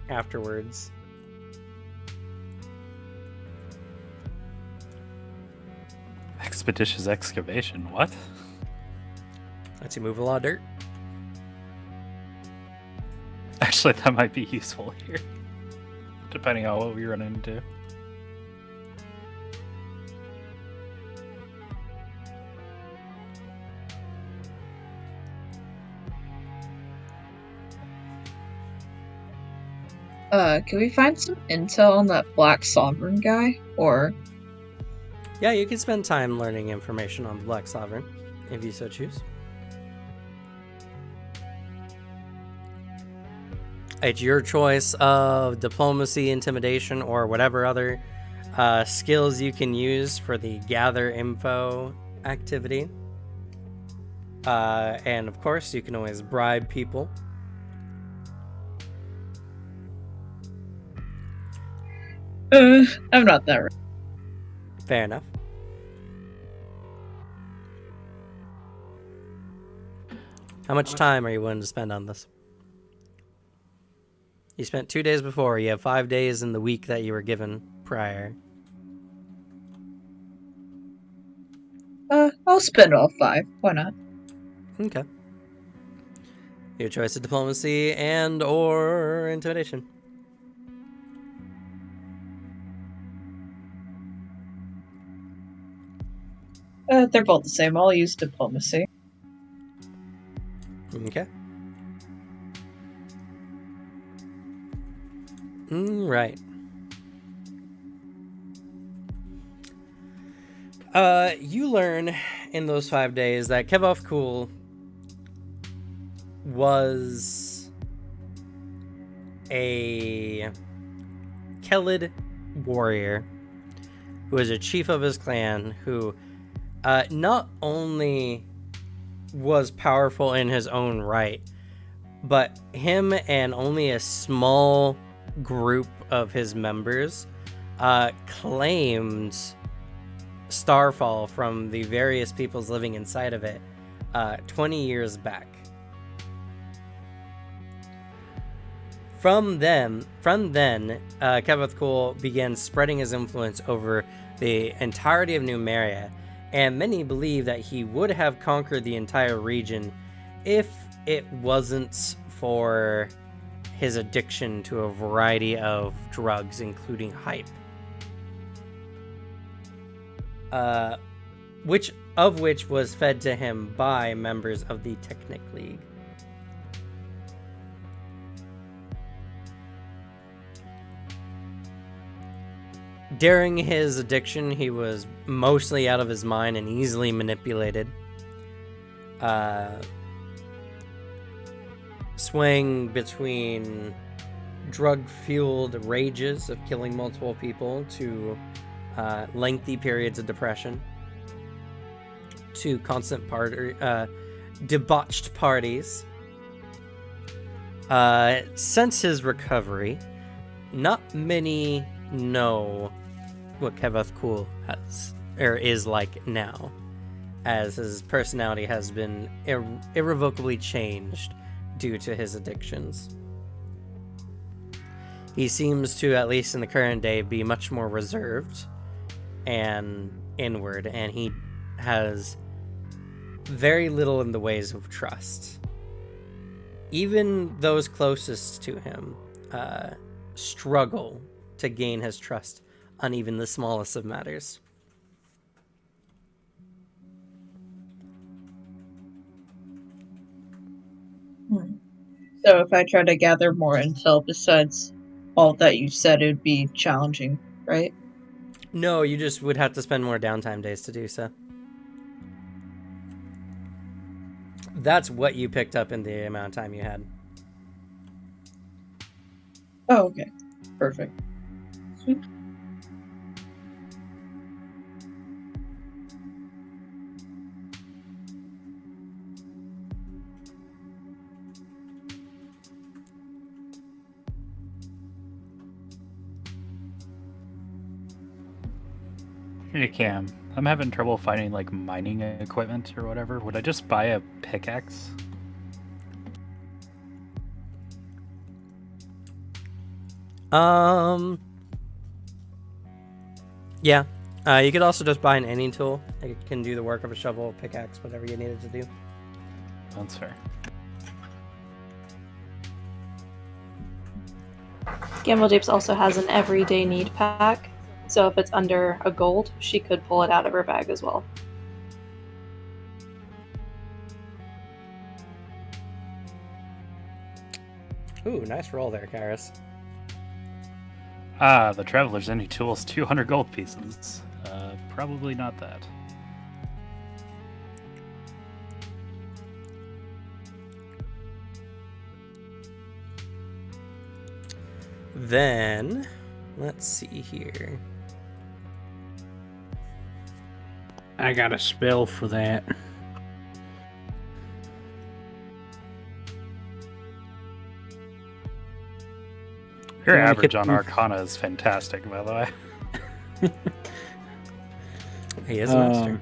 afterwards. Expeditious excavation. What? Lets you move a lot of dirt. Actually, that might be useful here, depending on what we run into. Can we find some intel on that Black Sovereign guy? Or Yeah, you can spend time learning information on the Black Sovereign, if you so choose. It's your choice of diplomacy, intimidation, or whatever other skills you can use for the gather info activity. And of course, you can always bribe people. I'm not that right. Fair enough. How much time are you willing to spend on this? You spent 2 days before. You have 5 days in the week that you were given prior. I'll spend all 5. Why not? Okay. Your choice of diplomacy and or intimidation. They're both the same. I'll use diplomacy. Okay. Right. You learn in those 5 days that Kevoth Cool was a Kelid warrior who was a chief of his clan who not only was powerful in his own right, but him and only a small group of his members claimed Starfall from the various peoples living inside of it 20 years back. From then, Kevoth Cool began spreading his influence over the entirety of Numeria, and many believe that he would have conquered the entire region if it wasn't for his addiction to a variety of drugs, including hype. Which was fed to him by members of the Technic League. During his addiction, he was mostly out of his mind and easily manipulated. Swaying between drug-fueled rages of killing multiple people to lengthy periods of depression to constant debauched parties. Since his recovery, not many know what Kevoth Cool is like now, as his personality has been irrevocably changed due to his addictions. He seems to, at least in the current day, be much more reserved and inward, and he has very little in the ways of trust. Even those closest to him struggle to gain his trust on even the smallest of matters. So if I try to gather more intel besides all that you said, it would be challenging, right? No, you just would have to spend more downtime days to do so. That's what you picked up in the amount of time you had. Oh, okay. Perfect. Sweet. Hey Cam, I'm having trouble finding like mining equipment or whatever. Would I just buy a pickaxe? Yeah. You could also just buy an any tool. It can do the work of a shovel, pickaxe, whatever you needed to do. That's fair. Gamble Japes also has an everyday need pack, so if it's under a gold, she could pull it out of her bag as well. Ooh, nice roll there, Karis. Ah, the Traveler's Any Tools, 200 gold pieces. Probably not that. Then, let's see here. I got a spell for that. Your Yeah, average on Arcana is fantastic, by the way. He is a master.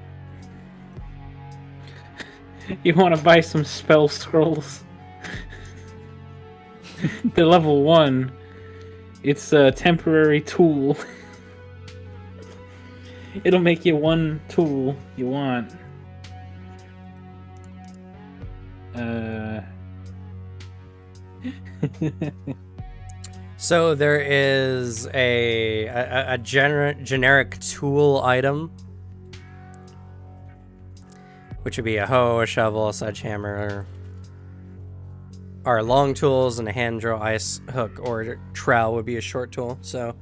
You want to buy some spell scrolls? The level 1, it's a temporary tool. It'll make you one tool you want. So there is a generic tool item, which would be a hoe, a shovel, a sledgehammer, or long tools, and a hand drill, ice hook, or trowel would be a short tool. So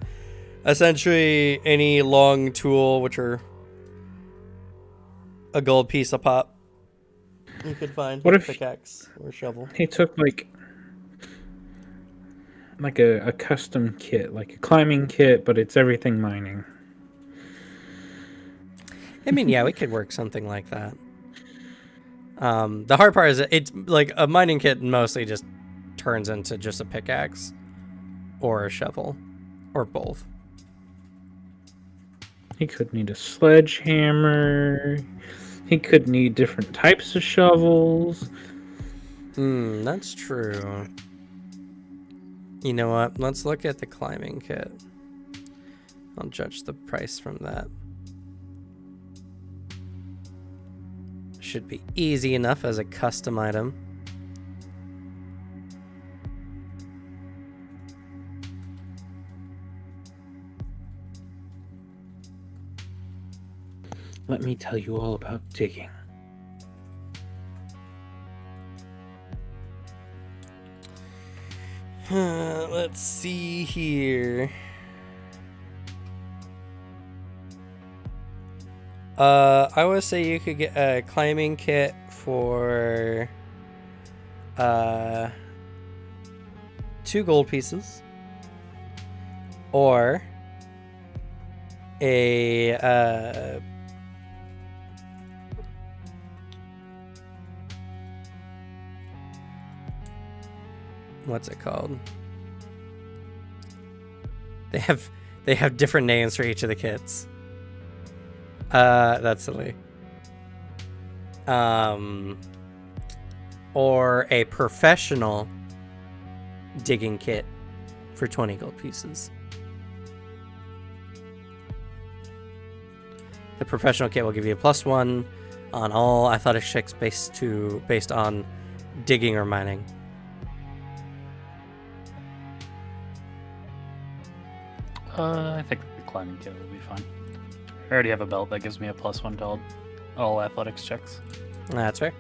essentially any long tool, which are a gold piece a pop, you could find What with if- pickaxe or shovel. He took like a custom kit, like a climbing kit, but it's everything mining. I mean, yeah, we could work something like that. The hard part is that it's like a mining kit mostly just turns into just a pickaxe or a shovel or both. He could need a sledgehammer. He could need different types of shovels. That's true. You know what? Let's look at the climbing kit. I'll judge the price from that. Should be easy enough as a custom item. Let me tell you all about digging. Let's see here. I would say you could get a climbing kit for 2 gold pieces, or a what's it called? They have different names for each of the kits. That's silly. or a professional digging kit for 20 gold pieces. The professional kit will give you a +1 on all athletic checks based on digging or mining. I think the climbing kit will be fine. I already have a belt that gives me a +1 to all athletics checks. That's fair.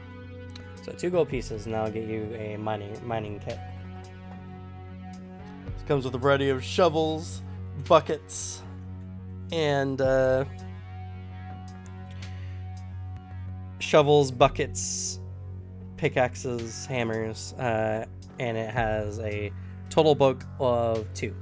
So 2 gold pieces, and that'll get you a mining kit. It comes with a variety of shovels, buckets, and pickaxes, hammers, and it has a total bulk of 2.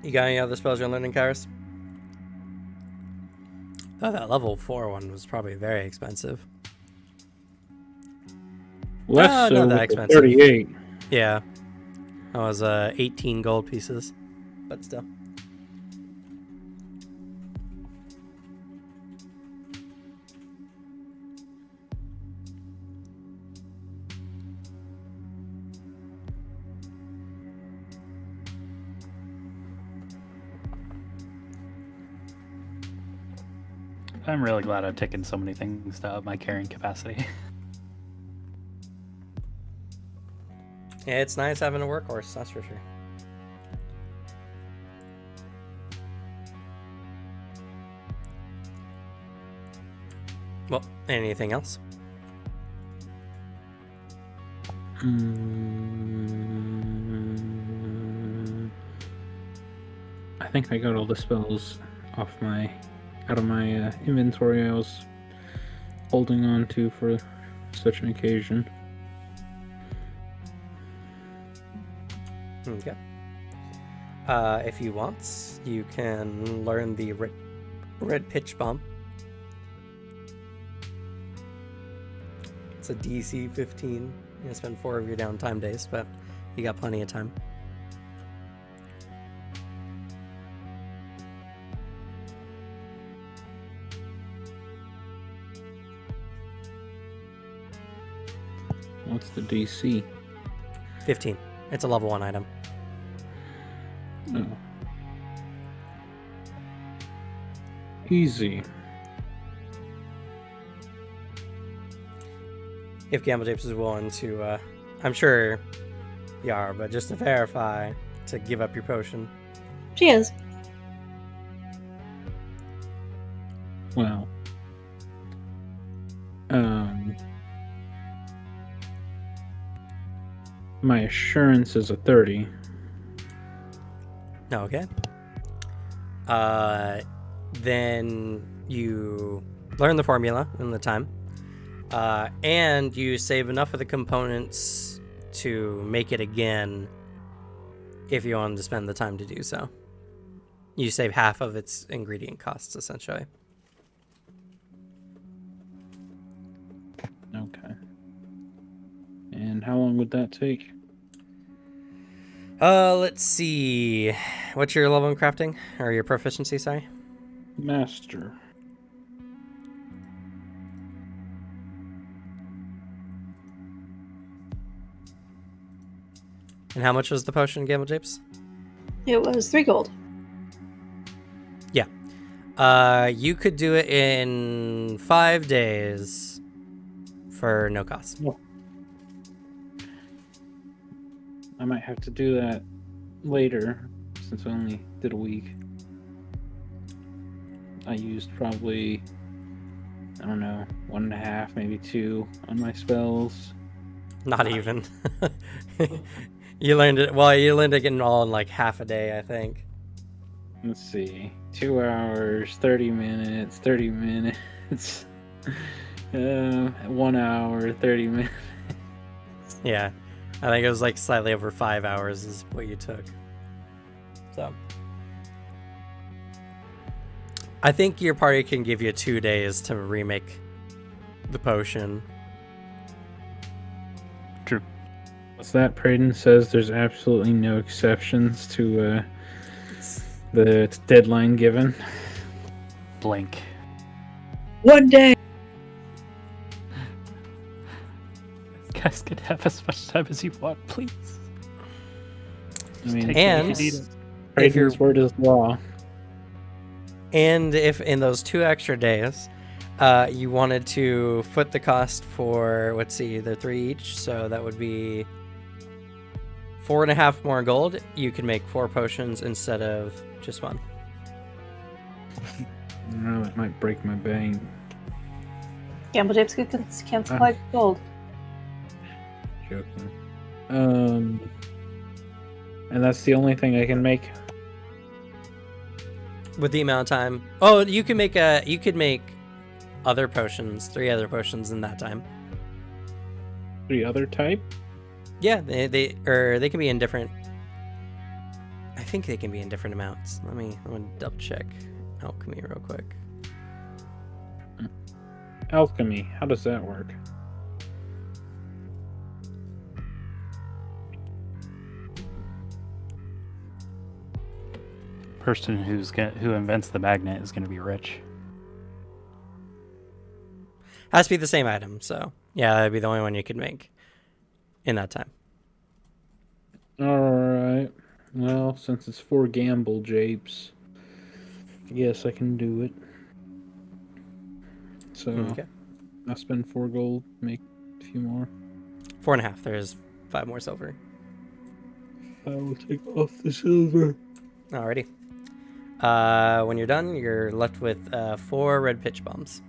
You got any other spells you're learning, Karis? Oh, that level 4 one was probably very expensive. Less so not that with the expensive. 38. Yeah. That was 18 gold pieces. But still. I'm really glad I've taken so many things to up my carrying capacity. Yeah, it's nice having a workhorse, that's for sure. Well, anything else? I think I got all the spells out of my inventory I was holding on to for such an occasion. Okay. If you want, you can learn the red pitch bomb. It's a DC 15. You're gonna spend 4 of your downtime days, but you got plenty of time. What's the DC? 15. It's a level 1 item. Oh. Easy. If Gamble Japes is willing to, I'm sure you are, but just to verify, to give up your potion. She is. Well. My assurance is a 30. Okay. Then you learn the formula in the time. And you save enough of the components to make it again if you wanted to spend the time to do so. You save half of its ingredient costs, essentially. Okay. And how long would that take? Let's see. What's your level in crafting? Or your proficiency, sorry? Master. And how much was the potion, Gamble Japes? It was 3 gold. Yeah. You could do it in 5 days for no cost. I might have to do that later, since I only did a week. I used probably, I don't know, 1.5, maybe 2 on my spells. Not even. You learned it. Well, you learned it getting all in like half a day, I think. Let's see, 2 hours, 30 minutes, 30 minutes. 1 hour, 30 minutes. Yeah, I think it was like slightly over 5 hours is what you took. So, I think your party can give you 2 days to remake the potion. True. What's that? Prayden says there's absolutely no exceptions to the deadline given. Blink. 1 day. Guys can have as much time as you want, please. I mean, take and it if you need it. if you're Prayden's word is law. And if in those 2 extra days, you wanted to foot the cost for, let's see, they're 3 each, so that would be 4.5 more gold. You can make 4 potions instead of just 1. No, it might break my bank. Gamble Japes can't supply gold. Joking. And that's the only thing I can make. With the amount of time. Oh, you could make other potions, 3 other potions in that time. 3 other type? Yeah, they can be in different. I think they can be in different amounts. Let me double check alchemy real quick. Alchemy. How does that work? Person who invents the magnet is gonna be rich. Has to be the same item, so yeah, that'd be the only one you could make in that time. Alright. Well, since it's 4 gamble japes, I guess I can do it. So, Okay. I'll spend 4 gold, make a few more. 4.5. There's 5 more silver. I will take off the silver. Alrighty. When you're done, you're left with 4 red pitch bombs.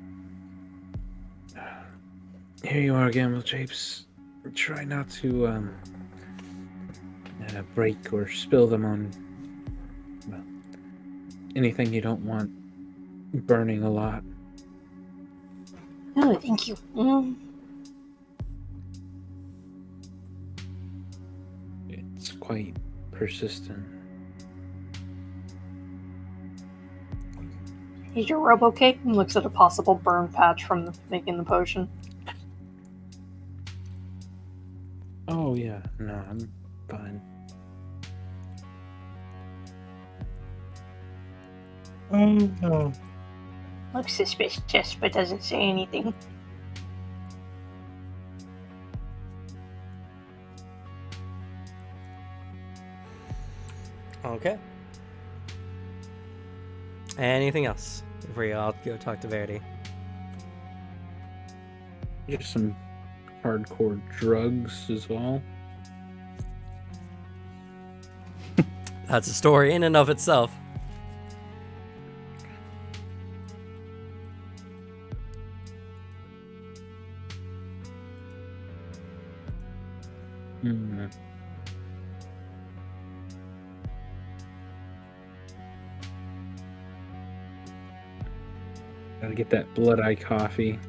Here you are, gamble japes. Try not to break or spill them on, well, anything you don't want burning a lot. Oh, thank you. It's quite persistent. Is your robo cake and looks at a possible burn patch from making the potion. Oh yeah, no, I'm fine. Oh. Looks suspicious, but doesn't say anything. Okay. Anything else before you all go talk to Verity? Just some hardcore drugs as well. That's a story in and of itself. Gotta get that blood eye coffee.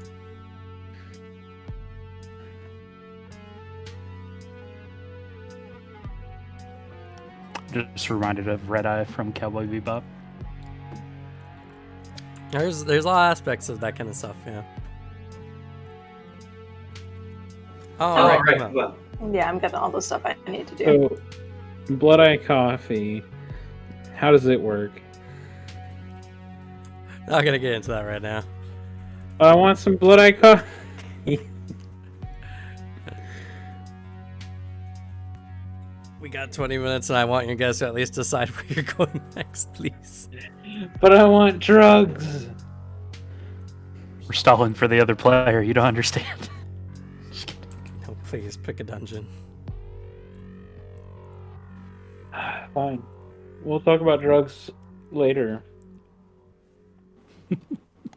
Just reminded of Red Eye from Cowboy Bebop. There's a lot of aspects of that kind of stuff, yeah. Oh, right. Come on. Yeah, I'm getting all the stuff I need to do. So, blood eye coffee. How does it work? Not gonna get into that right now. I want some blood eye coffee. We got 20 minutes, and I want you guys to at least decide where you're going next, please. But I want drugs. We're stalling for the other player. You don't understand. No, please pick a dungeon. Fine. We'll talk about drugs later.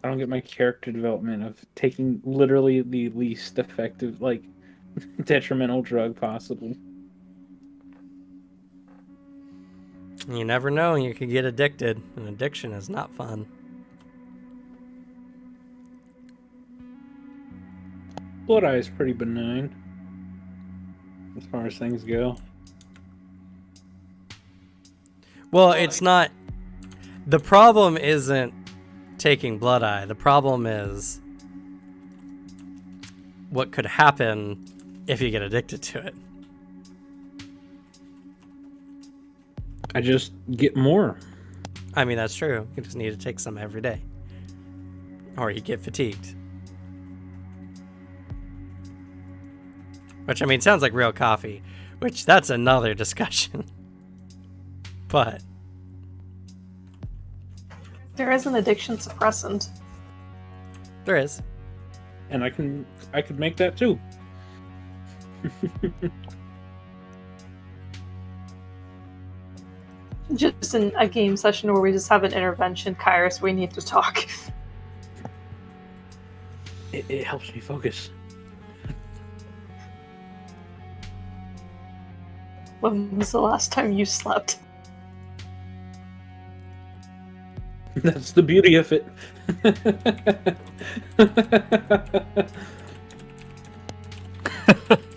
I don't get my character development of taking literally the least effective, like, detrimental drug possible. You never know, you could get addicted, and addiction is not fun. Blood Eye is pretty benign as far as things go. Well, it's not. The problem isn't taking Blood Eye. The problem is what could happen if you get addicted to it. I just get more. I mean, that's true. You just need to take some every day. Or you get fatigued. Which, I mean, sounds like real coffee. Which, that's another discussion. But There is an addiction suppressant. there is. And I could make that too. Just in a game session where we just have an intervention, Kairos, we need to talk. It helps me focus. When was the last time you slept? That's the beauty of it.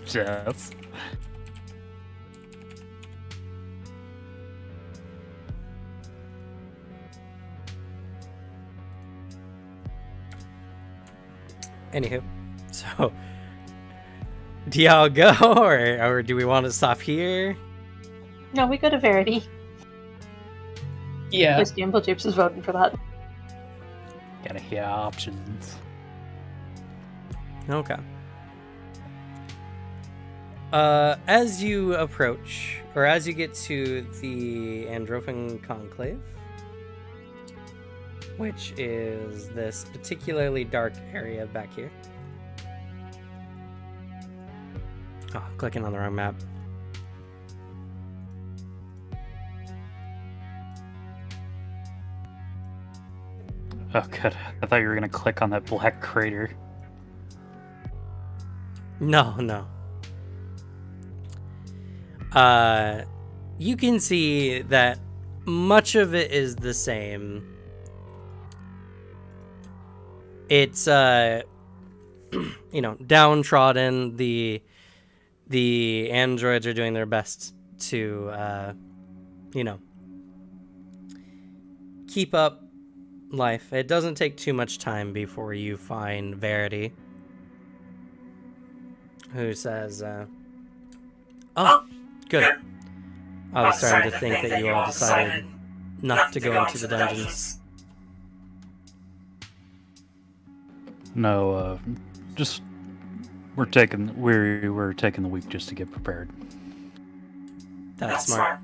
Jess. Anywho, so do y'all go, or do we want to stop here? No, we go to Verity. Yeah. Yes, Gamble Japes is voting for that. Gotta hear options. Okay. As you approach, or as you get to the Androphan Conclave, which is this particularly dark area back here. Oh, clicking on the wrong map. Oh, good. I thought you were gonna click on that black crater. No. You can see that much of it is the same. It's downtrodden. The androids are doing their best to keep up life. It doesn't take too much time before you find Verity, who says, "Oh, good. I was starting to think that you all decided not to go into the dungeons." No, just we're taking the week just to get prepared. That's smart.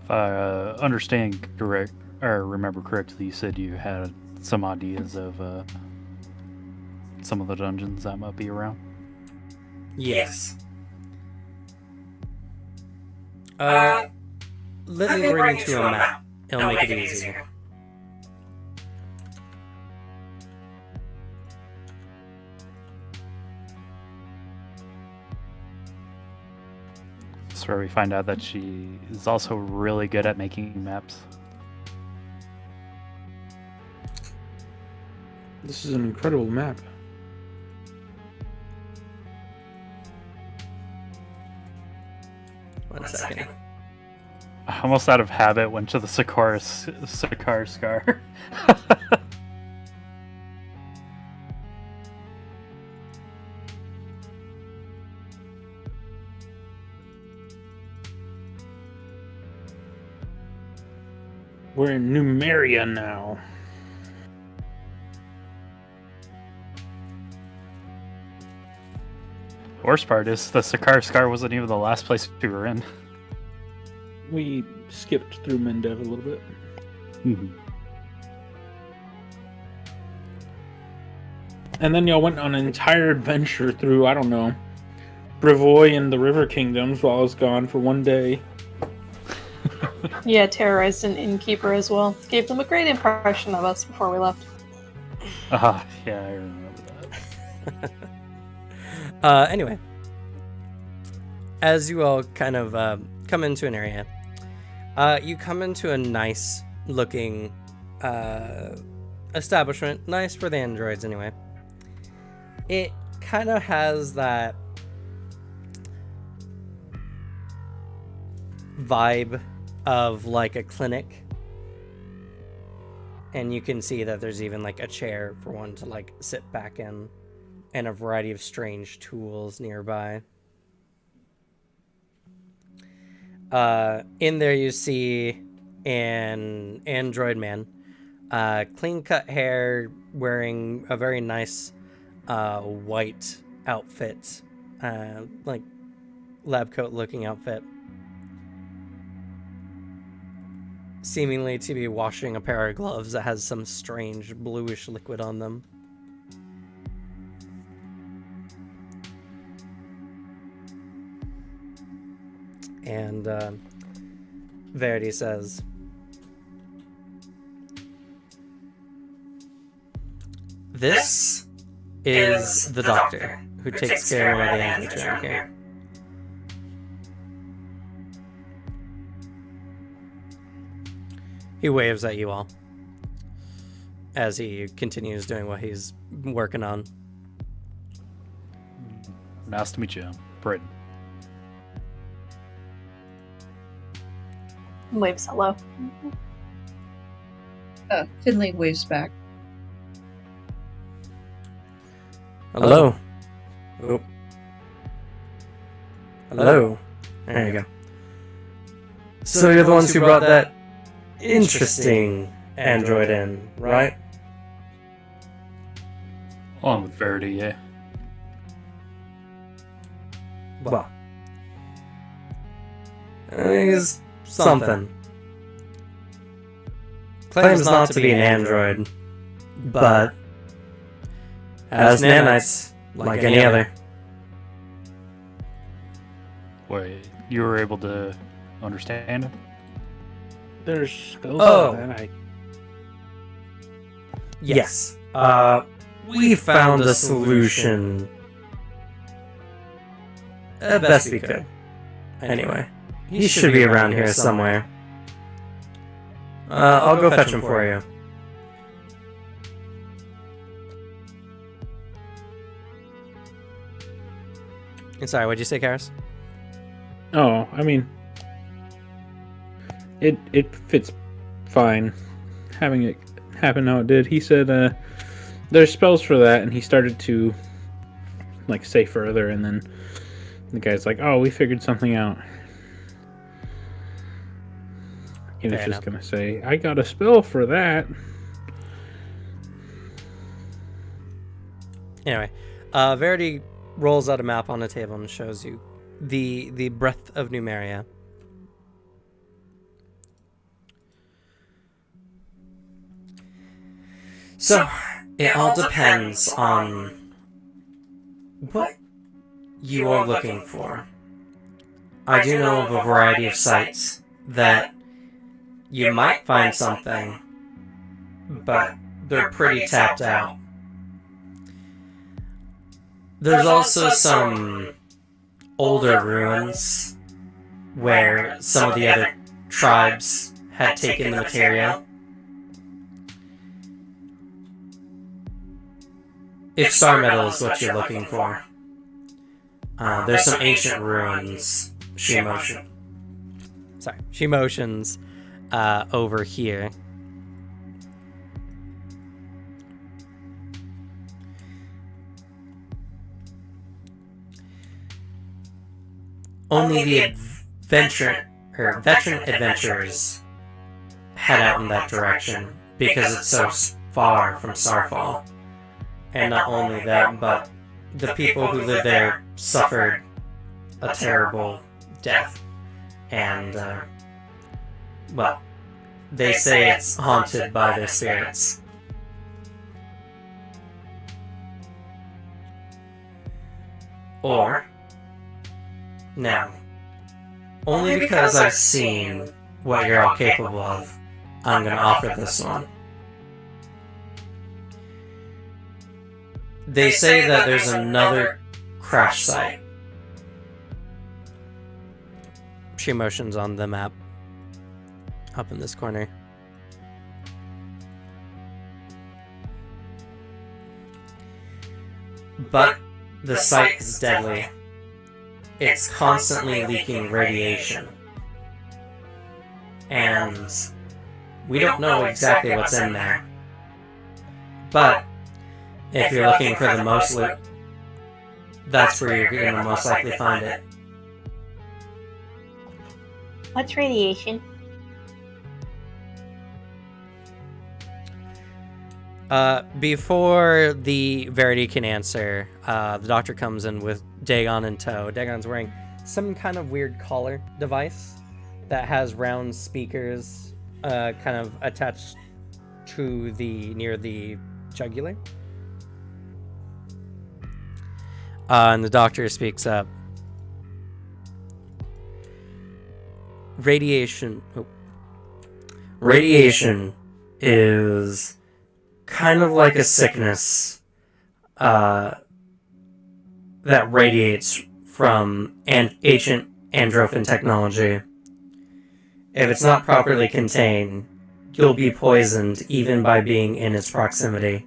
If I understand correct, or remember correctly, you said you had some ideas of some of the dungeons that might be around. Yes. Let me bring you to a map. It'll make it easier. That's where we find out that she is also really good at making maps. This is an incredible map. One second. I almost out of habit went to the Sakar Scar. We're in Numeria now. Worst part is the Sakar Scar wasn't even the last place we were in. We skipped through Mendev a little bit. And then y'all went on an entire adventure through, I don't know, Brevoy and the River Kingdoms while I was gone for one day. Yeah, terrorized an innkeeper as well. Gave them a great impression of us before we left. Yeah, I remember that. Anyway, as you all kind of come into an area, you come into a nice looking establishment. Nice for the androids, anyway. It kind of has that vibe of like a clinic, and you can see that there's even like a chair for one to like sit back in, and a variety of strange tools nearby. In there you see an android man, clean cut hair, wearing a very nice white outfit, like lab coat looking outfit, seemingly to be washing a pair of gloves that has some strange bluish liquid on them. And Verity says, "This is the doctor who takes care of the androids around here." He waves at you all as he continues doing what he's working on. Nice to meet you, Britain. Waves hello. Finley waves back. Hello. Oh. Hello. There you go. So you're the ones who brought that interesting android in, right? On with Verity, yeah. Well, he's something. Claims not to be an android, but has nanites like any other. Wait, you were able to understand it? There's spells Oh. for that. Yes. We found a solution. Best we could. Anyway, he should be around here somewhere. I'll go fetch him for you. Sorry, what'd you say, Karis? Oh, I mean, it fits fine. Having it happen how it did. He said there's spells for that, and he started to like say further, and then the guy's like, "Oh, we figured something out." He was Fair just enough. gonna say, "I got a spell for that." Anyway, Verity rolls out a map on the table and shows you the breadth of Numeria. So, it all depends on what you are looking for. I do know of a variety of sites that you might find something, but they're pretty tapped out. There's also some older ruins where some of the other tribes had taken the materia. If star metal is what you're looking for, there's some ancient ruins. She motions over here. Only the veteran adventurers head out in that direction because it's so far from Starfall. And not only that, but the people who live there suffered a terrible death. And, well, they say it's haunted by their spirits. Or, now, only because I've seen what you're all capable of, I'm gonna offer this one. They say that there's another crash site. She motions on the map up in this corner. but the site is deadly. It's constantly leaking radiation. And we don't know exactly what's in there. But if you're looking for the most loot, that's where you're going to most likely find it. What's radiation? Before the Verity can answer, the doctor comes in with Dagon in tow. Dagon's wearing some kind of weird collar device that has round speakers kind of attached to near the jugular. And the doctor speaks up. Radiation is kind of like a sickness that radiates from ancient androphin technology. If it's not properly contained, you'll be poisoned even by being in its proximity.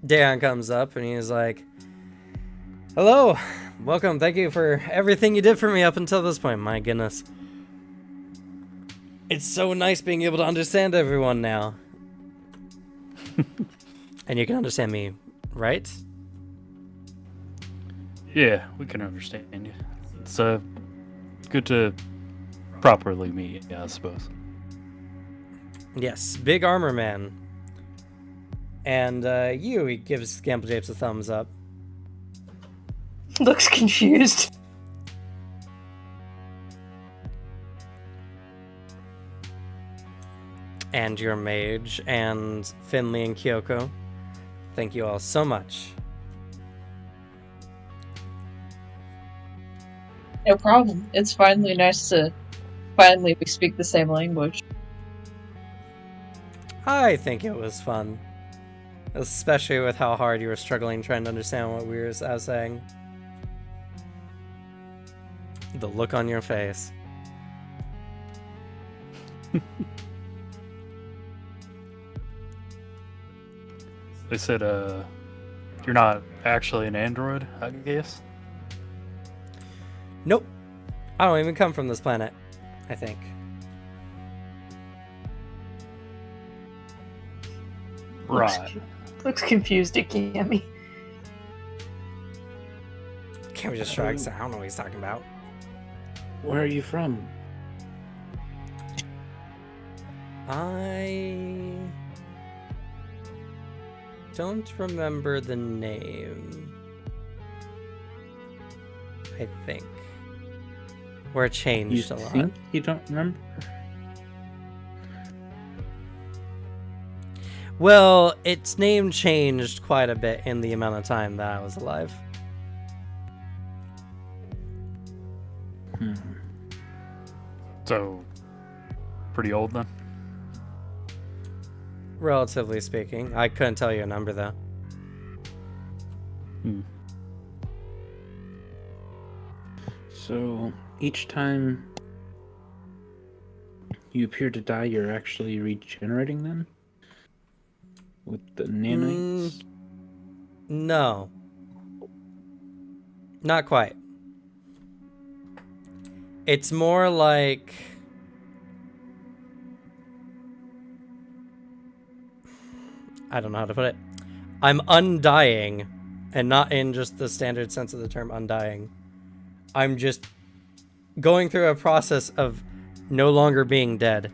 Dayon comes up and he's like, "Hello, welcome, thank you for everything you did for me up until this point. My goodness. It's so nice being able to understand everyone now." And you can understand me, right? Yeah, we can understand you. It's good to properly meet, I suppose. Yes, big armor man. And he gives Gamble Japes a thumbs up. Looks confused. And your mage, and Finley and Kyoko. Thank you all so much. No problem. It's finally nice to we speak the same language. I think it was fun. Especially with how hard you were struggling trying to understand what I was saying. The look on your face. They said, you're not actually an android, I guess? Nope. I don't even come from this planet, I think. Right. Looks confused at Gammy. Can't we just shrugs? I don't know what he's talking about. Where are you from? I don't remember the name. I think. Or it changed a lot. Think you don't remember? Well, its name changed quite a bit in the amount of time that I was alive. So, pretty old then? Relatively speaking. I couldn't tell you a number, though. So, each time you appear to die, you're actually regenerating them? With the nanites? No. Not quite. It's more like... I don't know how to put it. I'm undying, and not in just the standard sense of the term undying. I'm just going through a process of no longer being dead.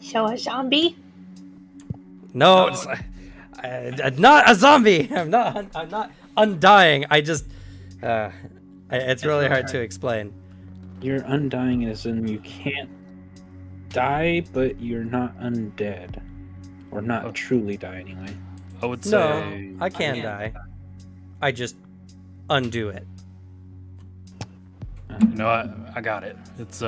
So a zombie? No, it's, I'm not a zombie. I'm not undying. I just, it's really hard to explain. You're undying as in you can't die, but you're not undead. Or not truly die, anyway. I would say... No, I can die. I just undo it. No, I got it. It's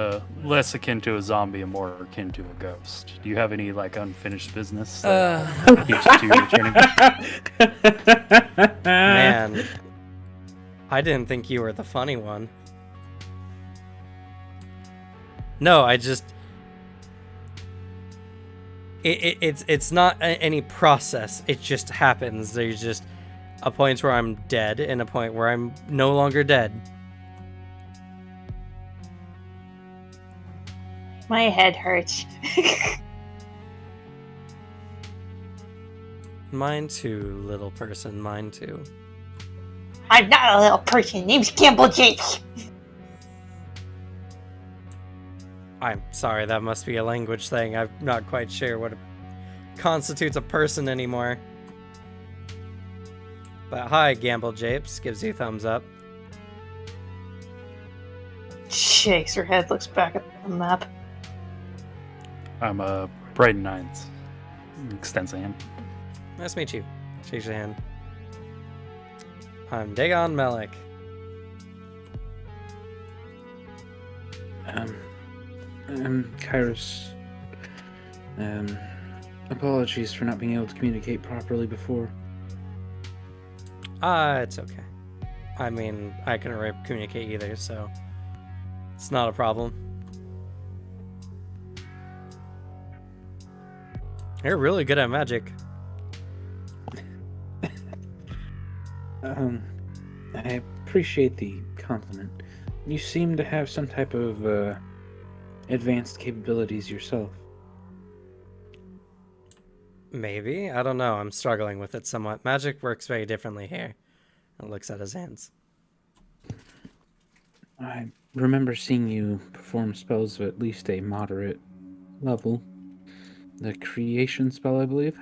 less akin to a zombie and more akin to a ghost. Do you have any like unfinished business that keeps you returning? Man, I didn't think you were the funny one. No, I just... It's not any process. It just happens. There's just a point where I'm dead and a point where I'm no longer dead. My head hurts. Mine too, little person. Mine too. I'm not a little person. Name's Campbell Jakes. I'm sorry, that must be a language thing. I'm not quite sure what constitutes a person anymore. But hi, Gamble Japes. Gives you a thumbs up. Shakes her head, looks back at the map. I'm a Brighton Nines. Extends a hand. Nice to meet you. Shakes your hand. I'm Dagon Malik. Kairos. Apologies for not being able to communicate properly before. It's okay. I mean, I couldn't really communicate either, so it's not a problem. You're really good at magic. I appreciate the compliment. You seem to have some type of advanced capabilities yourself. Maybe? I don't know. I'm struggling with it somewhat. Magic works very differently here. And looks at his hands. I remember seeing you perform spells of at least a moderate level. The creation spell, I believe?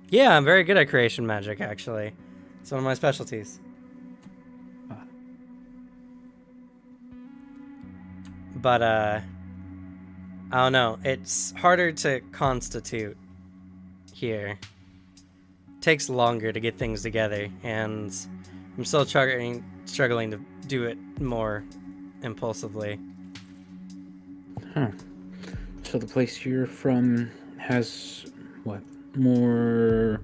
Yeah, I'm very good at creation magic, actually. It's one of my specialties. But, I don't know. It's harder to constitute here. Takes longer to get things together, and I'm still struggling to do it more impulsively. Huh. So the place you're from has, what, more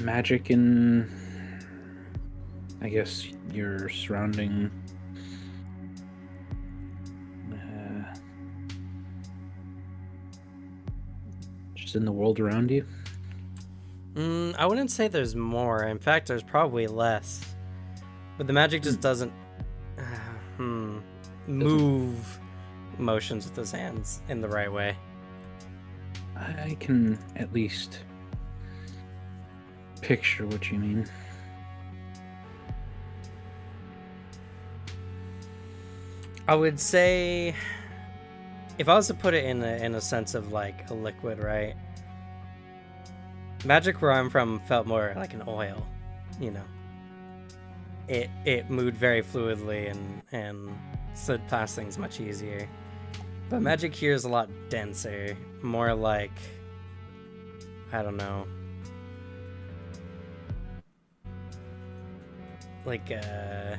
magic in, I guess, your surrounding... just in the world around you? I wouldn't say there's more. In fact, there's probably less. But the magic just doesn't move motions with his hands in the right way. I can at least picture what you mean. I would say, if I was to put it in a sense of like a liquid, right? Magic where I'm from felt more like an oil, you know. It moved very fluidly and slid past things much easier. But magic here is a lot denser, more like, I don't know, like a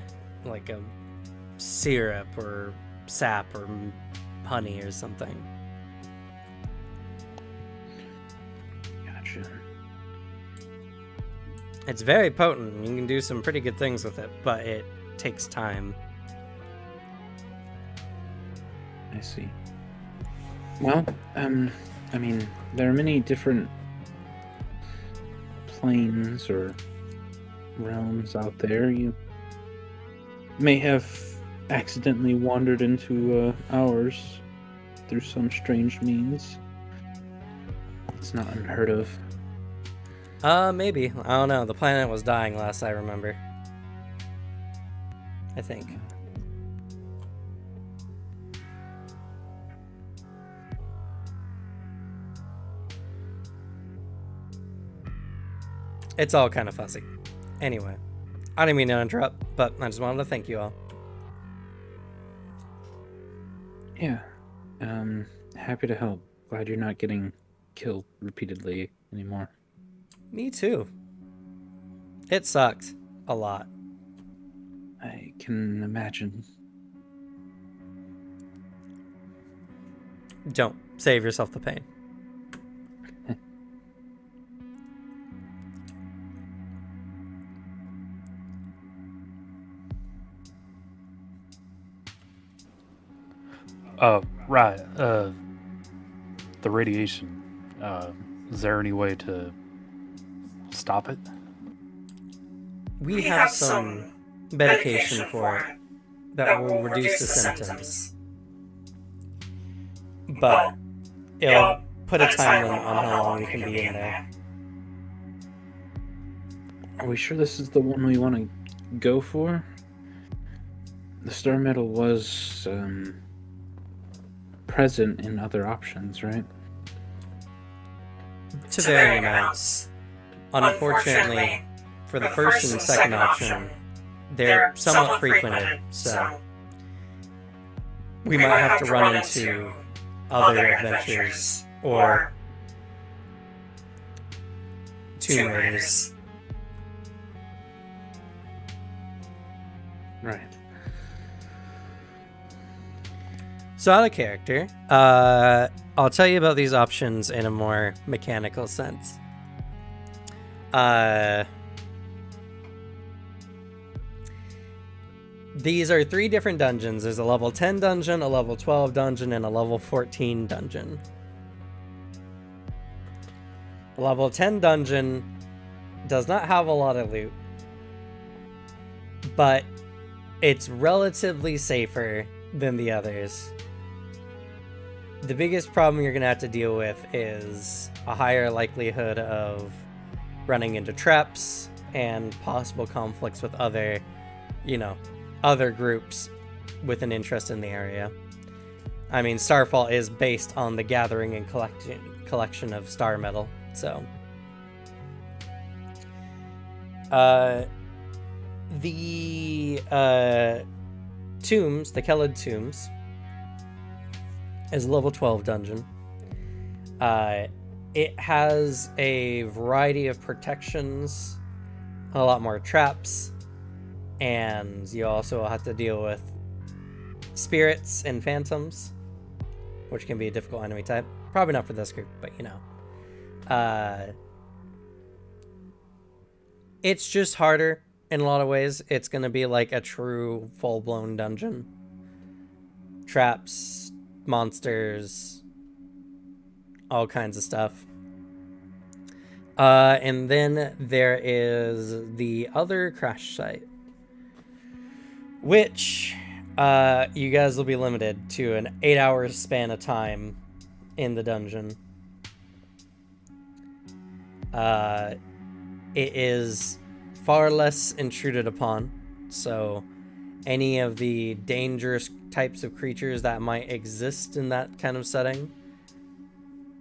syrup or sap or honey or something. Gotcha. It's very potent. You can do some pretty good things with it, but it takes time. I see. Well, I mean, there are many different planes or realms out there. You may have accidentally wandered into ours through some strange means. It's not unheard of. Maybe. I don't know. The planet was dying last I remember. I think. It's all kind of fuzzy. Anyway, I didn't mean to interrupt, but I just wanted to thank you all. Yeah. Happy to help. Glad you're not getting killed repeatedly anymore. Me too. It sucked. A lot. I can imagine. Don't. Save yourself the pain. Right. The radiation. Is there any way to stop it? We have some medication for it that will reduce the symptoms. But it'll put a time limit on how long we can be in there. Are we sure this is the one we want to go for? The star metal was present in other options, right? To varying amounts. Unfortunately, for the first and second option, they're somewhat frequented, so we might have to run into other adventures or Tomb Raiders. Right. So out of character, I'll tell you about these options in a more mechanical sense. These are 3 different dungeons. There's a level 10 dungeon, a level 12 dungeon, and a level 14 dungeon. The level 10 dungeon does not have a lot of loot, but it's relatively safer than the others. The biggest problem you're going to have to deal with is a higher likelihood of running into traps and possible conflicts with other groups with an interest in the area. I mean, Starfall is based on the gathering and collection of star metal, so the tombs, the Kellid tombs, is a level 12 dungeon. It has a variety of protections, a lot more traps, and you also have to deal with spirits and phantoms, which can be a difficult enemy type. Probably not for this group, but you know. It's just harder in a lot of ways. It's going to be like a true full-blown dungeon. Traps, monsters, all kinds of stuff. And then there is the other crash site, which you guys will be limited to an 8-hour span of time in the dungeon. It is far less intruded upon, so any of the dangerous types of creatures that might exist in that kind of setting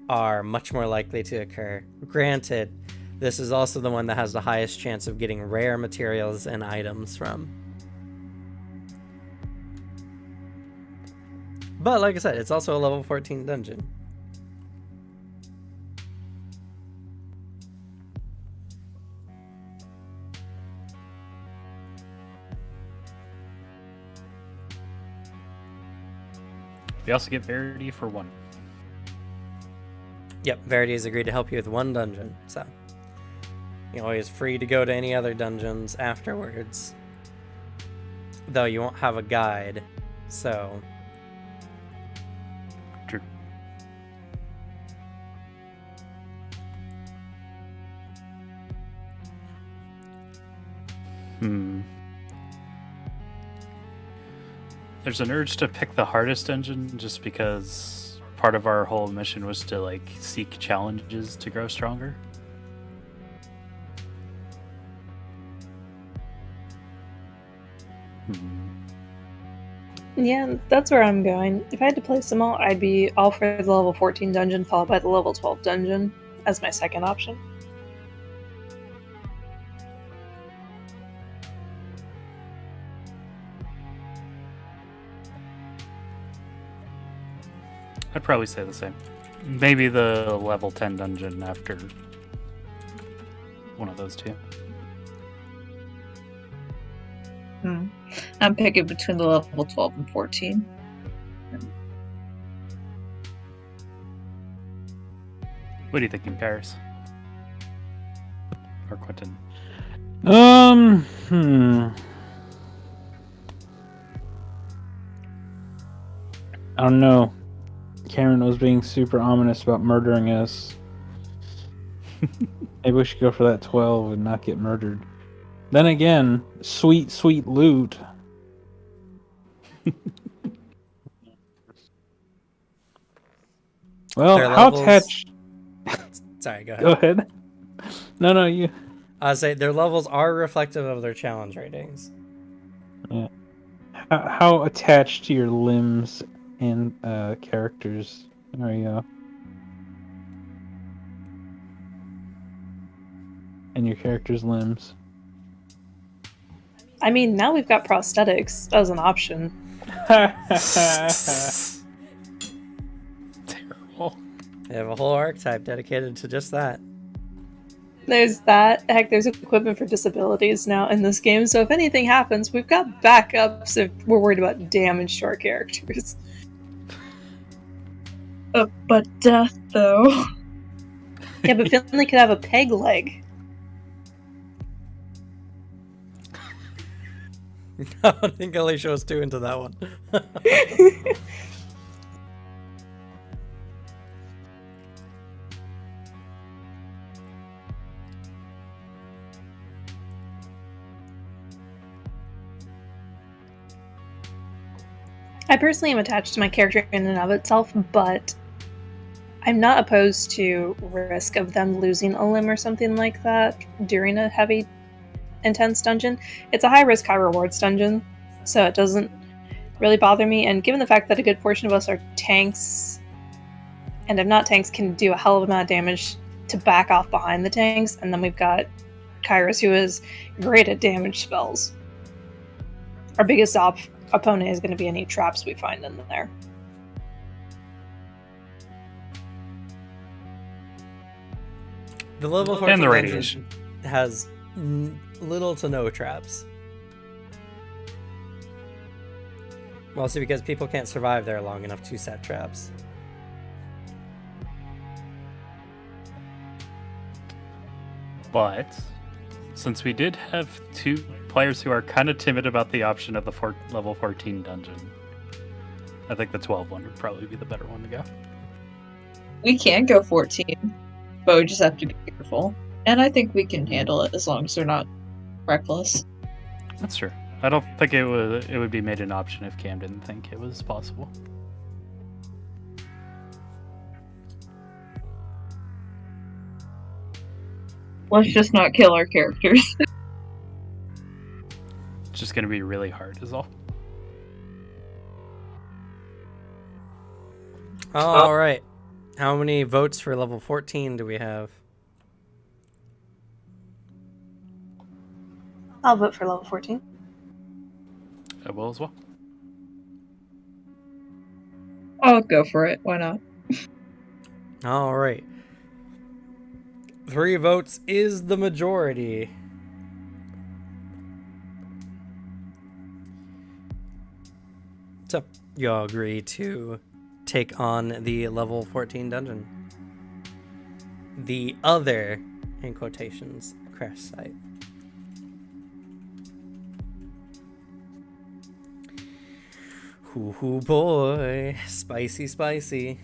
are much more likely to occur. Granted, this is also the one that has the highest chance of getting rare materials and items from. But like I said, it's also a level 14 dungeon. We also get Verity for 1. Yep, Verity has agreed to help you with 1 dungeon, so you're always free to go to any other dungeons afterwards. Though you won't have a guide, so... True. There's an urge to pick the hardest dungeon just because part of our whole mission was to like seek challenges to grow stronger. Yeah, that's where I'm going. If I had to place them all, I'd be all for the level 14 dungeon, followed by the level 12 dungeon as my second option. I'd probably say the same. Maybe the level 10 dungeon after one of those two. I'm picking between the level 12 and 14. What do you think, in Paris? Or Quentin? I don't know. Cameron was being super ominous about murdering us. Maybe we should go for that 12 and not get murdered. Then again, sweet, sweet loot. Well, Their how levels- attached? Sorry, go ahead. Go ahead. No, you. I say their levels are reflective of their challenge ratings. Yeah. How attached to your limbs and characters are you? And your character's limbs. I mean, now we've got prosthetics as an option. Terrible. They have a whole archetype dedicated to just that. There's that. Heck, there's equipment for disabilities now in this game, so if anything happens, we've got backups if we're worried about damage to our characters. But death, though. Yeah, but Finley could have a peg leg. I don't think Alicia was too into that one. I personally am attached to my character in and of itself, but I'm not opposed to risk of them losing a limb or something like that during a heavy, intense dungeon. It's a high risk, high rewards dungeon, so it doesn't really bother me. And given the fact that a good portion of us are tanks, and if not tanks, can do a hell of a amount of damage to back off behind the tanks, and then we've got Kairos, who is great at damage spells. Our biggest opponent is going to be any traps we find in there. The level 14 And the dungeon radiation. has little to no traps. Mostly because people can't survive there long enough to set traps. But since we did have 2 players who are kind of timid about the option of the level 14 dungeon, I think the 12 one would probably be the better one to go. We can go 14, but we just have to be careful. And I think we can handle it as long as they're not reckless. That's true. I don't think it would be made an option if Cam didn't think it was possible. Let's just not kill our characters. It's just going to be really hard, is all. All right. How many votes for level 14 do we have? I'll vote for level 14. I will as well. I'll go for it. Why not? All right. 3 votes is the majority. So, you all agree to take on the level 14 dungeon. The other, in quotations, crash site. Ooh boy, spicy, spicy.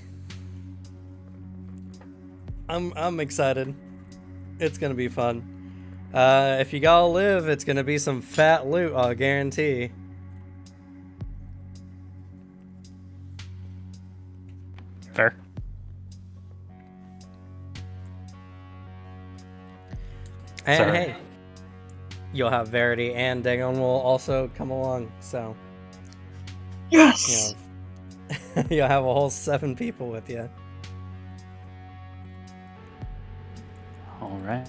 I'm excited. It's gonna be fun. If you gotta live, it's gonna be some fat loot, I'll guarantee. Fair. And Sorry. hey, you'll have Verity and Dagon will also come along, so Yes! you'll have a whole 7 people with you. All right.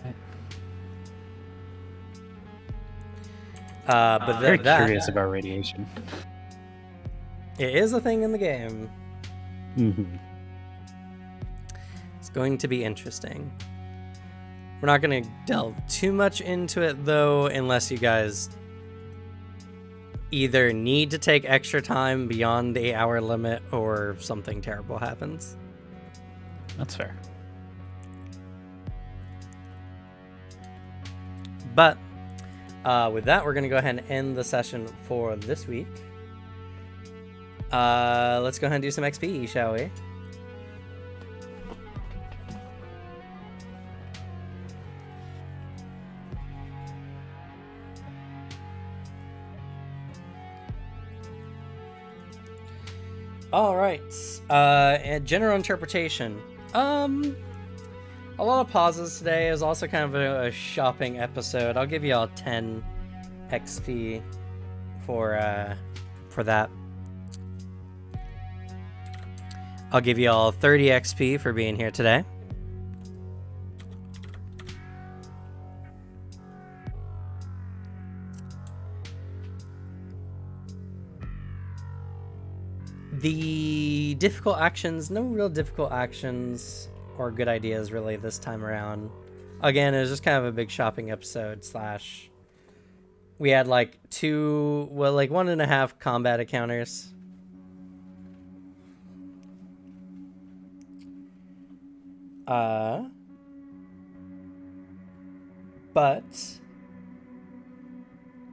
But Very that curious about radiation. it is a thing in the game. Mm-hmm. It's going to be interesting. We're not going to delve too much into it, though, unless you guys either need to take extra time beyond the 8-hour limit or something terrible happens. That's fair. But with that, we're going to go ahead and end the session for this week. Let's go ahead and do some XP, shall we? All right. And general interpretation. A lot of pauses today. It was also kind of a shopping episode. I'll give you all 10 XP for that. I'll give you all 30 XP for being here today. The difficult actions, no real difficult actions or good ideas really this time around. Again, it was just kind of a big shopping episode slash we had like 1.5 combat encounters. But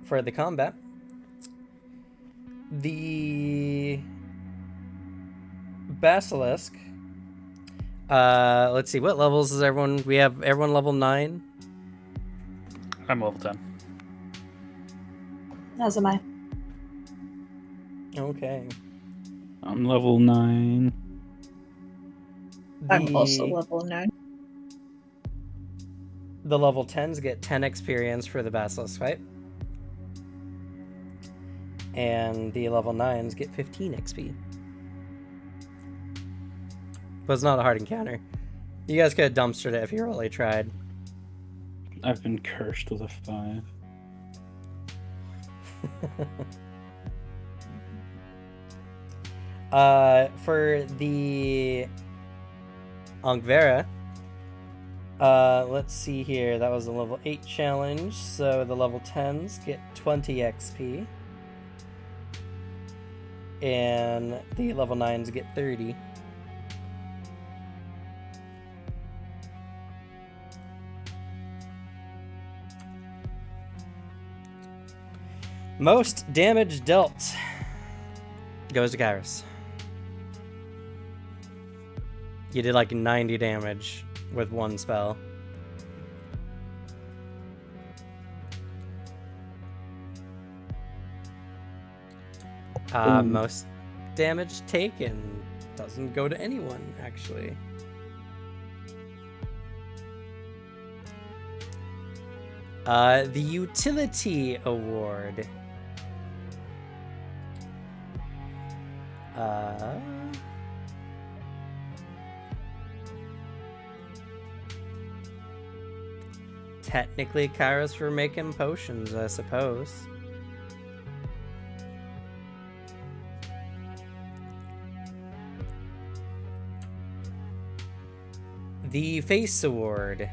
for the combat, the Basilisk. Let's see, what levels is everyone? We have everyone level 9. I'm level 10. As am I. Okay. I'm level 9. I'm also level 9. The level 10s get 10 experience for the Basilisk fight. And the level 9s get 15 XP. But it's not a hard encounter. You guys could have dumpstered it if you really tried. I've been cursed with a 5. For the Angvera, let's see here. That was a level 8 challenge, so the level 10s get 20 XP. And the level 9s get 30. Most damage dealt goes to Kairos. You did like 90 damage with one spell. Most damage taken doesn't go to anyone, actually. The Utility Award. Technically Kairos for making potions, I suppose. The Face Award.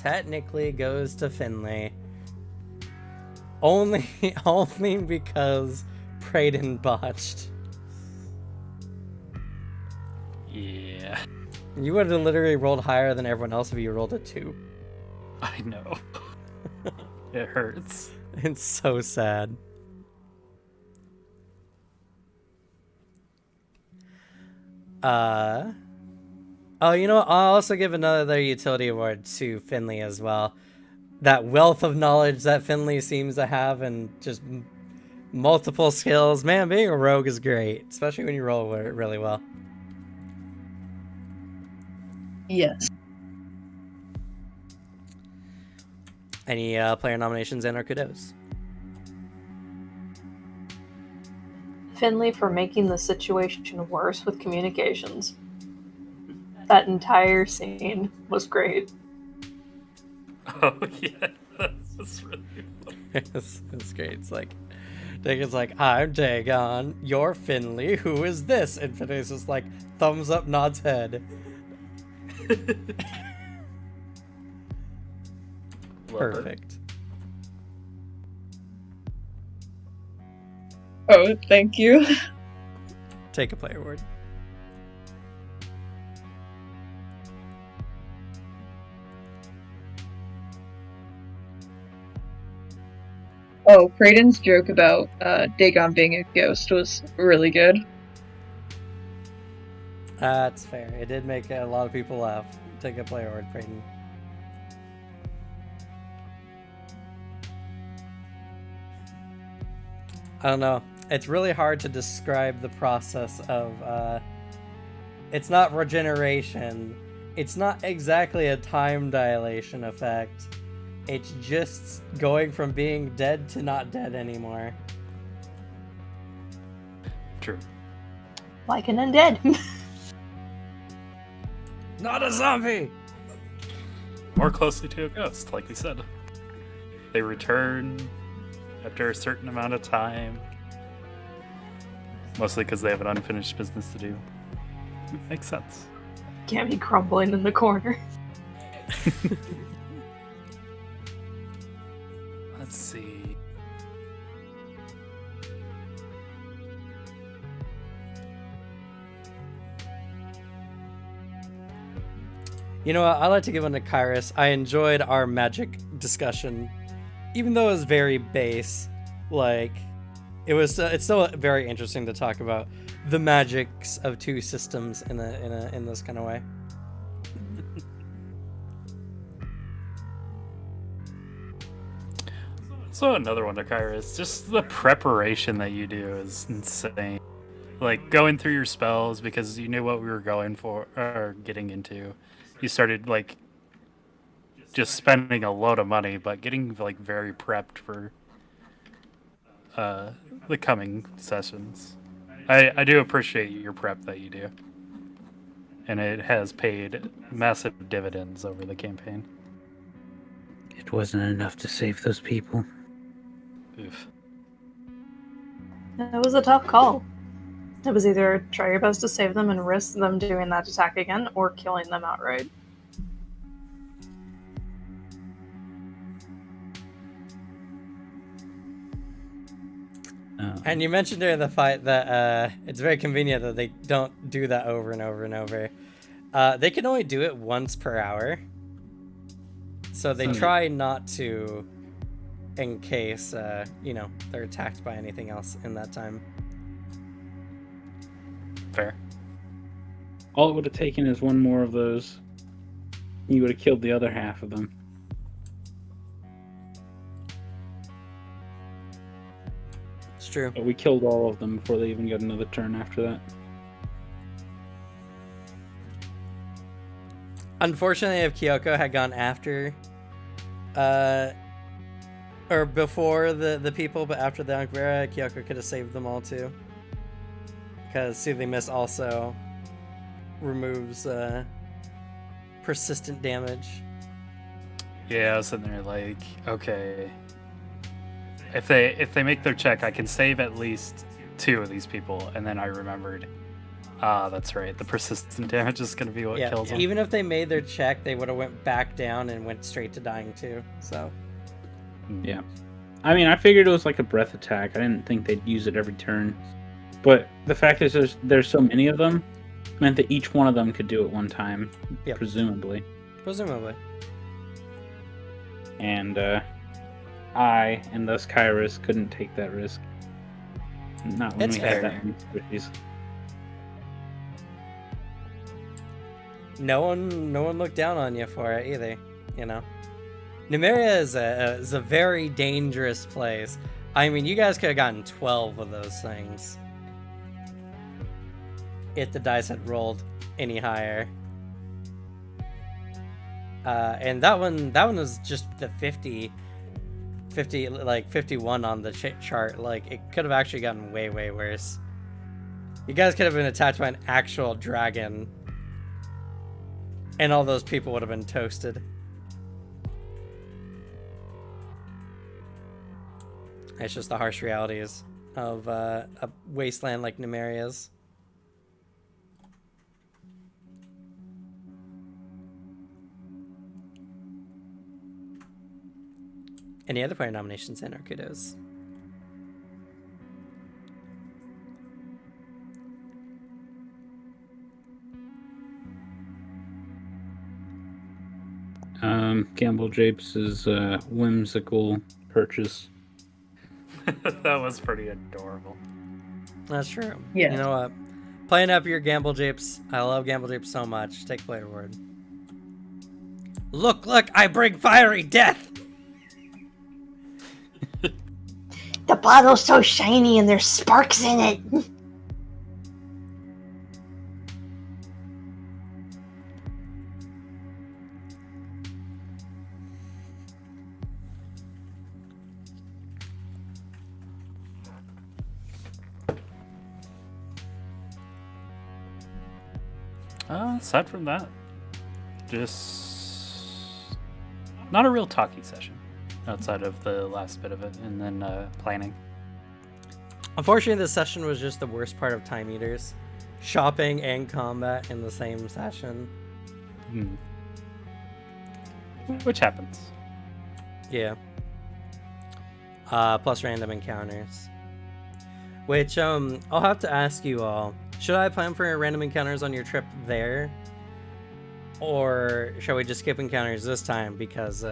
Technically goes to Finley. Only because Praden botched. Yeah, You would have literally rolled higher than everyone else if you rolled a 2. I know. It hurts. It's so sad. Oh, you know what? I'll also give another utility award to Finley as well. That wealth of knowledge that Finley seems to have and just multiple skills. Man, being a rogue is great, especially when you roll it really well. Yes. Any player nominations and or kudos? Finley for making the situation worse with communications. That entire scene was great. Oh yeah, that's really funny. it's great. It's like Dagon's like, I'm Dagon, you're Finley, who is this? And Finley's just like, thumbs up, nods head. Perfect. Oh, thank you. Take a player award. Oh, Kraden's joke about Dagon being a ghost was really good. That's fair. It did make a lot of people laugh. Take a player word, Creighton. I don't know. It's really hard to describe the process of. It's not regeneration. It's not exactly a time dilation effect. It's just going from being dead to not dead anymore. True. Like an undead. Not a zombie! More closely to a ghost, like we said. They return after a certain amount of time. Mostly because they have an unfinished business to do. Makes sense. Can't be crumbling in the corner. Let's see. You know what? I like to give one to Kairos. I enjoyed our magic discussion, even though it was very base. Like, it's still very interesting to talk about the magics of two systems in this kind of way. So another one to Kairos, just the preparation that you do is insane. Like going through your spells because you knew what we were going for or getting into. You started like just spending a load of money, but getting like very prepped for the coming sessions. I do appreciate your prep that you do, and it has paid massive dividends over the campaign. It wasn't enough to save those people. Oof. It was a tough call. It was either try your best to save them and risk them doing that attack again, or killing them outright. And you mentioned during the fight that it's very convenient that they don't do that over and over and over. They can only do it once per hour. So they try not to, in case, they're attacked by anything else in that time. Fair. All it would have taken is one more of those. You would have killed the other half of them. It's true. But we killed all of them before they even got another turn after that. Unfortunately, if Kyoko had gone after, or before the people, but after the Ankvera, Kyoko could have saved them all too. Because Soothing Mist also removes persistent damage. Yeah, I was sitting there like, okay, if they make their check, I can save at least 2 of these people, and then I remembered, that's right, the persistent damage is going to be what kills them. Even if they made their check, they would have went back down and went straight to dying too. So, yeah, I mean, I figured it was like a breath attack. I didn't think they'd use it every turn, but the fact is there's so many of them meant that each one of them could do it one time, presumably. And I, and thus Kairos, couldn't take that risk. Not when It's we fair. had that many squishies. no one looked down on you for it either. You know, Numeria is a very dangerous place. I mean, you guys could have gotten 12 of those things if the dice had rolled any higher. And that one was just the 50, like 51 on the chart. Like, it could have actually gotten way, way worse. You guys could have been attacked by an actual dragon, and all those people would have been toasted. It's just the harsh realities of a wasteland like Numeria's. Any other player nominations in Arcudos? Campbell Japes' whimsical purchase That was pretty adorable. That's true. Yeah. You know what? Playing up your Gamble Japes. I love Gamble Japes so much. Take player word. Look, I bring fiery death! The bottle's so shiny and there's sparks in it. Aside from that, just not a real talky session outside of the last bit of it, and then planning. Unfortunately, this session was just the worst part of Time Eaters. Shopping and combat in the same session. Which happens. Yeah. Plus random encounters. Which, I'll have to ask you all. Should I plan for random encounters on your trip there? Or shall we just skip encounters this time? Because,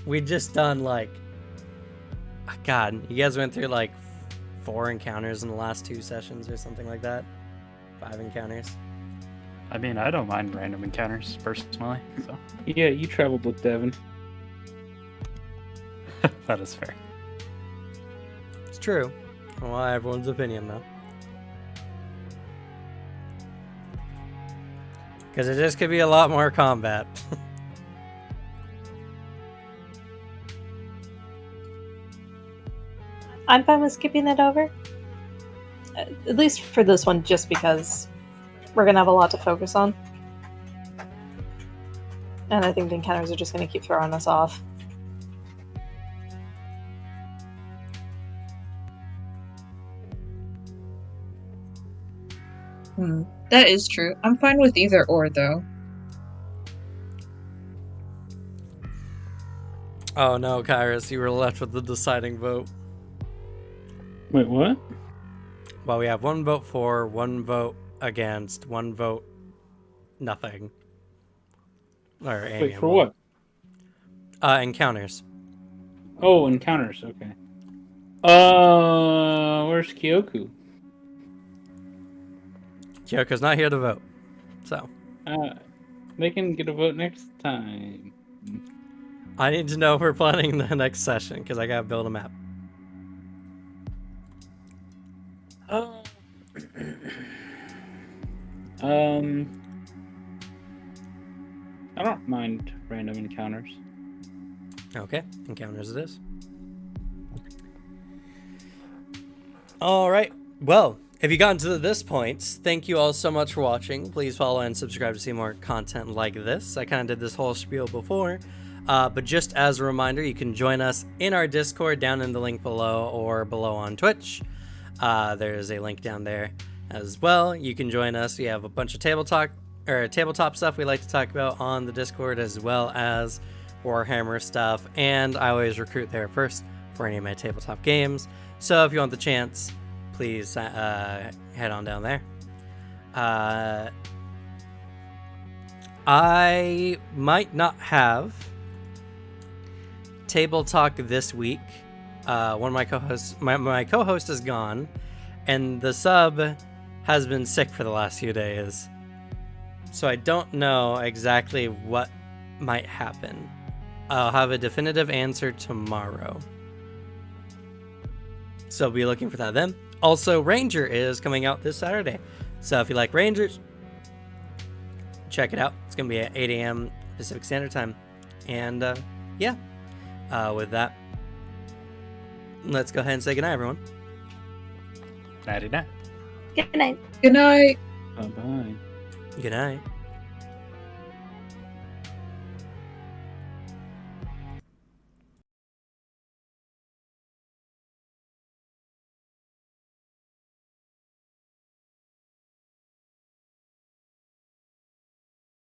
we just done, like... God, you guys went through, like, 4 encounters in the last 2 sessions or something like that? 5 encounters? I mean, I don't mind random encounters, personally, so... Yeah, you traveled with Devin. That is fair. It's true. Well, everyone's opinion, though. Because it just could be a lot more combat. I'm fine with skipping it over. At least for this one, just because we're going to have a lot to focus on. And I think the encounters are just going to keep throwing us off. That is true. I'm fine with either or, though. Oh no, Kairos, you were left with the deciding vote. Wait, what? Well, we have 1 vote for, 1 vote against, 1 vote nothing. Or Amy. Wait, for what? Encounters. Oh, encounters, okay. Where's Kyoku? Kyoko's not here to vote. So. They can get a vote next time. I need to know if we're planning the next session, because I gotta build a map. Oh. I don't mind random encounters. Okay, encounters it is. Alright, well, if you gotten to this point, thank you all so much for watching. Please follow and subscribe to see more content like this. I kind of did this whole spiel before, but just as a reminder, you can join us in our Discord down in the link below or below on Twitch. There's a link down there as well. You can join us. We have a bunch of tabletop stuff we like to talk about on the Discord, as well as Warhammer stuff, and I always recruit there first for any of my tabletop games. So if you want the chance, please head on down there. I might not have Table Talk this week. One of my co-hosts, my co-host is gone, and the sub has been sick for the last few days. So I don't know exactly what might happen. I'll have a definitive answer tomorrow. So be looking for that then. Also, Ranger is coming out this Saturday. So if you like Rangers, check it out. It's going to be at 8 a.m. Pacific Standard Time. And yeah, with that, let's go ahead and say goodnight, everyone. Nighty night. Good night. Good night. Bye-bye. Good night.